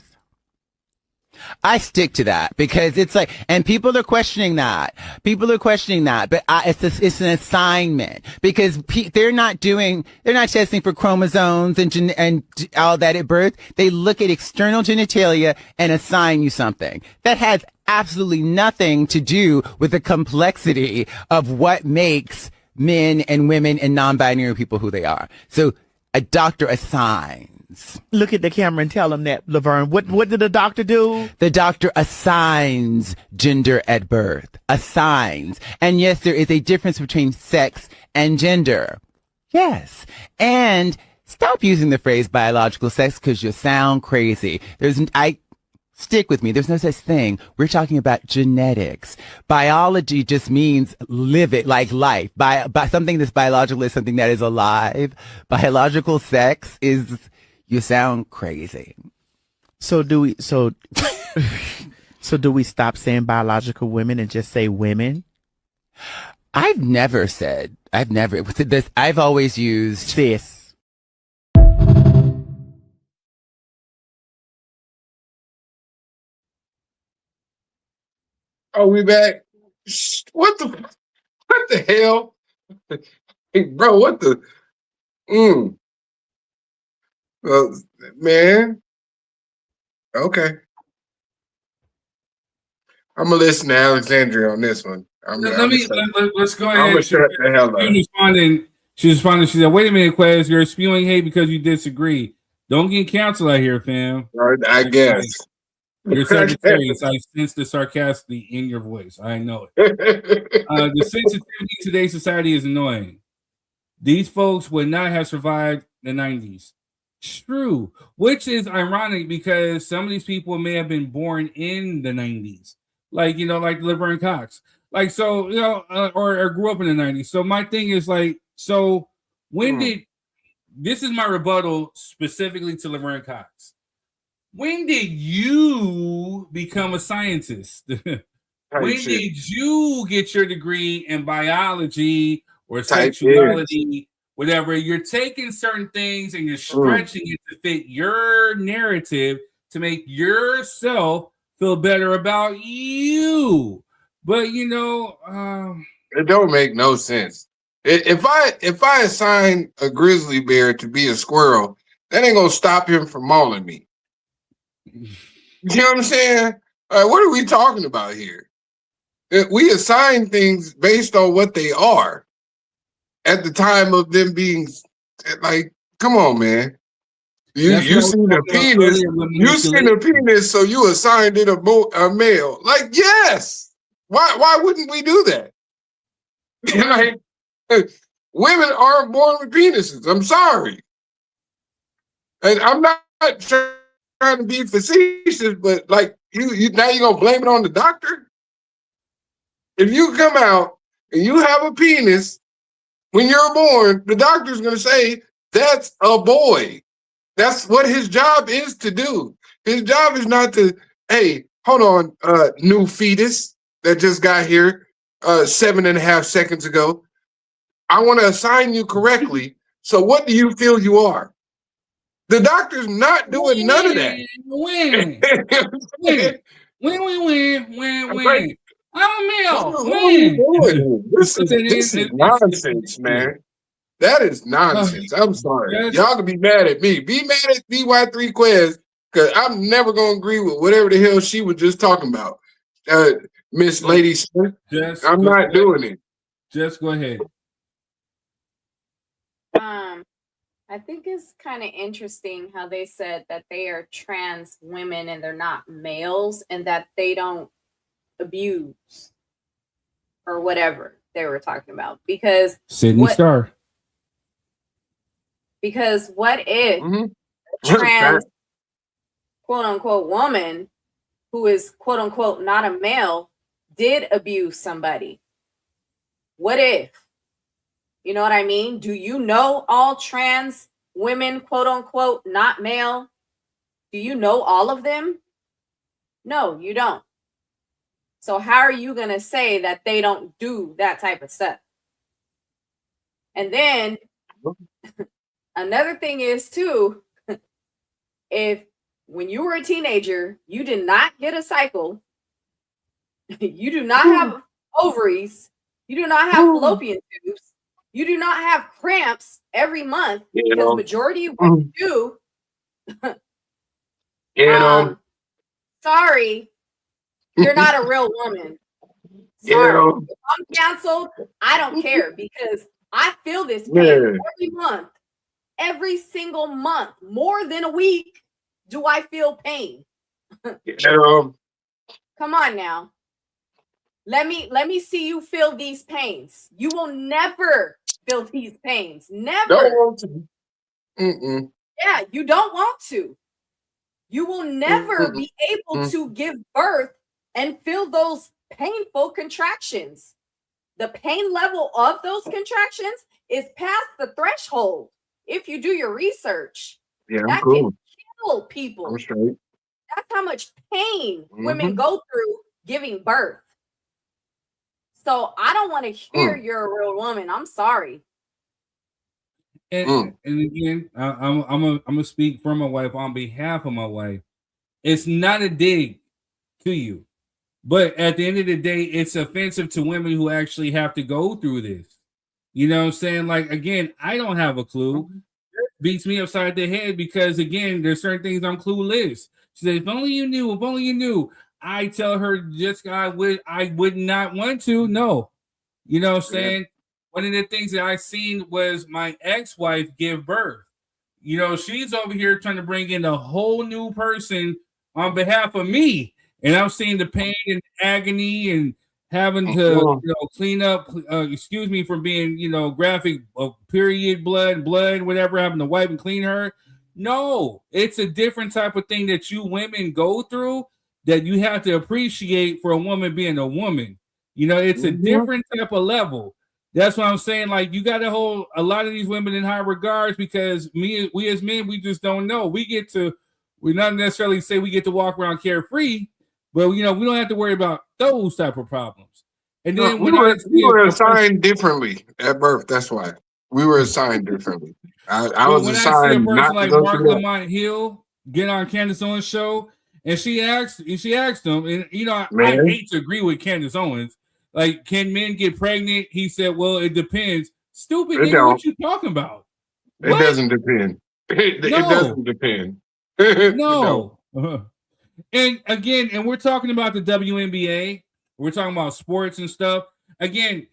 [SPEAKER 21] I stick to that because it's like, and people are questioning that. But it's an assignment because they're not testing for chromosomes and all that at birth. They look at external genitalia and assign you something that has absolutely nothing to do with the complexity of what makes men and women and non-binary people who they are. So a doctor assigns.
[SPEAKER 20] Look at the camera and tell them that, Laverne. What did the doctor do?
[SPEAKER 21] The doctor assigns gender at birth. Assigns. And yes, there is a difference between sex and gender. Yes. And stop using the phrase biological sex because you sound crazy. Stick with me. There's no such thing. We're talking about genetics. Biology just means live it, like life. By something that's biological is something that is alive. Biological sex is, you sound crazy.
[SPEAKER 20] So So do we stop saying biological women and just say women?
[SPEAKER 21] I've always used
[SPEAKER 20] cis.
[SPEAKER 7] Are we back? What the hell? Hey, bro, what the? Well, man. Okay. I'm gonna listen to Alexandria on this one.
[SPEAKER 11] Let's go
[SPEAKER 7] I'm
[SPEAKER 11] ahead.
[SPEAKER 7] gonna shut the hell up.
[SPEAKER 11] She responded. She said, "Wait a minute, Quez. You're spewing hate because you disagree. Don't get canceled out here, fam."
[SPEAKER 7] I guess.
[SPEAKER 11] You're Sagittarius. I sense the sarcasm in your voice. I know it. The sensitivity in today's society is annoying. These folks would not have survived the 90s. True. Which is ironic because some of these people may have been born in the 90s. Like, like Laverne Cox. Like, so, or grew up in the 90s. So my thing is like, so when did, this is my rebuttal specifically to Laverne Cox. When did you become a scientist? When did you get your degree in biology or sexuality, whatever? You're taking certain things and you're stretching it to fit your narrative to make yourself feel better about you. But
[SPEAKER 7] it don't make no sense. If I assign a grizzly bear to be a squirrel, that ain't gonna stop him from mauling me. You know what I'm saying? What are we talking about here? We assign things based on what they are at the time of them being like, come on, man. You seen a penis. You seen a penis, so you assigned it a male. Like, yes. Why wouldn't we do that? Like, women aren't born with penises. I'm sorry. And I'm not trying to be facetious, but like you now you're gonna blame it on the doctor? If you come out and you have a penis when you're born, the doctor's gonna say that's a boy. That's what his job is to do. His job is not to, hey, hold on, new fetus that just got here 7.5 seconds ago. I want to assign you correctly. So what do you feel you are? The doctor's not doing none of that.
[SPEAKER 11] Win. I'm a male.
[SPEAKER 7] This is nonsense, man. That is nonsense. I'm sorry. Y'all can be mad at me. Be mad at DY3 Quez, because I'm never going to agree with whatever the hell she was just talking about. Miss Lady Smith, I'm not doing it.
[SPEAKER 11] Just go ahead.
[SPEAKER 12] I think it's kind of interesting how they said that they are trans women and they're not males and that they don't abuse or whatever they were talking about. Because
[SPEAKER 11] Sydney Star.
[SPEAKER 12] Because what if a trans quote unquote woman who is quote unquote not a male did abuse somebody? What if? You know what I mean? Do you know all trans women, quote unquote, not male? Do you know all of them? No, you don't. So how are you going to say that they don't do that type of stuff? And then another thing is too, if when you were a teenager, you did not get a cycle, you do not have ovaries, you do not have fallopian tubes, you do not have cramps every month, because majority of what you do, sorry, you're not a real woman. Sorry. If I'm canceled, I don't care, because I feel this pain every month. Every single month, more than a week, do I feel pain. Come on now. Let me see you feel these pains. You will never feel these pains. Never.
[SPEAKER 7] Don't want to.
[SPEAKER 12] Yeah, you don't want to. You will never be able to give birth and feel those painful contractions. The pain level of those contractions is past the threshold. If you do your research,
[SPEAKER 7] yeah,
[SPEAKER 12] that
[SPEAKER 7] cool.
[SPEAKER 12] can kill people.
[SPEAKER 7] I'm straight.
[SPEAKER 12] That's how much pain women go through giving birth. So I don't want to hear you're a real woman. I'm sorry.
[SPEAKER 11] And again, I'm gonna speak for my wife on behalf of my wife. It's not a dig to you, but at the end of the day, it's offensive to women who actually have to go through this. You know what I'm saying? Like, again, I don't have a clue. It beats me upside the head because, again, there's certain things I'm clueless. She said, if only you knew, if only you knew. I tell her, just I would not want to. No. You know what I'm saying? One of the things that I seen was my ex-wife give birth. You know, she's over here trying to bring in a whole new person on behalf of me. And I'm seeing the pain and agony and having to, clean up, excuse me for being, graphic, period, blood, whatever, having to wipe and clean her. No, it's a different type of thing that you women go through that you have to appreciate for a woman being a woman. It's a different type of level. That's what I'm saying. Like, you got to hold a lot of these women in high regards because we as men, we just don't know. We not necessarily say we get to walk around carefree, but we don't have to worry about those type of problems. And then
[SPEAKER 7] we were assigned differently at birth. That's why we were assigned differently. I was assigned not to go
[SPEAKER 12] Mark
[SPEAKER 7] through that.
[SPEAKER 12] Lamont
[SPEAKER 11] Hill get on Candace Owens' show, and she asked him, and I hate to agree with Candace Owens. Like, can men get pregnant? He said, well, it depends. Stupid nigga, what you talking about?
[SPEAKER 7] It doesn't depend. It doesn't depend.
[SPEAKER 11] No. And again, and we're talking about the WNBA. We're talking about sports and stuff. Again,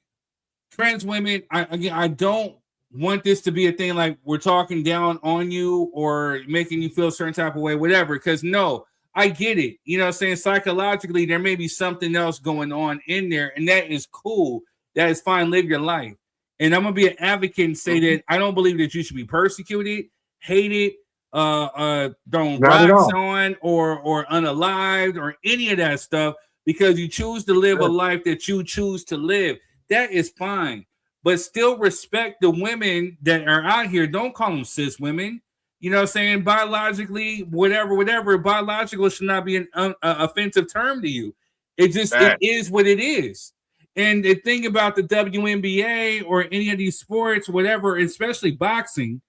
[SPEAKER 11] trans women, I don't want this to be a thing like we're talking down on you or making you feel a certain type of way, whatever, because no, I get it. You know what I'm saying? Psychologically, there may be something else going on in there, and that is cool. That is fine. Live your life. And I'm going to be an advocate and say that I don't believe that you should be persecuted, hated, thrown rocks on, or unalived, or any of that stuff because you choose to live a life that you choose to live. That is fine. But still respect the women that are out here. Don't call them cis women. You know what I'm saying? Biologically, whatever, biological should not be an offensive term to you. It is what it is. And the thing about the WNBA or any of these sports, whatever, especially boxing,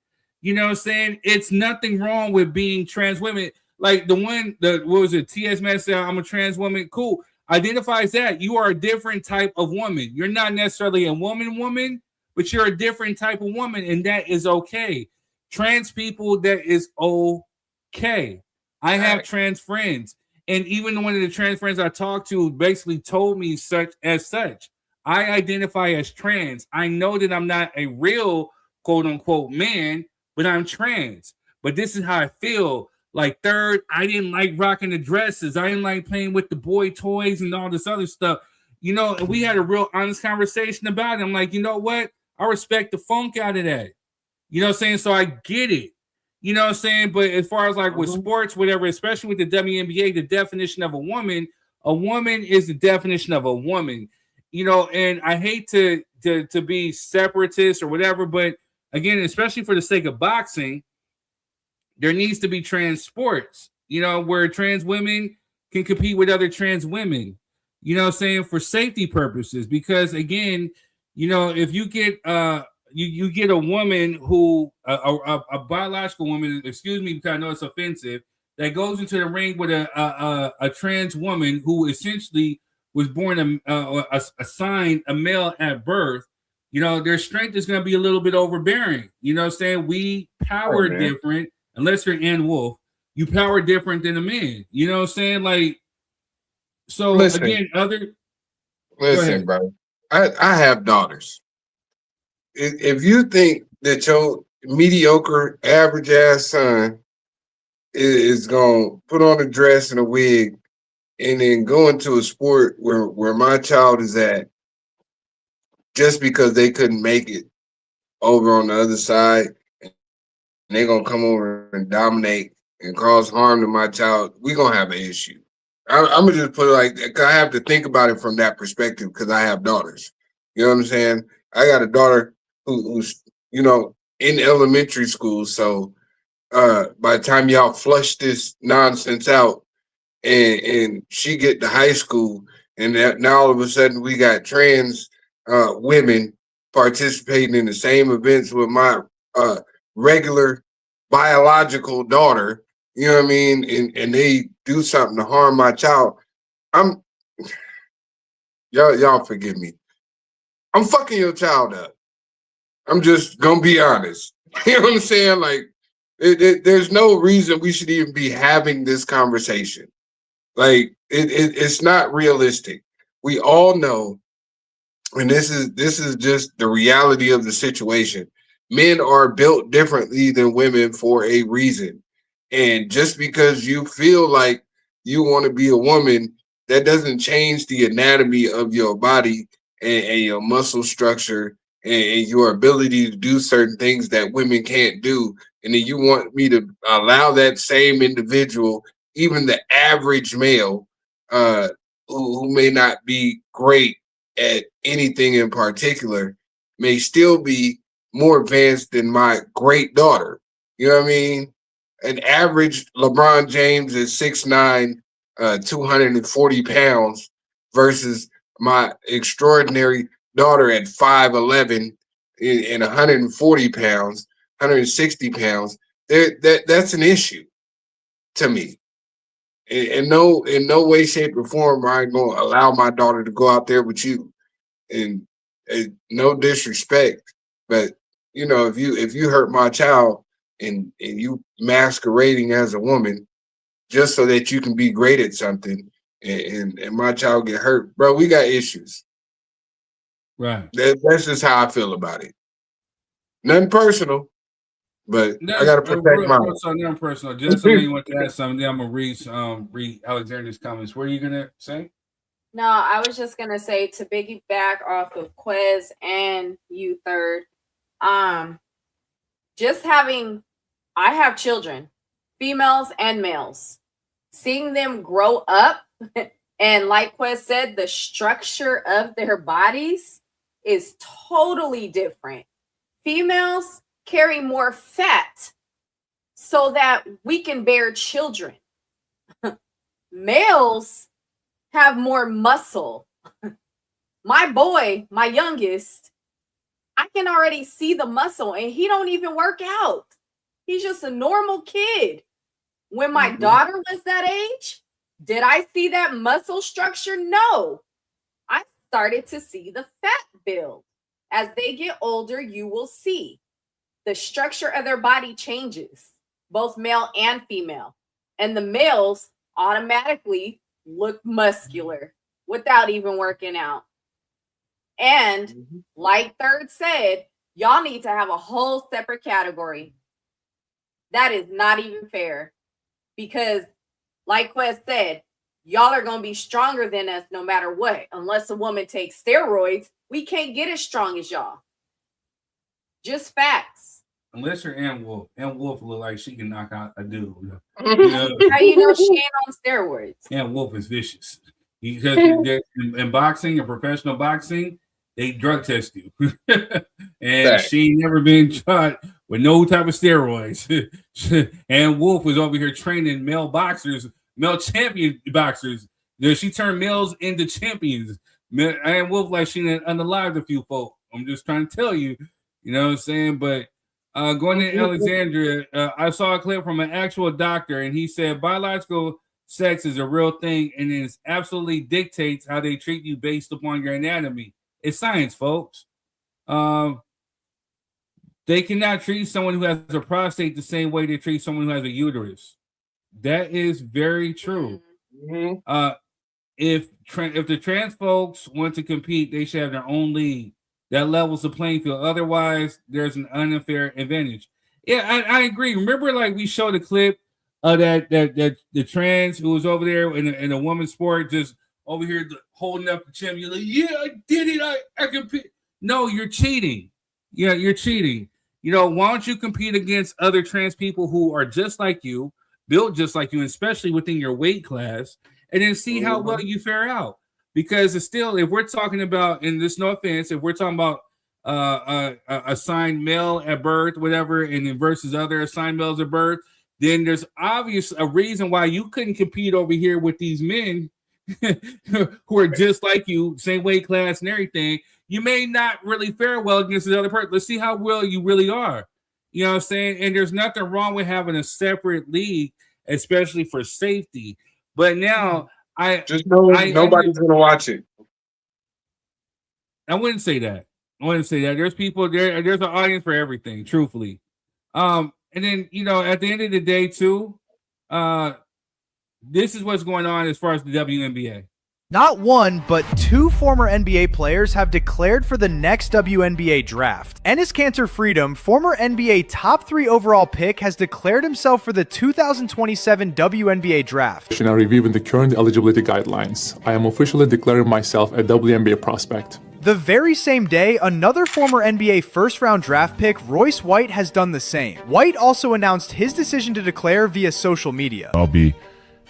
[SPEAKER 11] you know what I'm saying? It's nothing wrong with being trans women. Like what was it? T.S. Madison said, I'm a trans woman. Cool. Identifies that. You are a different type of woman. You're not necessarily a woman, but you're a different type of woman, and that is okay. Trans people, that is okay. I have trans friends, and even one of the trans friends I talked to basically told me such. I identify as trans. I know that I'm not a real quote unquote man, but I'm trans. But this is how I feel. Like, third, I didn't like rocking the dresses. I didn't like playing with the boy toys and all this other stuff. And we had a real honest conversation about it. I'm like, you know what? I respect the funk out of that. You know what I'm saying? So I get it. You know what I'm saying? But as far as like with sports, whatever, especially with the WNBA, the definition of a woman is the definition of a woman. And I hate to be separatist or whatever, but again, especially for the sake of boxing, there needs to be trans sports, where trans women can compete with other trans women, you know what I'm saying, for safety purposes. Because again, if you get you get a woman who a biological woman, excuse me, because I know it's offensive, that goes into the ring with a trans woman who essentially was born assigned a male at birth, their strength is going to be a little bit overbearing. You know what I'm saying? We power different. Unless you're Ann Wolf, you power different than a man. You know what I'm saying? Like, so
[SPEAKER 7] Listen, bro. I have daughters. If you think that your mediocre, average ass son is gonna put on a dress and a wig and then go into a sport where my child is at just because they couldn't make it over on the other side, and they're gonna come over and dominate and cause harm to my child, we're gonna have an issue. I'm gonna just put it like that, 'cause I have to think about it from that perspective because I have daughters. You know what I'm saying? I got a daughter who's in elementary school, so by the time y'all flush this nonsense out, and she get to high school, and now all of a sudden we got trans women participating in the same events with my regular biological daughter, you know what I mean? And they do something to harm my child. Y'all forgive me. I'm fucking your child up. I'm just gonna be honest. You know what I'm saying? Like, there's no reason we should even be having this conversation. Like, it's not realistic. We all know, and this is just the reality of the situation. Men are built differently than women for a reason. And just because you feel like you want to be a woman, that doesn't change the anatomy of your body and your muscle structure and your ability to do certain things that women can't do. And then you want me to allow that same individual, even the average male, who may not be great at anything in particular, may still be more advanced than my great daughter. You know what I mean? An average LeBron James is 6'9", 240 pounds versus my extraordinary daughter at 5'11" and 140 pounds, 160 pounds. That's an issue to me. In no way, shape, or form am I going to allow my daughter to go out there with you. And no disrespect, but you know, if you hurt my child and you masquerading as a woman just so that you can be great at something, and my child get hurt, bro, we got issues.
[SPEAKER 11] Right.
[SPEAKER 7] That's just how I feel about it. Nothing personal, but I gotta protect mine.
[SPEAKER 11] Nothing personal. Just I know you want to add something. Then I'm gonna read Alexander's comments. What are you gonna say?
[SPEAKER 12] No, I was just gonna say, to piggyback off of Quez and you third, just having, I have children, females and males, seeing them grow up, and like Quez said, the structure of their bodies is totally different. Females carry more fat so that we can bear children. Males have more muscle. My boy, my youngest, I can already see the muscle, and he don't even work out. He's just a normal kid. When my daughter was that age, did I see that muscle structure? No. I started to see the fat build. As they get older, you will see the structure of their body changes, both male and female. And the males automatically look muscular without even working out. And like Third said, y'all need to have a whole separate category. That is not even fair, because like Quest said, y'all are going to be stronger than us no matter what. Unless a woman takes steroids, we can't get as strong as y'all. Just facts.
[SPEAKER 11] Unless you're Ann Wolf. Ann Wolf look like she can knock out a dude.
[SPEAKER 12] How you know she ain't on steroids?
[SPEAKER 11] Ann Wolf is vicious. Because in boxing, in professional boxing, they drug test you. And she ain't never been shot with no type of steroids. Ann Wolf was over here training male boxers, male champion boxers. She turned males into champions. Ann Wolf, like she unalived a few folk. I'm just trying to tell you, you know what I'm saying? But going to Alexandria, I saw a clip from an actual doctor, and he said biological sex is a real thing, and it absolutely dictates how they treat you based upon your anatomy. It's science, folks. They cannot treat someone who has a prostate the same way they treat someone who has a uterus. That is very true. If the trans folks want to compete, they should have their own league that levels the playing field. Otherwise, there's an unfair advantage. Yeah, I agree. Remember, like we showed a clip of that the trans who was over there in a woman's sport, just over here holding up the chin. You're like, yeah, I did it. I compete. No, you're cheating. Yeah, you're cheating. You know, why don't you compete against other trans people who are just like you, built just like you, especially within your weight class, and then see how well you fare out? Because it's still, if we're talking about, and this no offense, if we're talking about assigned male at birth, whatever, and then versus other assigned males at birth, then there's obvious a reason why you couldn't compete over here with these men who are just like you, same weight class and everything. You may not really fare well against the other person. Let's see how well you really are. You know what I'm saying? And there's nothing wrong with having a separate league, especially for safety. But now I
[SPEAKER 7] just know nobody's gonna watch it.
[SPEAKER 11] I wouldn't say that. I wouldn't say that. There's people there. There's an audience for everything, truthfully. And then at the end of the day, too, this is what's going on as far as the WNBA.
[SPEAKER 1] Not one, but two former NBA players have declared for the next WNBA draft. Enes Kanter Freedom, former NBA top 3 overall pick, has declared himself for the 2027 WNBA draft.
[SPEAKER 22] Now reviewing the current eligibility guidelines, I am officially declaring myself a WNBA prospect.
[SPEAKER 1] The very same day, another former NBA first-round draft pick, Royce White, has done the same. White also announced his decision to declare via social media.
[SPEAKER 23] I'll be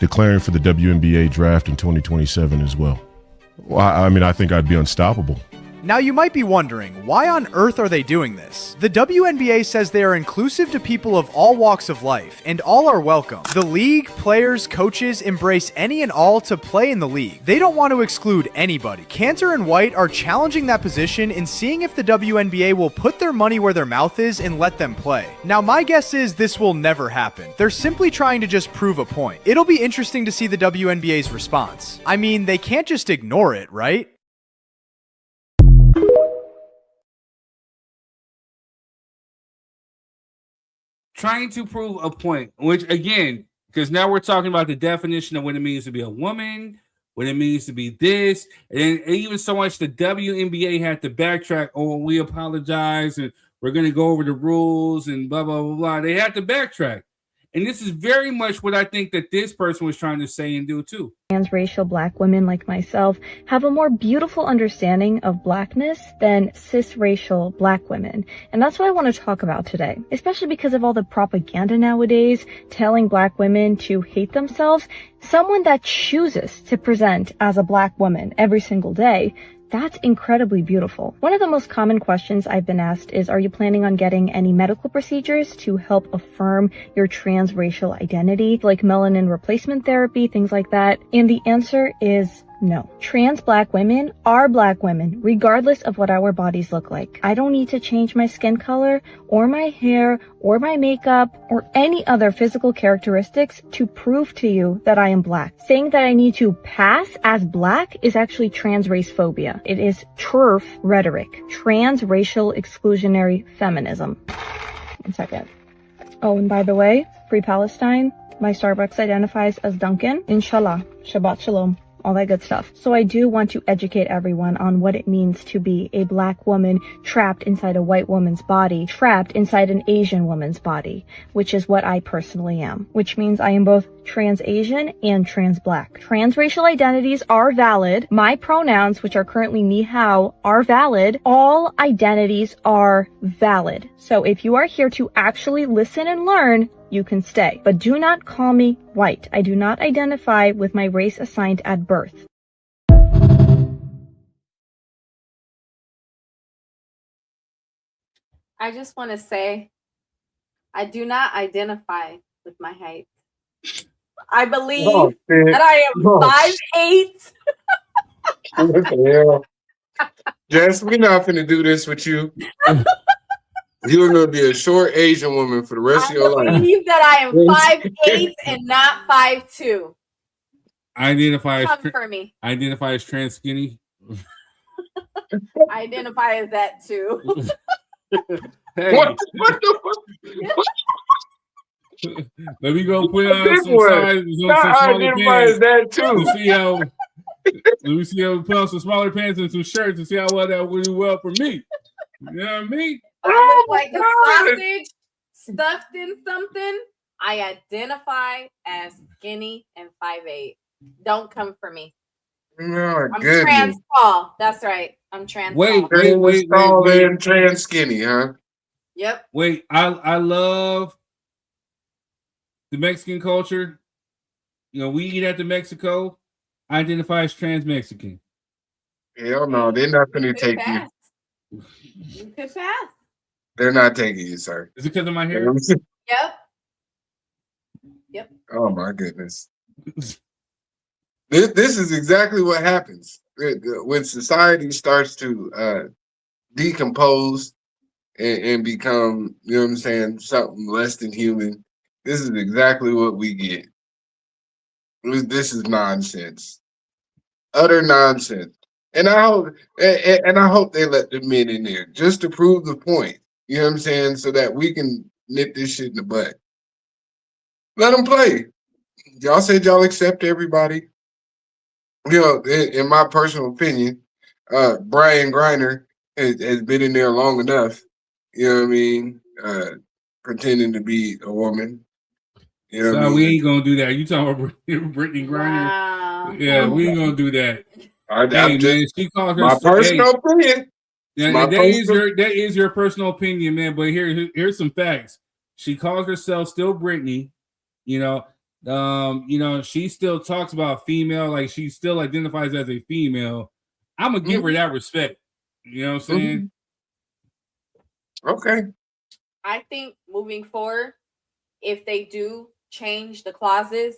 [SPEAKER 23] declaring for the WNBA draft in 2027 as well. I mean, I think I'd be unstoppable.
[SPEAKER 1] Now you might be wondering, why on earth are they doing this? The WNBA says they are inclusive to people of all walks of life, and all are welcome. The league, players, coaches embrace any and all to play in the league. They don't want to exclude anybody. Kanter and White are challenging that position and seeing if the WNBA will put their money where their mouth is and let them play. Now my guess is this will never happen. They're simply trying to just prove a point. It'll be interesting to see the WNBA's response. I mean, they can't just ignore it, right?
[SPEAKER 11] Trying to prove a point, which again, because now we're talking about the definition of what it means to be a woman, what it means to be this, and even so much the WNBA had to backtrack. Oh, we apologize, and we're going to go over the rules and blah, blah, blah, blah. They had to backtrack. And this is very much what I think that this person was trying to say and do too.
[SPEAKER 19] Transracial black women like myself have a more beautiful understanding of blackness than cisracial black women. And that's what I want to talk about today, especially because of all the propaganda nowadays telling black women to hate themselves. Someone that chooses to present as a black woman every single day, that's incredibly beautiful. One of the most common questions I've been asked is, are you planning on getting any medical procedures to help affirm your transracial identity, like melanin replacement therapy, things like that? And the answer is no. Trans black women are black women, regardless of what our bodies look like. I don't need to change my skin color or my hair or my makeup or any other physical characteristics to prove to you that I am black. Saying that I need to pass as black is actually trans race phobia. It is TERF rhetoric, transracial exclusionary feminism. 1 second. Oh, and by the way, Free Palestine. My Starbucks identifies as Duncan. Inshallah. Shabbat Shalom. All that good stuff. So I do want to educate everyone on what it means to be a black woman trapped inside a white woman's body, trapped inside an Asian woman's body, which is what I personally am, which means I am both trans Asian and trans black. Transracial identities are valid. My pronouns, which are currently ni hao, are valid. All identities are valid. So if you are here to actually listen and learn, you can stay. But do not call me white. I do not identify with my race assigned at birth.
[SPEAKER 12] I just want to say, I do not identify with my height. I believe that I am 5'8".
[SPEAKER 7] What the hell? Jess, we're not finna do this with you. You're gonna be a short Asian woman for the rest of your life.
[SPEAKER 12] I believe that I am 5'8" and not 5'2".
[SPEAKER 11] I identify
[SPEAKER 12] Come for me.
[SPEAKER 11] I identify as trans skinny.
[SPEAKER 12] I identify as that too.
[SPEAKER 11] Hey.
[SPEAKER 7] What the fuck?
[SPEAKER 11] Let me go put on
[SPEAKER 7] Big
[SPEAKER 11] some
[SPEAKER 7] one.
[SPEAKER 11] size,
[SPEAKER 7] Not
[SPEAKER 11] some smaller
[SPEAKER 7] identify as
[SPEAKER 11] pants.
[SPEAKER 7] that too.
[SPEAKER 11] To see how, let me see how we put on some smaller pants and some shirts and see how well that will do well for me. You know what I mean?
[SPEAKER 12] I look like a sausage stuffed in something. I identify as skinny and 5'8". Don't come for me.
[SPEAKER 7] No,
[SPEAKER 12] I'm
[SPEAKER 7] goodness.
[SPEAKER 12] trans tall. That's right. I'm trans tall.
[SPEAKER 7] Wait. And trans skinny, huh?
[SPEAKER 12] Yep.
[SPEAKER 11] Wait, I love the Mexican culture. You know, we eat at the Mexico. I identify as trans Mexican.
[SPEAKER 7] Hell no, they're not gonna take you.
[SPEAKER 12] You could pass.
[SPEAKER 7] They're not taking you, sir.
[SPEAKER 11] Is it because of my hair?
[SPEAKER 12] Yep. Yep.
[SPEAKER 7] Oh my goodness. This is exactly what happens when society starts to decompose and become, you know what I'm saying, something less than human. This is exactly what we get. This is nonsense, utter nonsense. And I hope they let the men in there just to prove the point. You know what I'm saying, so that we can nip this shit in the butt. Let them play. Y'all said y'all accept everybody. You know, in my personal opinion, Brian Griner has been in there long enough. You know what I mean? Pretending to be a woman. You know what I
[SPEAKER 11] So
[SPEAKER 7] mean?
[SPEAKER 11] we ain't gonna do that. You talking about Brittany Griner?
[SPEAKER 12] Wow.
[SPEAKER 11] Yeah, we ain't gonna do that.
[SPEAKER 7] I'm
[SPEAKER 11] Hey
[SPEAKER 7] just
[SPEAKER 11] man, she called her
[SPEAKER 7] my personal opinion.
[SPEAKER 11] Yeah,
[SPEAKER 7] My
[SPEAKER 11] that is your personal opinion, man. But here's some facts. She calls herself still Brittany. You know, she still talks about female, like she still identifies as a female. I'm gonna give her that respect. You know what I'm saying?
[SPEAKER 7] Okay.
[SPEAKER 12] I think moving forward, if they do change the clauses,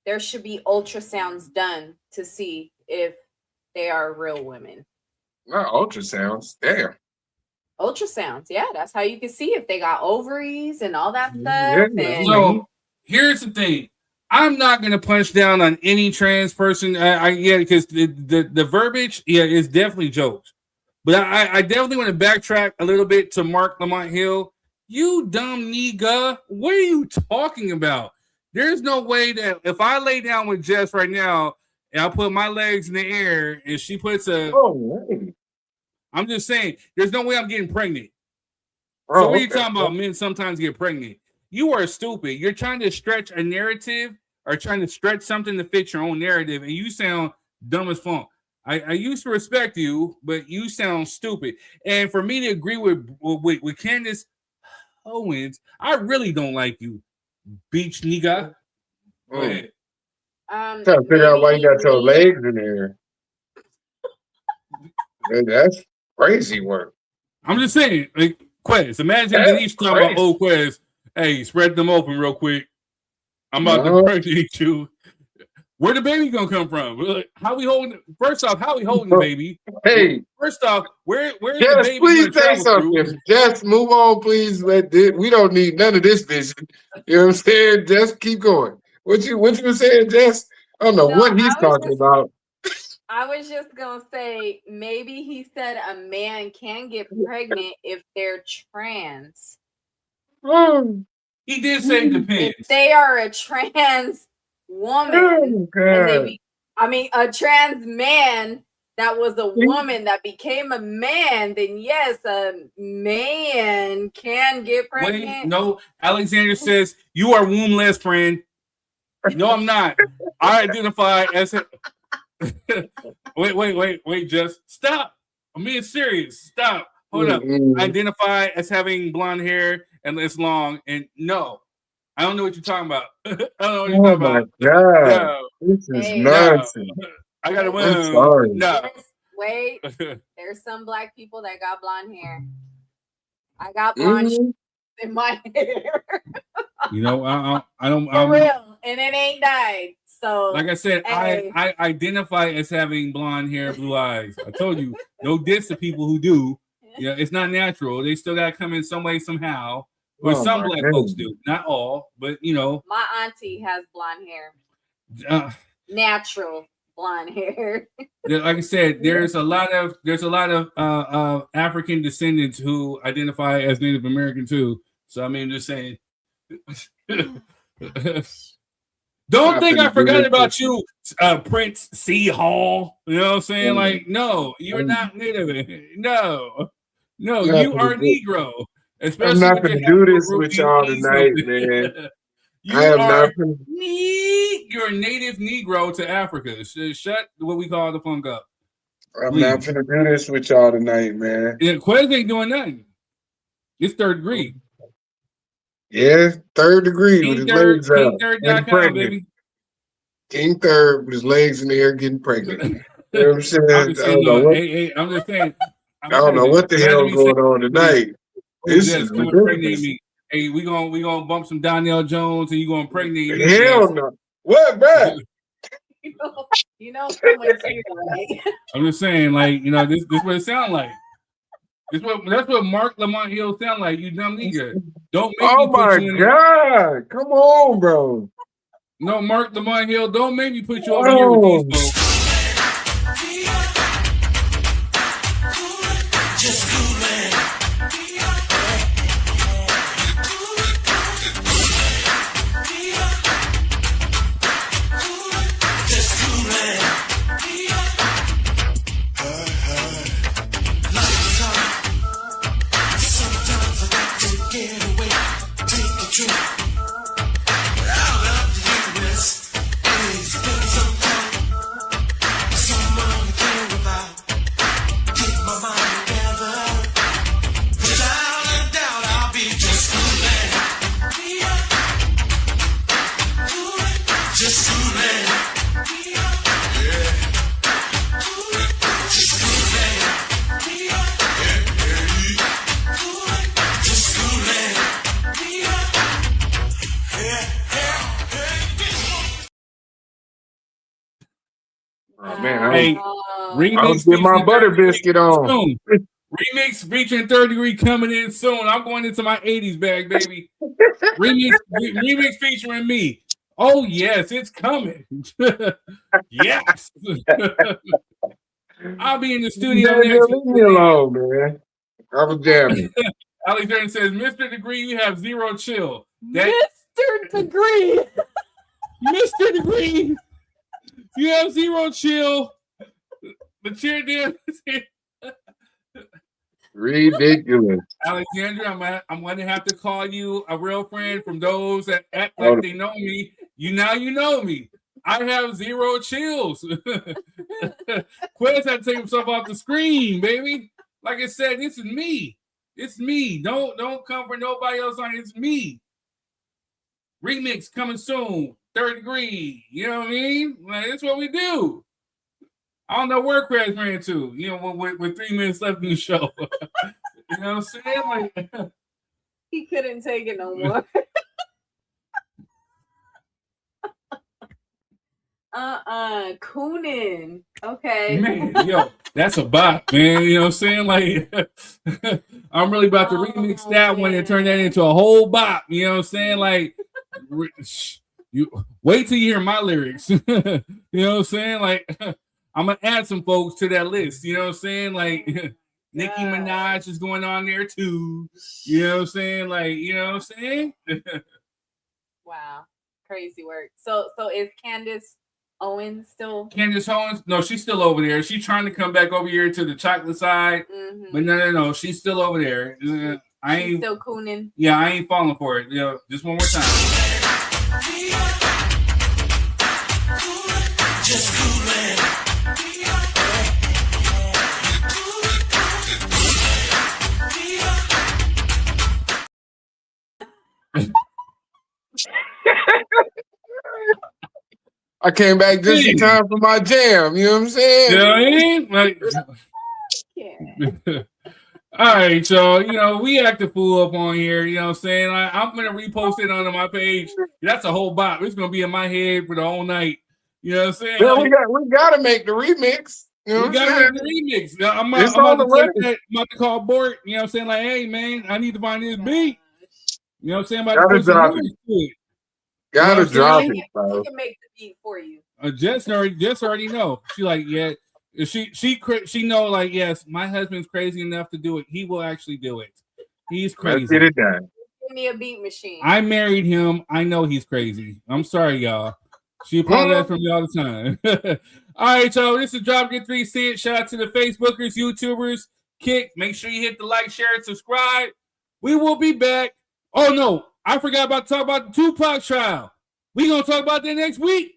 [SPEAKER 12] there should be ultrasounds done to see if they are real women.
[SPEAKER 7] Not ultrasounds. Damn.
[SPEAKER 12] Ultrasounds, yeah, that's how you can see if they got ovaries and all that stuff.
[SPEAKER 7] Yeah.
[SPEAKER 12] And
[SPEAKER 11] So here's the thing. I'm not gonna punch down on any trans person. Because the verbiage, is definitely jokes. But I definitely want to backtrack a little bit to Mark Lamont Hill. You dumb nigga, what are you talking about? There's no way that if I lay down with Jess right now and I put my legs in the air and she puts I'm just saying, there's no way I'm getting pregnant. So what are you talking about? Men sometimes get pregnant. You are stupid. You're trying to stretch a narrative or trying to stretch something to fit your own narrative, and you sound dumb as funk. I used to respect you, but you sound stupid. And for me to agree with Candace Owens, I really don't like you, beach nigga. Go ahead.
[SPEAKER 7] Trying to figure out why you got your legs in there. Man, that's crazy work.
[SPEAKER 11] I'm just saying, like, Quez, imagine Denise talking about, oh, Quez, hey, spread them open real quick. I'm about to pregnant you. Where the baby gonna come from? How we holding? First off, how we holding the baby?
[SPEAKER 7] Hey,
[SPEAKER 11] first off, where's
[SPEAKER 7] Jess,
[SPEAKER 11] the baby?
[SPEAKER 7] please say something. Just move on, please. We don't need none of this vision. You know what I'm saying? Just keep going. What you were saying, Jess? I don't know what he's talking about.
[SPEAKER 12] I was just gonna say maybe he said a man can get pregnant if they're trans.
[SPEAKER 11] He did say depends.
[SPEAKER 12] If they are a trans woman, and a trans man that was a woman that became a man, then yes, a man can get pregnant.
[SPEAKER 11] Wait, no. Alexander says you are wombless, friend. No, I'm not. I identify as a. wait, just stop. I'm being serious. Stop. Hold up. I identify as having blonde hair and it's long. And no, I don't know what you're talking about. I don't know what you're talking about.
[SPEAKER 7] God. This is nonsense.
[SPEAKER 11] I gotta win.
[SPEAKER 7] I'm sorry.
[SPEAKER 11] No.
[SPEAKER 12] Wait, there's some black people that got blonde hair. I got blonde in my hair.
[SPEAKER 11] You know, I don't.
[SPEAKER 12] For real, and it ain't dyed. So,
[SPEAKER 11] like I said,
[SPEAKER 12] hey.
[SPEAKER 11] I identify as having blonde hair, blue eyes. I told you, no diss to people who do. Yeah, it's not natural. They still gotta come in some way, somehow. Or some black folks do, not all, but you know.
[SPEAKER 12] My auntie has blonde hair. Natural blonde hair.
[SPEAKER 11] Like I said, there's a lot of African descendants who identify as Native American too. So I mean, just saying. Don't think I forgot about you, Prince C. Hall. You know what I'm saying? Like, no, you're not Native. No, you are Negro. Especially
[SPEAKER 7] I'm not going to do this with y'all tonight, man.
[SPEAKER 11] You're native Negro to Africa. Shut what we call the funk up.
[SPEAKER 7] I'm not going to do this with y'all tonight, man.
[SPEAKER 11] Yeah, Quez ain't doing nothing. It's third degree.
[SPEAKER 7] Yeah, third degree with his legs out.
[SPEAKER 11] KingThird.com, baby.
[SPEAKER 7] King Third with his legs in the air getting pregnant. You know what I'm saying?
[SPEAKER 11] I'm just saying,
[SPEAKER 7] I don't know what the hell going on tonight. This is ridiculous.
[SPEAKER 11] Hey, we gonna bump some Donnell Jones and you gonna impregnate me.
[SPEAKER 7] Hell no. What, bro?
[SPEAKER 12] You know someone's here, right?
[SPEAKER 11] I'm just saying, like, you know, this what it sounds like. That's what Mark Lamont Hill sound like, you dumb nigga. Don't make
[SPEAKER 7] Oh
[SPEAKER 11] me put
[SPEAKER 7] my
[SPEAKER 11] you in
[SPEAKER 7] God. Come on, bro.
[SPEAKER 11] No, Mark Lamont Hill, don't make me put you over here with these folks.
[SPEAKER 3] Just coolin'. Just coolin'. Life's hard. Sometimes I got to get away, take a trip. But out of the US is spend some time with someone I care about. Get my mind together. Without a doubt, I'll be just coolin'. Just coolin'. Yeah. Just coolin'. Just coolin'.
[SPEAKER 7] Oh, man.
[SPEAKER 11] Hey,
[SPEAKER 7] I'll get my butter biscuit on.
[SPEAKER 11] Soon. Remix featuring Third Degree coming in soon. I'm going into my 80s bag, baby. remix featuring me. Oh, yes, it's coming. Yes. I'll be in the studio
[SPEAKER 7] Man,
[SPEAKER 11] next
[SPEAKER 7] leave me alone, man. I was jamming.
[SPEAKER 11] Alex Jordan says, Mr. Degree, you have zero chill.
[SPEAKER 12] Mr. Degree.
[SPEAKER 11] Mr. Degree, you have zero chill. The cheer there.
[SPEAKER 7] Ridiculous.
[SPEAKER 11] Alexandra, I'm going to have to call you a real friend from those that act like they know me. You know me. I have zero chills. Quez had to take himself off the screen, baby. Like I said, this is me. It's me. Don't come for nobody else on it. It's me. Remix coming soon. Third Degree. You know what I mean? Like, that's what we do. I don't know where Quez ran to. You know, with 3 minutes left in the show. You know what I'm saying? Like,
[SPEAKER 12] He couldn't take it no more. Coonin. Okay.
[SPEAKER 11] man, yo, that's a bop, man. You know what I'm saying? Like, I'm really about to remix that one and turn that into a whole bop. You know what I'm saying? Like, you wait till you hear my lyrics. You know what I'm saying? Like, I'm gonna add some folks to that list. You know what I'm saying? Like, Nicki Minaj is going on there too. You know what I'm saying? Like, you know what I'm saying?
[SPEAKER 12] Wow. Crazy work. So is Candace Owens still?
[SPEAKER 11] Candace Owens? No, she's still over there. She's trying to come back over here to the chocolate side.
[SPEAKER 12] Mm-hmm.
[SPEAKER 11] But no. She's still over there. I ain't
[SPEAKER 12] She's still cooning.
[SPEAKER 11] Yeah, I ain't falling for it. You know, just one more time.
[SPEAKER 3] Just coolin'.
[SPEAKER 7] I came back just in time for my jam. You know what I'm saying?
[SPEAKER 11] You know what I mean? Like, all right, so you know, we act a fool up on here. You know what I'm saying? I'm gonna repost it onto my page. That's a whole bop. It's gonna be in my head for the whole night. You know what I'm saying?
[SPEAKER 7] Yeah,
[SPEAKER 11] like,
[SPEAKER 7] we gotta make the remix. You know
[SPEAKER 11] we
[SPEAKER 7] what I'm
[SPEAKER 11] gotta
[SPEAKER 7] saying?
[SPEAKER 11] make the remix. Now, I'm
[SPEAKER 7] It's
[SPEAKER 11] about
[SPEAKER 7] on the
[SPEAKER 11] to take
[SPEAKER 7] record.
[SPEAKER 11] that. I'm about to call Bort. You know what I'm saying? Like, hey man, I need to find this beat. You know what I'm saying? I'm about to
[SPEAKER 7] Gotta
[SPEAKER 11] put some
[SPEAKER 7] drop
[SPEAKER 11] lyrics
[SPEAKER 7] it.
[SPEAKER 11] to it.
[SPEAKER 7] Gotta
[SPEAKER 11] You know what I'm
[SPEAKER 7] drop
[SPEAKER 11] saying?
[SPEAKER 7] it, bro.
[SPEAKER 12] He can make the beat for you.
[SPEAKER 11] Jess already know. She like, yeah. She know, like, yes, my husband's crazy enough to do it. He will actually do it. He's crazy.
[SPEAKER 7] Let's get it done.
[SPEAKER 12] Give me a beat machine.
[SPEAKER 11] I married him. I know he's crazy. I'm sorry, y'all. She apologized for me all the time. All right, y'all. This is Drop Your 3 Cents. Shout out to the Facebookers, YouTubers. Kick. Make sure you hit the like, share, and subscribe. We will be back. Oh, no. I forgot about to talk about the Tupac trial. We're going to talk about that next week.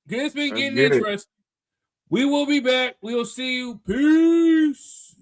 [SPEAKER 11] It's been getting interesting. We will be back. We'll see you. Peace.